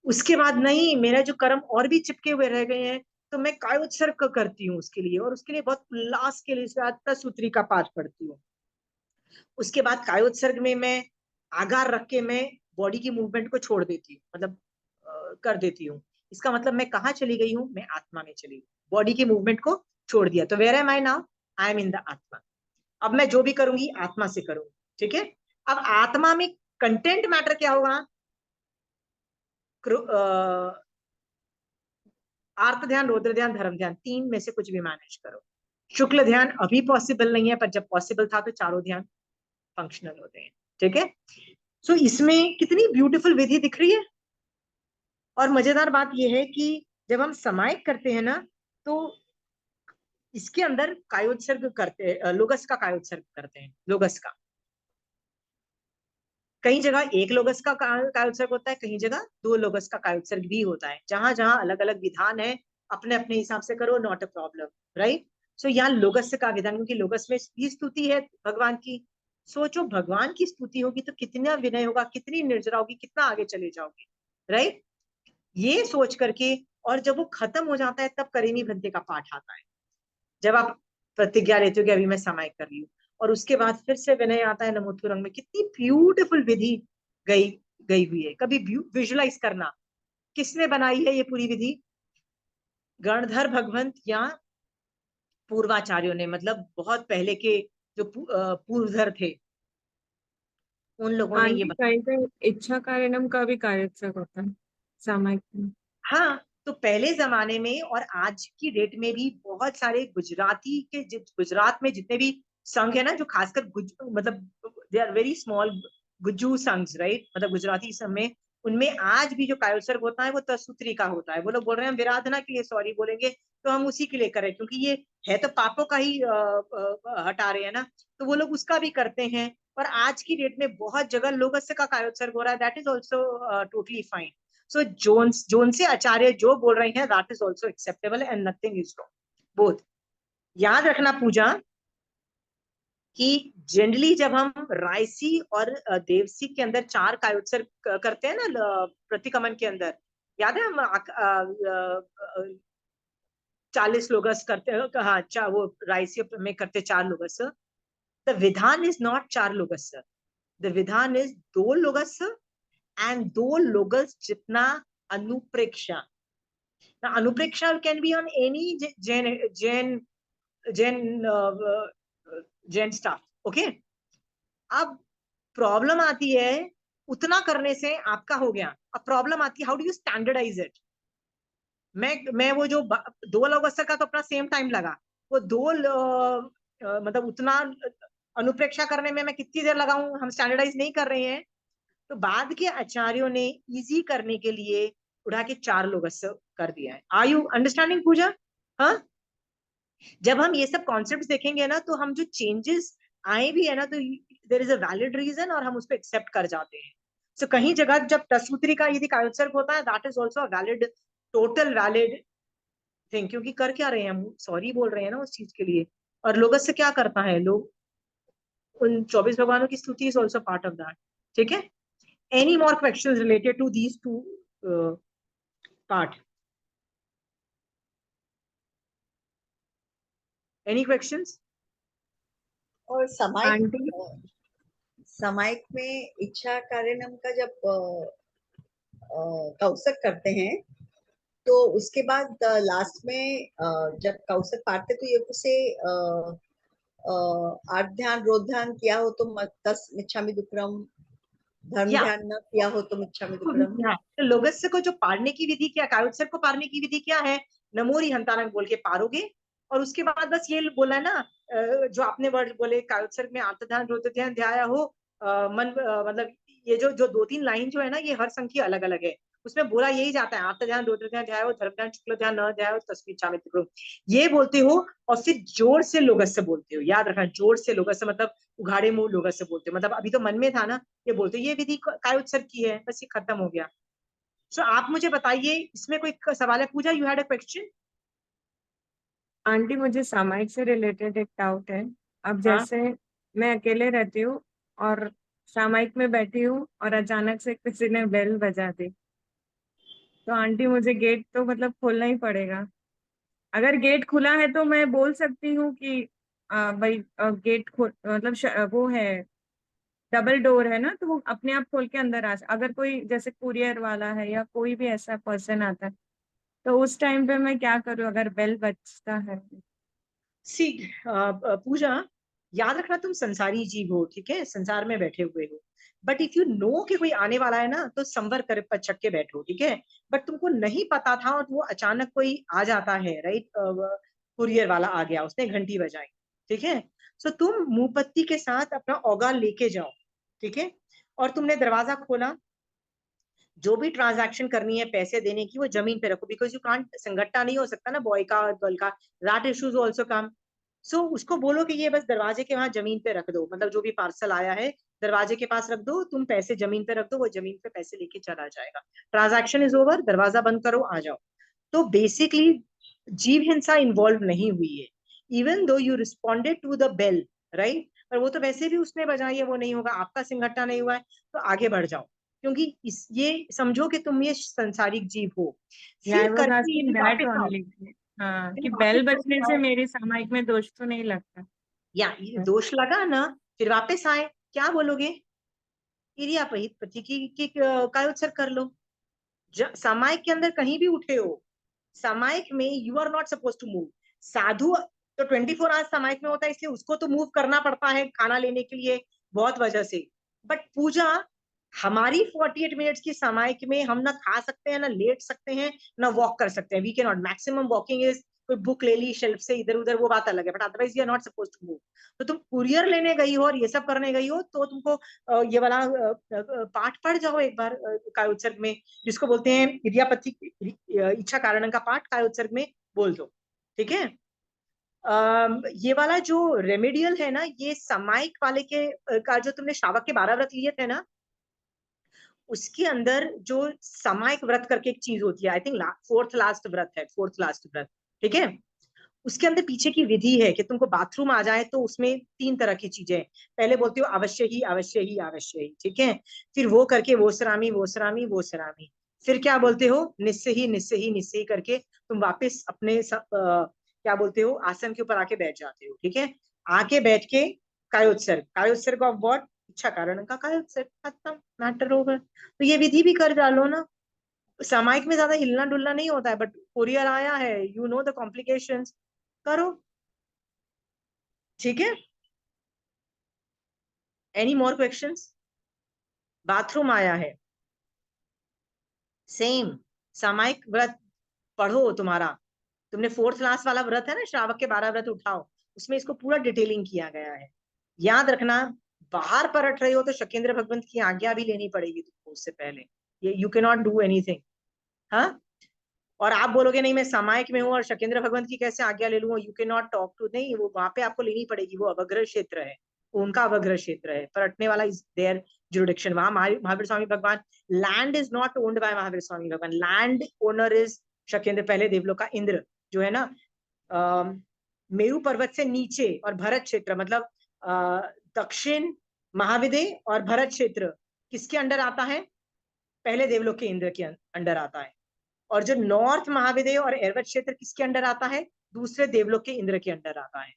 उसके बाद नहीं, मेरा जो कर्म और भी चिपके हुए रह गए हैं, तो मैं कायोत्सर्ग करती हूँ उसके लिए, और उसके लिए बहुत उल्लास के लिए सूत्री का पाठ पढ़ती हूँ। उसके बाद कायोत्सर्ग में मैं आगार रख के मैं बॉडी की मूवमेंट को छोड़ देती हूँ, मतलब कर देती हूँ। इसका मतलब मैं कहाँ चली गई हूँ, मैं आत्मा में चली गई, बॉडी की मूवमेंट को छोड़ दिया। तो where am I now, I am in the atma. अब मैं जो भी करूंगी आत्मा से करूंगी, ठीक है। अब आत्मा में कंटेंट मैटर क्या होगा, आर्त ध्यान, रौद्र ध्यान, धर्म ध्यान, तीन में से कुछ भी मैनेज करो। शुक्ल ध्यान अभी पॉसिबल नहीं है, पर जब पॉसिबल था तो चारों ध्यान फंक्शनल होते हैं, ठीक है। सो इसमें कितनी ब्यूटीफुल विधि दिख रही है। और मजेदार बात यह है कि जब हम समायिक करते हैं ना, तो इसके अंदर कायोत्सर्ग करते हैं, लोगस का कायोत्सर्ग करते हैं, लोगस का। कई जगह एक लोगस का कायोत्सर्ग होता है, कहीं जगह दो लोगस का कायोत्सर्ग भी होता है। जहां जहां अलग अलग विधान है, अपने अपने हिसाब से करो, नॉट अ प्रॉब्लम, राइट। सो यहाँ लोगस का विधान, क्योंकि लोगस में भी स्तुति है भगवान की। सोचो, भगवान की स्तुति होगी तो कितना विनय होगा, कितनी निर्जरा होगी, कितना आगे चले जाओगे, राइट। ये सोच करके, और जब वो खत्म हो जाता है तब करेनी भंते का पाठ आता है, जब आप प्रतिज्ञा लेते हो कि अभी मैं समाय कर रही हूँ। और उसके बाद फिर से विनय आता है नमोतु रंग में। कितनी ब्यूटीफुल विधि गई गई हुई है। कभी विजुलाइज करना, किसने बनाई है ये पूरी विधि, गणधर भगवंत या पूर्वाचार्यों ने, मतलब बहुत पहले के जो पूर्वधर थे, उन लोगों ने ये आंटी कहीं पे इच्छा कारणम का भी कार्यक्षक होता है सामायिक में। हाँ, तो पहले जमाने में और आज की डेट में भी बहुत सारे गुजराती के, गुजरात में जितने भी संघ है ना, जो खासकर मतलब they are very small Gujju sangh, right, मतलब गुजराती संघ में, उनमें आज भी जो कायोत्सर्ग होता है वो तसूत्री का होता है। वो लोग बोल रहे हैं हम विराधना के लिए सॉरी बोलेंगे, तो हम उसी के लिए करें, क्योंकि ये है तो पापों का ही हटा रहे हैं ना, तो वो लोग उसका भी करते हैं। और आज की डेट में बहुत जगह लोगस्य का कायोत्सर्ग हो रहा है, that is also totally fine. So zone से आचार्य जो बोल रहे हैं that is also acceptable and nothing is wrong, both. याद रखना पूजा कि जनरली जब हम रायसी और देवसी के अंदर चार कायोत्सर्ग करते हैं ना, प्रतिकमन के अंदर, याद है हम 40 लोगस करते हैं, हाँ, वो रायसी में करते 4 लोगस। द विधान इज नॉट 4 लोगस, द विधान इज 2 लोगस एंड 2 लोगस जितना अनुप्रेक्षा। Now, anupreksha can be on any Jain Jain stuff. Okay. अब प्रॉब्लम आती है, उतना करने से आपका हो गया। अब प्रॉब्लम आती है, how do you standardize it. मैं वो जो 2 लोगों का तो अपना सेम टाइम लगा, वो मतलब उतना अनुप्रेक्षा करने में मैं कितनी देर लगाऊं, हम स्टैंडर्डाइज नहीं कर रहे हैं। तो बाद के आचार्यों ने इजी करने के लिए उड़ा के 4 लोग कर दिया है। आर यू अंडरस्टैंडिंग पूजा। हाँ, जब हम ये सब कॉन्सेप्ट्स देखेंगे ना, तो हम जो चेंजेस आए भी है ना, तो there is a valid reason और हम उसको एक्सेप्ट कर जाते हैं। सो कहीं जगह जब तसूत्री का यदि कायोत्सर्ग होता है, that is also valid, total valid thing, क्योंकि कर क्या रहे हैं हम, सॉरी बोल रहे हैं ना उस चीज के लिए। और लोगस से क्या करता है, लोग उन 24 भगवानों की स्तुति is also part of that, ठीक है। Any more questions related to these two part? Any questions? और आंटी समायिक में इच्छा कारणम का जब कौसक करते हैं, तो उसके बाद लास्ट में जब कौसक पाठते तो ये उसे आठ ध्यान रोध ध्यान किया हो तो तस मिच्छामि दुक्कड़म धर्म या ध्यान न किया हो तुम इच्छा में दुक्कड़म। हाँ, तो लोगस्य को जो पारने की विधि क्या, कायोत्सर को पारने की विधि क्या है, नमोरी हंतारंग बोल के पारोगे। और उसके बाद बस ये बोला है ना, जो आपने वर्ड बोले कायोत्सर में आर्तध्यान रोतध्यान ध्याया हो, मतलब ये जो जो 2-3 लाइन जो है ना, ये हर संख्या अलग अलग है, उसमें बोला यही जाता है आर्तध्यान रोतध्यान ध्याया हो, धर्म ध्यान शुक्ल ध्यान न ध्याया हो, तस्वीर चामित करो, ये बोलते हो। और फिर जोर से लोगस्य बोलते हो, याद रखना, जोर से लोगस्य मतलब उघाड़े मुंह लोगस्य बोलते हो, मतलब अभी तो मन में था ना, ये बोलते हो, ये विधि कायोत्सर की है, बस ये खत्म हो गया। सो आप मुझे बताइए, इसमें कोई सवाल है? Puja, you had a question? Aunty मुझे सामायिक से रिलेटेड एक डाउट है। अब हाँ, जैसे मैं अकेले रहती हूँ और सामायिक में बैठी हूँ और अचानक से किसी ने बेल बजा दी, तो आंटी मुझे गेट तो मतलब खोलना ही पड़ेगा। अगर गेट खुला है तो मैं बोल सकती हूँ कि भाई गेट खोल, मतलब वो है, डबल डोर है ना, तो वो अपने आप खोल के अंदर अगर कोई जैसे कुरियर वाला है या कोई भी ऐसा पर्सन आता है, तो उस टाइम पे मैं क्या करूँ अगर बेल बजता है? सी पूजा, याद रखना तुम संसारी जीव हो, ठीक है, संसार में बैठे हुए हो। बट इफ यू नो कि कोई आने वाला है ना, तो संवर कर पचक के बैठो, ठीक है। बट तुमको नहीं पता था और वो अचानक कोई आ जाता है, राइट, कुरियर वाला आ गया, उसने घंटी बजाई, ठीक है। सो तुम मुंहपत्ती के साथ अपना औगा लेके जाओ, ठीक है। और तुमने दरवाजा खोला, जो भी ट्रांजैक्शन करनी है पैसे देने की, वो जमीन पे रखो, बिकॉज यू कांट, संगठा नहीं हो सकता ना बॉय का और गर्ल का, दैट इश्यूज ऑल्सो कम। सो उसको बोलो कि ये बस दरवाजे के वहां जमीन पे रख दो, मतलब जो भी पार्सल आया है दरवाजे के पास रख दो, तुम पैसे जमीन पे रख दो, वो जमीन पे पैसे लेके चला जाएगा, ट्रांजैक्शन इज ओवर, दरवाजा बंद करो, आ जाओ। तो बेसिकली जीव हिंसा इन्वॉल्व नहीं हुई है, even though you responded to the bell, right. पर वो तो वैसे भी उसने बजाई है, वो नहीं होगा, आपका सिंगट्टा नहीं हुआ है, तो आगे बढ़ जाओ। क्योंकि इस ये समझो कि तुम ये संसारिक जीव हो। या आई फिर वाज करके आस्किंग यदि दैट वापस आओ, ओनली। हाँ, फिर कि बेल वापस बजने करके से आओ, मेरे सामायिक में दोष तो नहीं लगता? या ये दोष लगा ना, फिर वापस आए, क्या बोलोगे? इरियापहित पति की काय उत्सर्ग कर लो। सामायिक के अंदर कहीं भी उठे हो, सामायिक में you are not suppose to move. साधु तो 24 आवर्स सामायिक में होता है, इसलिए उसको तो मूव करना पड़ता है खाना लेने के लिए, बहुत वजह से। बट पूजा, हमारी 48 मिनट्स की सामायिक में हम ना खा सकते हैं, ना लेट सकते हैं, ना वॉक कर सकते हैं, we can not, maximum walking is कोई बुक ले ली शेल्फ से इधर उधर, वो बात अलग है, but otherwise you are not suppose to move. तो तुम कुरियर लेने गई हो और ये सब करने गई हो, तो तुमको ये वाला पाठ पढ़ जाओ एक बार, काय उत्सर्ग में, जिसको बोलते हैं इडियापति, इच्छा कारण का पाठ काय उत्सर्ग में बोल दो, ठीक है। ये वाला जो रेमेडियल है ना, ये सामायिक वाले के का जो तुमने श्रावक के 12 व्रत लिए थे ना, उसके अंदर जो सामायिक व्रत करके एक चीज होती है, आई थिंक फोर्थ लास्ट व्रत है, फोर्थ लास्ट व्रत, ठीक है। उसके अंदर पीछे की विधि है कि तुमको बाथरूम आ जाए तो उसमें 3 तरह की चीजें, पहले बोलते हो अवश्य ही अवश्य ही अवश्य ही, ठीक है। फिर वो करके वो सरामी वो सरामी वो सरामी, फिर क्या बोलते हो, निस्से ही निस्से ही निस्से ही करके तुम वापस अपने क्या बोलते हो, आसन के ऊपर आके बैठ जाते हो, ठीक है। आके बैठ के कायोत्सर्ग, कायोत्सर्ग ऑफ व्हाट, इच्छा कारण का कायोत्सर्ग, खत्म, मैटर ओवर। तो ये विधि भी कर डालो ना, सामायिक में ज्यादा हिलना डुलना नहीं होता है, बट कुरियर आया है, यू नो द कॉम्प्लिकेशंस, करो, ठीक है। Any more questions? बाथरूम आया है, सेम सामायिक व्रत पढ़ो, तुम्हारा, तुमने फोर्थ क्लास वाला व्रत है ना, श्रावक के 12 व्रत उठाओ, उसमें इसको पूरा डिटेलिंग किया गया है। याद रखना, बाहर परट रहे हो तो शकेंद्र भगवंत की आज्ञा भी लेनी पड़ेगी तुमको उससे पहले, ये you can not do anything. हाँ, और आप बोलोगे नहीं मैं सामायिक में हूँ और शकेंद्र भगवंत की कैसे आज्ञा ले लूंगा, you can not talk to, नहीं, वो वहां पे आपको लेनी पड़ेगी, वो अवग्रह क्षेत्र है, वो उनका अवग्रह क्षेत्र है, परटने वाला इज देयर जुरिडिक्शन, वहां Mahavir Swami Bhagwan, land is not owned by Mahavir Swami Bhagwan, land owner is शकेंद्र, पहले देवलोक का इंद्र जो है ना, मेरु पर्वत से नीचे, और भरत क्षेत्र मतलब दक्षिण महाविदय और भरत क्षेत्र किसके अंडर आता है, पहले देवलोक के इंद्र के अंडर आता है। और जो नॉर्थ महाविदय और एरवत क्षेत्र किसके अंडर आता है, दूसरे देवलोक के इंद्र के अंडर आता है।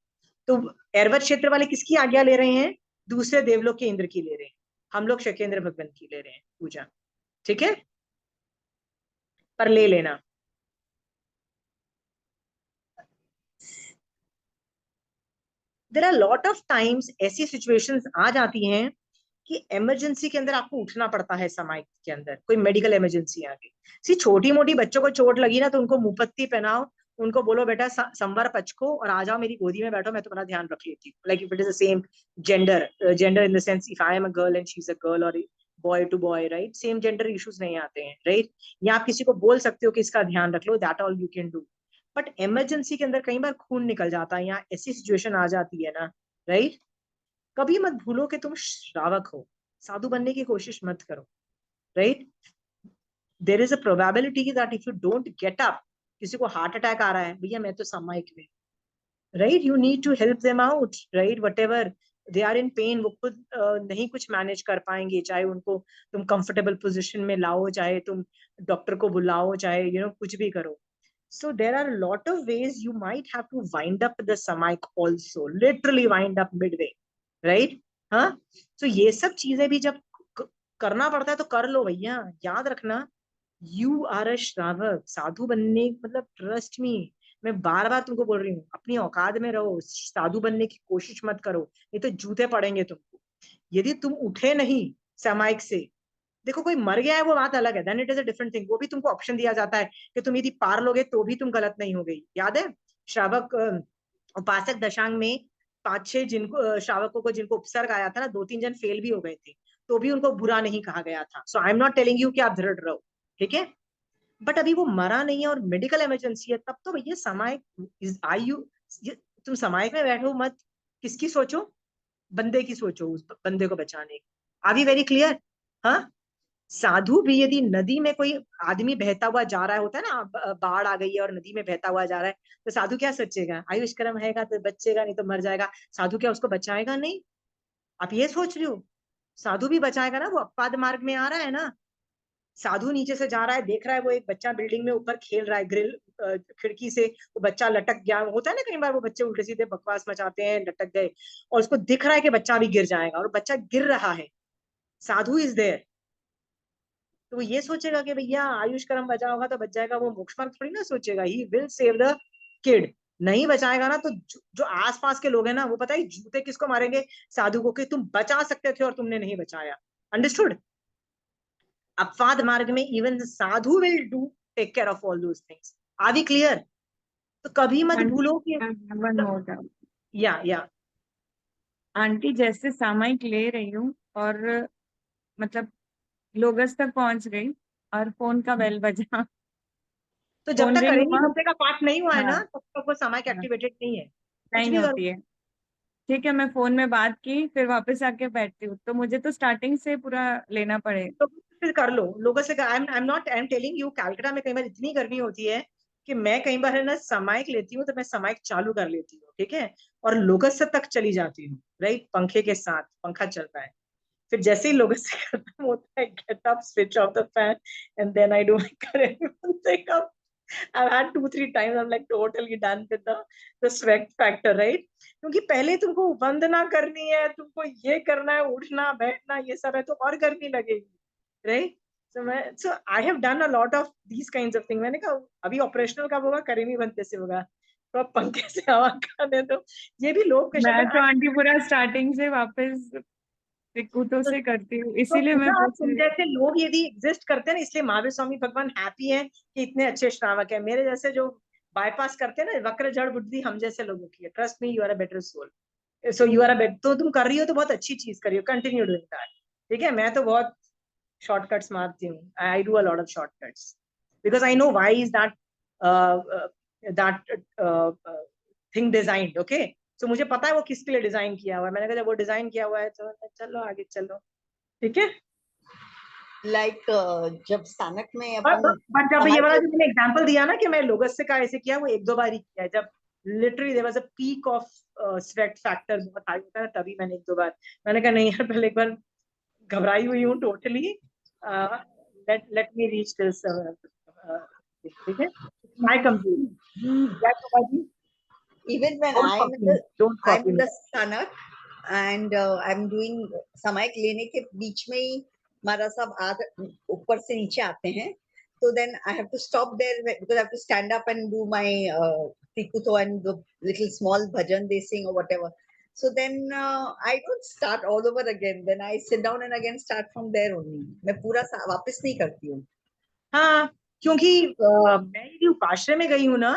तो एरवत क्षेत्र वाले किसकी आज्ञा ले रहे हैं, दूसरे देवलोक के इंद्र की ले रहे हैं, हम लोग शकेंद्र भगवान की ले रहे हैं पूजा, ठीक है, पर ले लेना। There are lot of times ऐसी सिचुएशंस आ जाती हैं कि इमरजेंसी के अंदर आपको उठना पड़ता है सामायिक के अंदर, कोई मेडिकल इमरजेंसी आ गई, सी छोटी मोटी बच्चों को चोट लगी ना तो उनको मुपत्ती पहनाओ, उनको बोलो बेटा संवर पचको और आ जाओ मेरी गोदी में बैठो, मैं तुम्हारा ध्यान रख लेती हूँ। Like if it is the same gender, gender in the sense if I am a girl and she is a girl, और boy to boy, right, same gender issues नहीं आते हैं, राइट। या आप किसी को बोल सकते हो कि इसका ध्यान रख लो, that all you can do. But emergency के अंदर कई बार खून निकल जाता है, या ऐसी सिचुएशन आ जाती है ना, राइट, कभी मत भूलो कि तुम श्रावक हो, साधु बनने की कोशिश मत करो, right. There is a probability that if you don't get up, किसी को हार्ट अटैक आ रहा है, भैया मैं तो सामायिक में, right, you need to help them out, right, whatever they are in pain, वो खुद नहीं कुछ मैनेज कर पाएंगे, चाहे उनको तुम कंफर्टेबल पोजिशन में लाओ, चाहे तुम डॉक्टर को बुलाओ, चाहे कुछ भी करो। So there are a lot of ways you might have to wind up the samike also, literally wind up midway, right? हाँ, so ये सब चीजें भी जब करना पड़ता है तो कर लो भैया। याद रखना, यू आर अ श्रावक, साधु बनने मतलब ट्रस्ट मी, मैं बार बार तुमको बोल रही हूँ, अपनी औकात में रहो, साधु बनने की कोशिश मत करो, नहीं तो जूते पड़ेंगे तुमको। यदि तुम उठे नहीं सामायिक से, देखो कोई मर गया है वो बात अलग है, then it is a different thing, वो भी तुमको ऑप्शन दिया जाता है कि तुम यदि पार लोगे तो भी तुम गलत नहीं हो गई। याद है श्रावक उपासक दशांग में 5-6 जिनको श्रावकों को जिनको उपसर्ग आया था ना, 2-3 जन फेल भी हो गए थे, तो भी उनको बुरा नहीं कहा गया था। So I am not telling you कि आप दृढ़ रहो, ठीक है, बट अभी वो मरा नहीं है और मेडिकल इमरजेंसी है, तब तो भैया सामायिक आयु, तुम सामायिक में बैठो मत, किसकी सोचो, बंदे की सोचो, उस बंदे को बचाने की। Are we very clear? हाँ, साधु भी यदि नदी में कोई आदमी बहता हुआ जा रहा है, होता है ना, बाढ़ आ गई है और नदी में बहता हुआ जा रहा है, तो साधु क्या सोचेगा, आयुष कर्म हैगा तो बचेगा, नहीं तो मर जाएगा। साधु क्या उसको बचाएगा? नहीं। आप ये सोच रहे हो साधु भी बचाएगा ना, वो अपवाद मार्ग में आ रहा है ना, साधु नीचे से जा रहा है, देख रहा है वो एक बच्चा बिल्डिंग में ऊपर खेल रहा है, ग्रिल खिड़की से वो बच्चा लटक गया, होता है ना कई बार वो बच्चे उल्टे सीधे बकवास मचाते हैं, लटक गए, और उसको दिख रहा है कि बच्चा भी गिर जाएगा, और बच्चा गिर रहा है, साधु इज देयर, तो वो ये सोचेगा कि भैया आयुष कर्म बचा होगा तो बच जाएगा, वो मोक्ष मार्ग थोड़ी ना सोचेगा, he will save the kid. नहीं बचाएगा ना तो जो आसपास के लोग हैं ना, वो पता है जूते किसको मारेंगे, साधु को, कि तुम बचा सकते थे और तुमने नहीं बचाया। अंडरस्टूड? अपवाद मार्ग में even sadhu will do take care of all those things. Are we clear? तो कभी मत भूलो कि या आंटी जैसे सामायिक ले रही हूँ और मतलब लोगस तक पहुंच गई और फोन का बेल बजा, तो जब फोन तक रिंग करेंगी हुआ। बंदे का पार्ट नहीं हुआ है ना, हाँ, तब तक वो सामायिक हाँ, एक्टिवेटेड नहीं है, कुछ नहीं भी करो। होती है। ठीक है, मैं फोन में बात की फिर वापस आके बैठती हूँ, तो मुझे तो स्टार्टिंग से पूरा लेना पड़ेगा। तो फिर कर लो लोगों से। आई am not, I am telling you, Calcutta में कई बार इतनी गर्मी होती है कि मैं कई बार है ना सामायिक लेती हूँ, तो मैं सामायिक चालू कर लेती हूँ, ठीक है, और लोगस तक चली जाती हूँ, राइट, पंखे के साथ, पंखा चल रहा है, फिर जैसे ही लोगस से खत्म होता है, get up, switch off the fan, and then I do my correct. I've had 2-3 times I'm like totally done with the sweat factor, right? क्योंकि पहले तुमको वंदना करनी है, तुमको ये करना है, उठना बैठना ये सब है, तो और गर्मी लगेगी, right? So I have done a lot of these kinds of things. मैंने कहा अभी ऑपरेशनल कब होगा, करेमी बनते से होगा, तो अब पंखे से हवा खाने दो। ये भी लोग के मैं शक्ल तो आंटी पूरा स्टार्टिंग से वापस कुतों से करती हूँ, तो इसीलिए मैं पूजा, पूछ तुम रही हूँ। जैसे लोग यदि एग्जिस्ट करते हैं ना, इसलिए महावीर स्वामी भगवान हैप्पी है कि इतने अच्छे श्रावक है। मेरे जैसे जो बाईपास करते हैं ना, वक्र जड़ बुद्धि हम जैसे लोगों की है। Trust me, you are a better soul, so you are a better, तो तुम कर रही हो तो बहुत अच्छी चीज कर रही हो, कंटिन्यू डूइंग दैट, ठीक है। मैं तो बहुत शॉर्टकट्स मारती हूँ, I do a lot of shortcuts because I know why is that thing designed, okay. तो मुझे पता है वो किसके लिए डिजाइन किया हुआ है, मैंने कहा जब वो डिजाइन किया हुआ है तो चलो आगे चलो, ठीक है। लाइक जब स्थानक में बट अपन जब ये वाला समाधि, जो मैंने एग्जांपल दिया ना कि मैं लोगस से का ऐसे किया, वो 1-2 बार ही किया है, जब literally there was a peak of sweat factor बहुत हाई होता है, तभी मैंने 1-2 बार, मैंने कहा नहीं यार, पहले एक बार घबराई हुई हूँ totally, let me reach this, ठीक है, माय कंप्लीट या तो जी, even when don't I'm copy in me. the स्थानक and I'm doing समायिक लेने के बीच में ही महाराज साहब ऊपर से नीचे आते हैं, तो then I have to stop there because I have to stand up and do my tikuto and the little small bhajan they sing or whatever. So then I don't start all over again. Then I sit down and again start from there only. मैं पूरा वापस नहीं करती हूँ. हाँ, क्योंकि मैं यदि उपाश्रय में गई हूँ ना,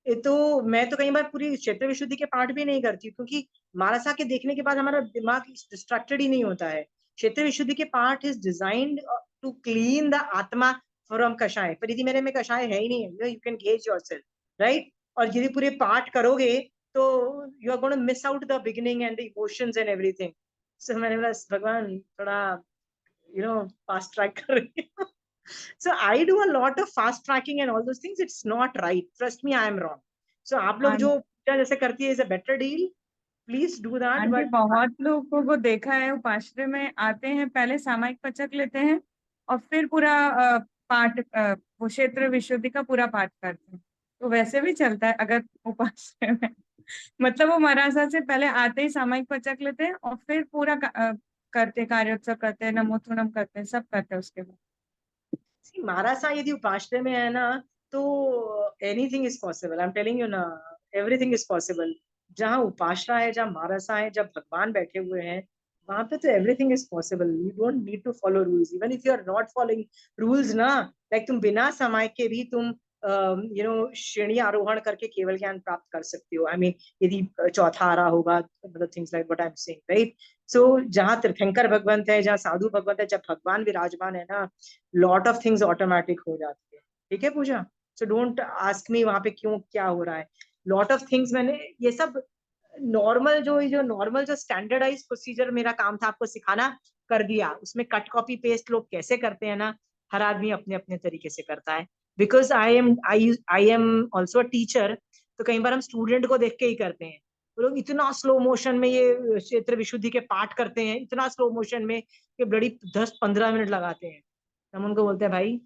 तो मैं तो कई बार पूरी क्षेत्र विशुद्धि के पाठ भी नहीं करती, क्योंकि मानसा के देखने के बाद हमारा दिमाग डिस्ट्रैक्टेड ही नहीं होता है. क्षेत्र विशुद्धि के पाठ is designed to clean the atma from kashay. परिधि मेरे में कषाय है ही नहीं है. You can gauge yourself, right. और यदि पूरे पाठ करोगे तो you are going to miss out the beginning and the emotions and everything. So मैंने बोला भगवान थोड़ा फास्ट ट्रैक कर रही हूँ. So I do a lot of fast tracking and all those things. It's not right. Trust me, I am wrong. So आप लोग जो जैसे करती है is a better deal. Please do that. Aunty But बहुत लोगों को देखा है उपाश्रय में आते हैं, पहले सामायिक पचक लेते हैं और फिर पूरा पाठ वो क्षेत्र विशुद्धि का पूरा पाठ करते हैं. तो वैसे भी चलता है अगर उपाश्रय में. मतलब वो मरासा से पहले आते ही सामायिक पचक लेते हैं और फिर पूरा करते, कार्योत्सव करते हैं, नमोत्थुनम करते हैं, सब करते हैं उसके बाद. see, मारासा यदि उपाश्रय में है ना, तो anything is possible. I'm telling you ना, everything is possible. जहाँ उपाश्रय है, जहाँ मारासा है, जब भगवान बैठे हुए हैं, वहां पे तो everything is possible. You don't need to follow rules. Even if you are not following rules ना, like तुम बिना समय के भी तुम श्रेणी आरोहण करके केवल ज्ञान प्राप्त कर सकते हो. I mean, यदि चौथा आ रहा होगा, मतलब things like what I'm saying, right? So जहाँ तीर्थंकर भगवंत है, जहाँ साधु भगवंत है, जब भगवान विराजमान है ना, लॉट ऑफ थिंग्स ऑटोमेटिक हो जाती है. ठीक है पूजा. सो डोंट आस्क मी वहां पे क्यों क्या हो रहा है. लॉट ऑफ थिंग्स मैंने ये सब नॉर्मल जो नॉर्मल जो स्टैंडर्डाइज प्रोसीजर मेरा काम था आपको सिखाना, कर दिया. उसमें कट कॉपी पेस्ट लोग कैसे करते हैं ना, हर आदमी अपने अपने तरीके से करता है. Because I am also a teacher. तो कई बार हम स्टूडेंट को देख के ही करते हैं. वो लोग इतना स्लो मोशन में ये क्षेत्र विशुद्धि के पाठ करते हैं, इतना स्लो मोशन में कि बड़ी 10-15 मिनट लगाते हैं. हम उनको बोलते हैं भाई,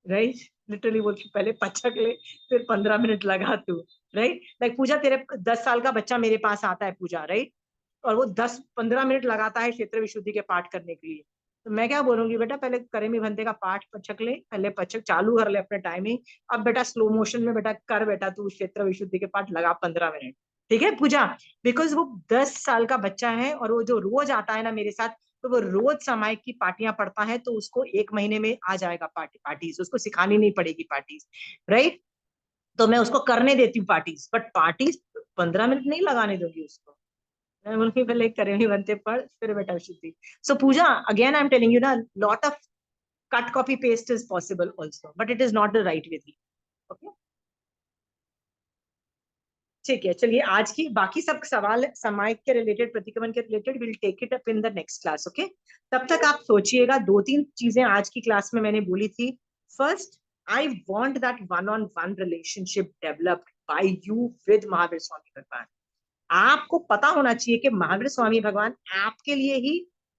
राइट, लिटरली बोल के पहले पचक ले, फिर 15 मिनट लगा तू, राइट. लाइक पूजा, तेरे 10 साल का बच्चा मेरे पास आता है पूजा, राइट, और वो 10-15 मिनट लगाता है क्षेत्र विशुद्धि के पाठ करने के लिए. तो मैं क्या बोलूंगी, बेटा पहले करेमी भंते का पाठ पचक ले, पहले पचक चालू कर ले अपने टाइमिंग. अब बेटा स्लो मोशन में बेटा कर, बेटा तू क्षेत्र विशुद्धि के पाठ लगा 15 मिनट. ठीक है पूजा. बिकॉज वो 10 साल का बच्चा है, और वो जो रोज आता है ना मेरे साथ, तो वो रोज सामायिक की पार्टियां पढ़ता है, तो उसको 1 महीने में आ जाएगा पार्टीज. उसको सिखानी नहीं पड़ेगी पार्टीज, राइट. तो मैं उसको करने देती हूँ पार्टीज, बट पार्टीज 15 मिनट नहीं लगाने दूंगी उसको. मैं बोलूंगी पहले करेमी बनते पढ़, फिर बेटा शुद्धि. So Puja, again I am telling you ना, lot of cut copy paste is possible also, but it is not the right vidhi. Okay, ठीक है. चलिए, आज की बाकी सब सवाल सामायिक के रिलेटेड, प्रतिक्रमण के related, will take it up in the next class. Okay, तब तक आप सोचिएगा. 2-3 चीजें आज की क्लास में मैंने बोली थी. First, I want that one on one relationship developed by you with Mahavir Swami Bhagwan. आपको पता होना चाहिए कि महावीर स्वामी भगवान आपके लिए ही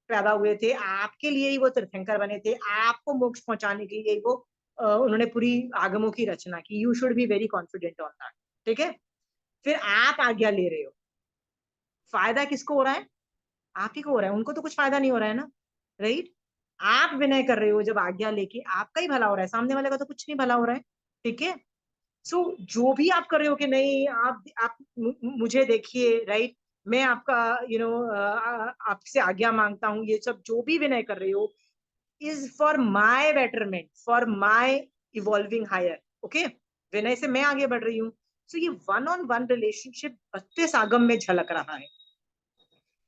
पैदा हुए थे, आपके लिए ही वो तीर्थंकर बने थे, आपको मोक्ष पहुंचाने के लिए वो उन्होंने पूरी आगमों की रचना की. You should be very confident on that. ठीक है. फिर आप आज्ञा ले रहे हो, फायदा किसको हो रहा है? आप ही को हो रहा है, उनको तो कुछ फायदा नहीं हो रहा है ना, राइट. आप विनय कर रहे हो जब आज्ञा लेके, आपका ही भला हो रहा है, सामने वाले का तो कुछ नहीं भला हो रहा है. ठीक है. सो जो भी आप कर रहे हो कि नहीं, आप मुझे देखिए, राइट, मैं आपका आपसे आज्ञा मांगता हूँ, ये सब जो भी विनय कर रहे हो is for my betterment, for my evolving higher. Okay, विनय से मैं आगे बढ़ रही हूँ. सो ये वन-on-one रिलेशनशिप 32 आगम में झलक रहा है.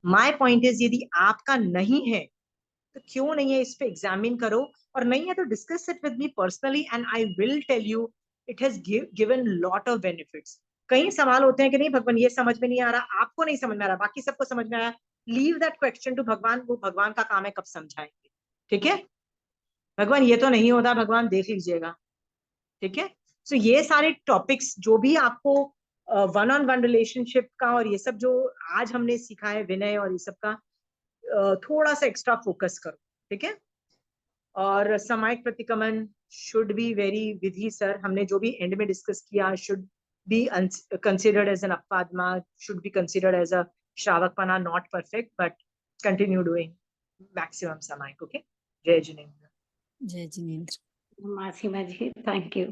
माय पॉइंट इज, यदि आपका नहीं है तो क्यों नहीं है, इस पे एग्जामिन करो, और नहीं है तो discuss it with me personally and I will tell you it has given lot of benefits. कई सवाल होते हैं कि नहीं भगवान ये समझ में नहीं आ रहा, आपको नहीं समझ में आ रहा, बाकी सबको समझ में आया. लीव दैट क्वेश्चन टू भगवान, वो भगवान का काम है, कब समझाएंगे. ठीक है. भगवान ये तो नहीं होता, भगवान देख लीजिएगा. ठीक है. सो ये सारे टॉपिक्स जो भी आपको वन-on-one रिलेशनशिप का और ये सब जो आज हमने सीखा है विनय और ये सब का, थोड़ा सा एक्स्ट्रा फोकस करो. ठीक है. और सामायिक प्रतिक्रमण should be very vidhi. Sir, हमने जो भी एंड में डिस्कस किया should be considered as an अपवादमा, should be considered as a श्रावकपना, not perfect, but continue doing maximum samayik. Okay. जय जिनेन्द्र. जय जिनेन्द्र. मासीमा जी, थैंक यू.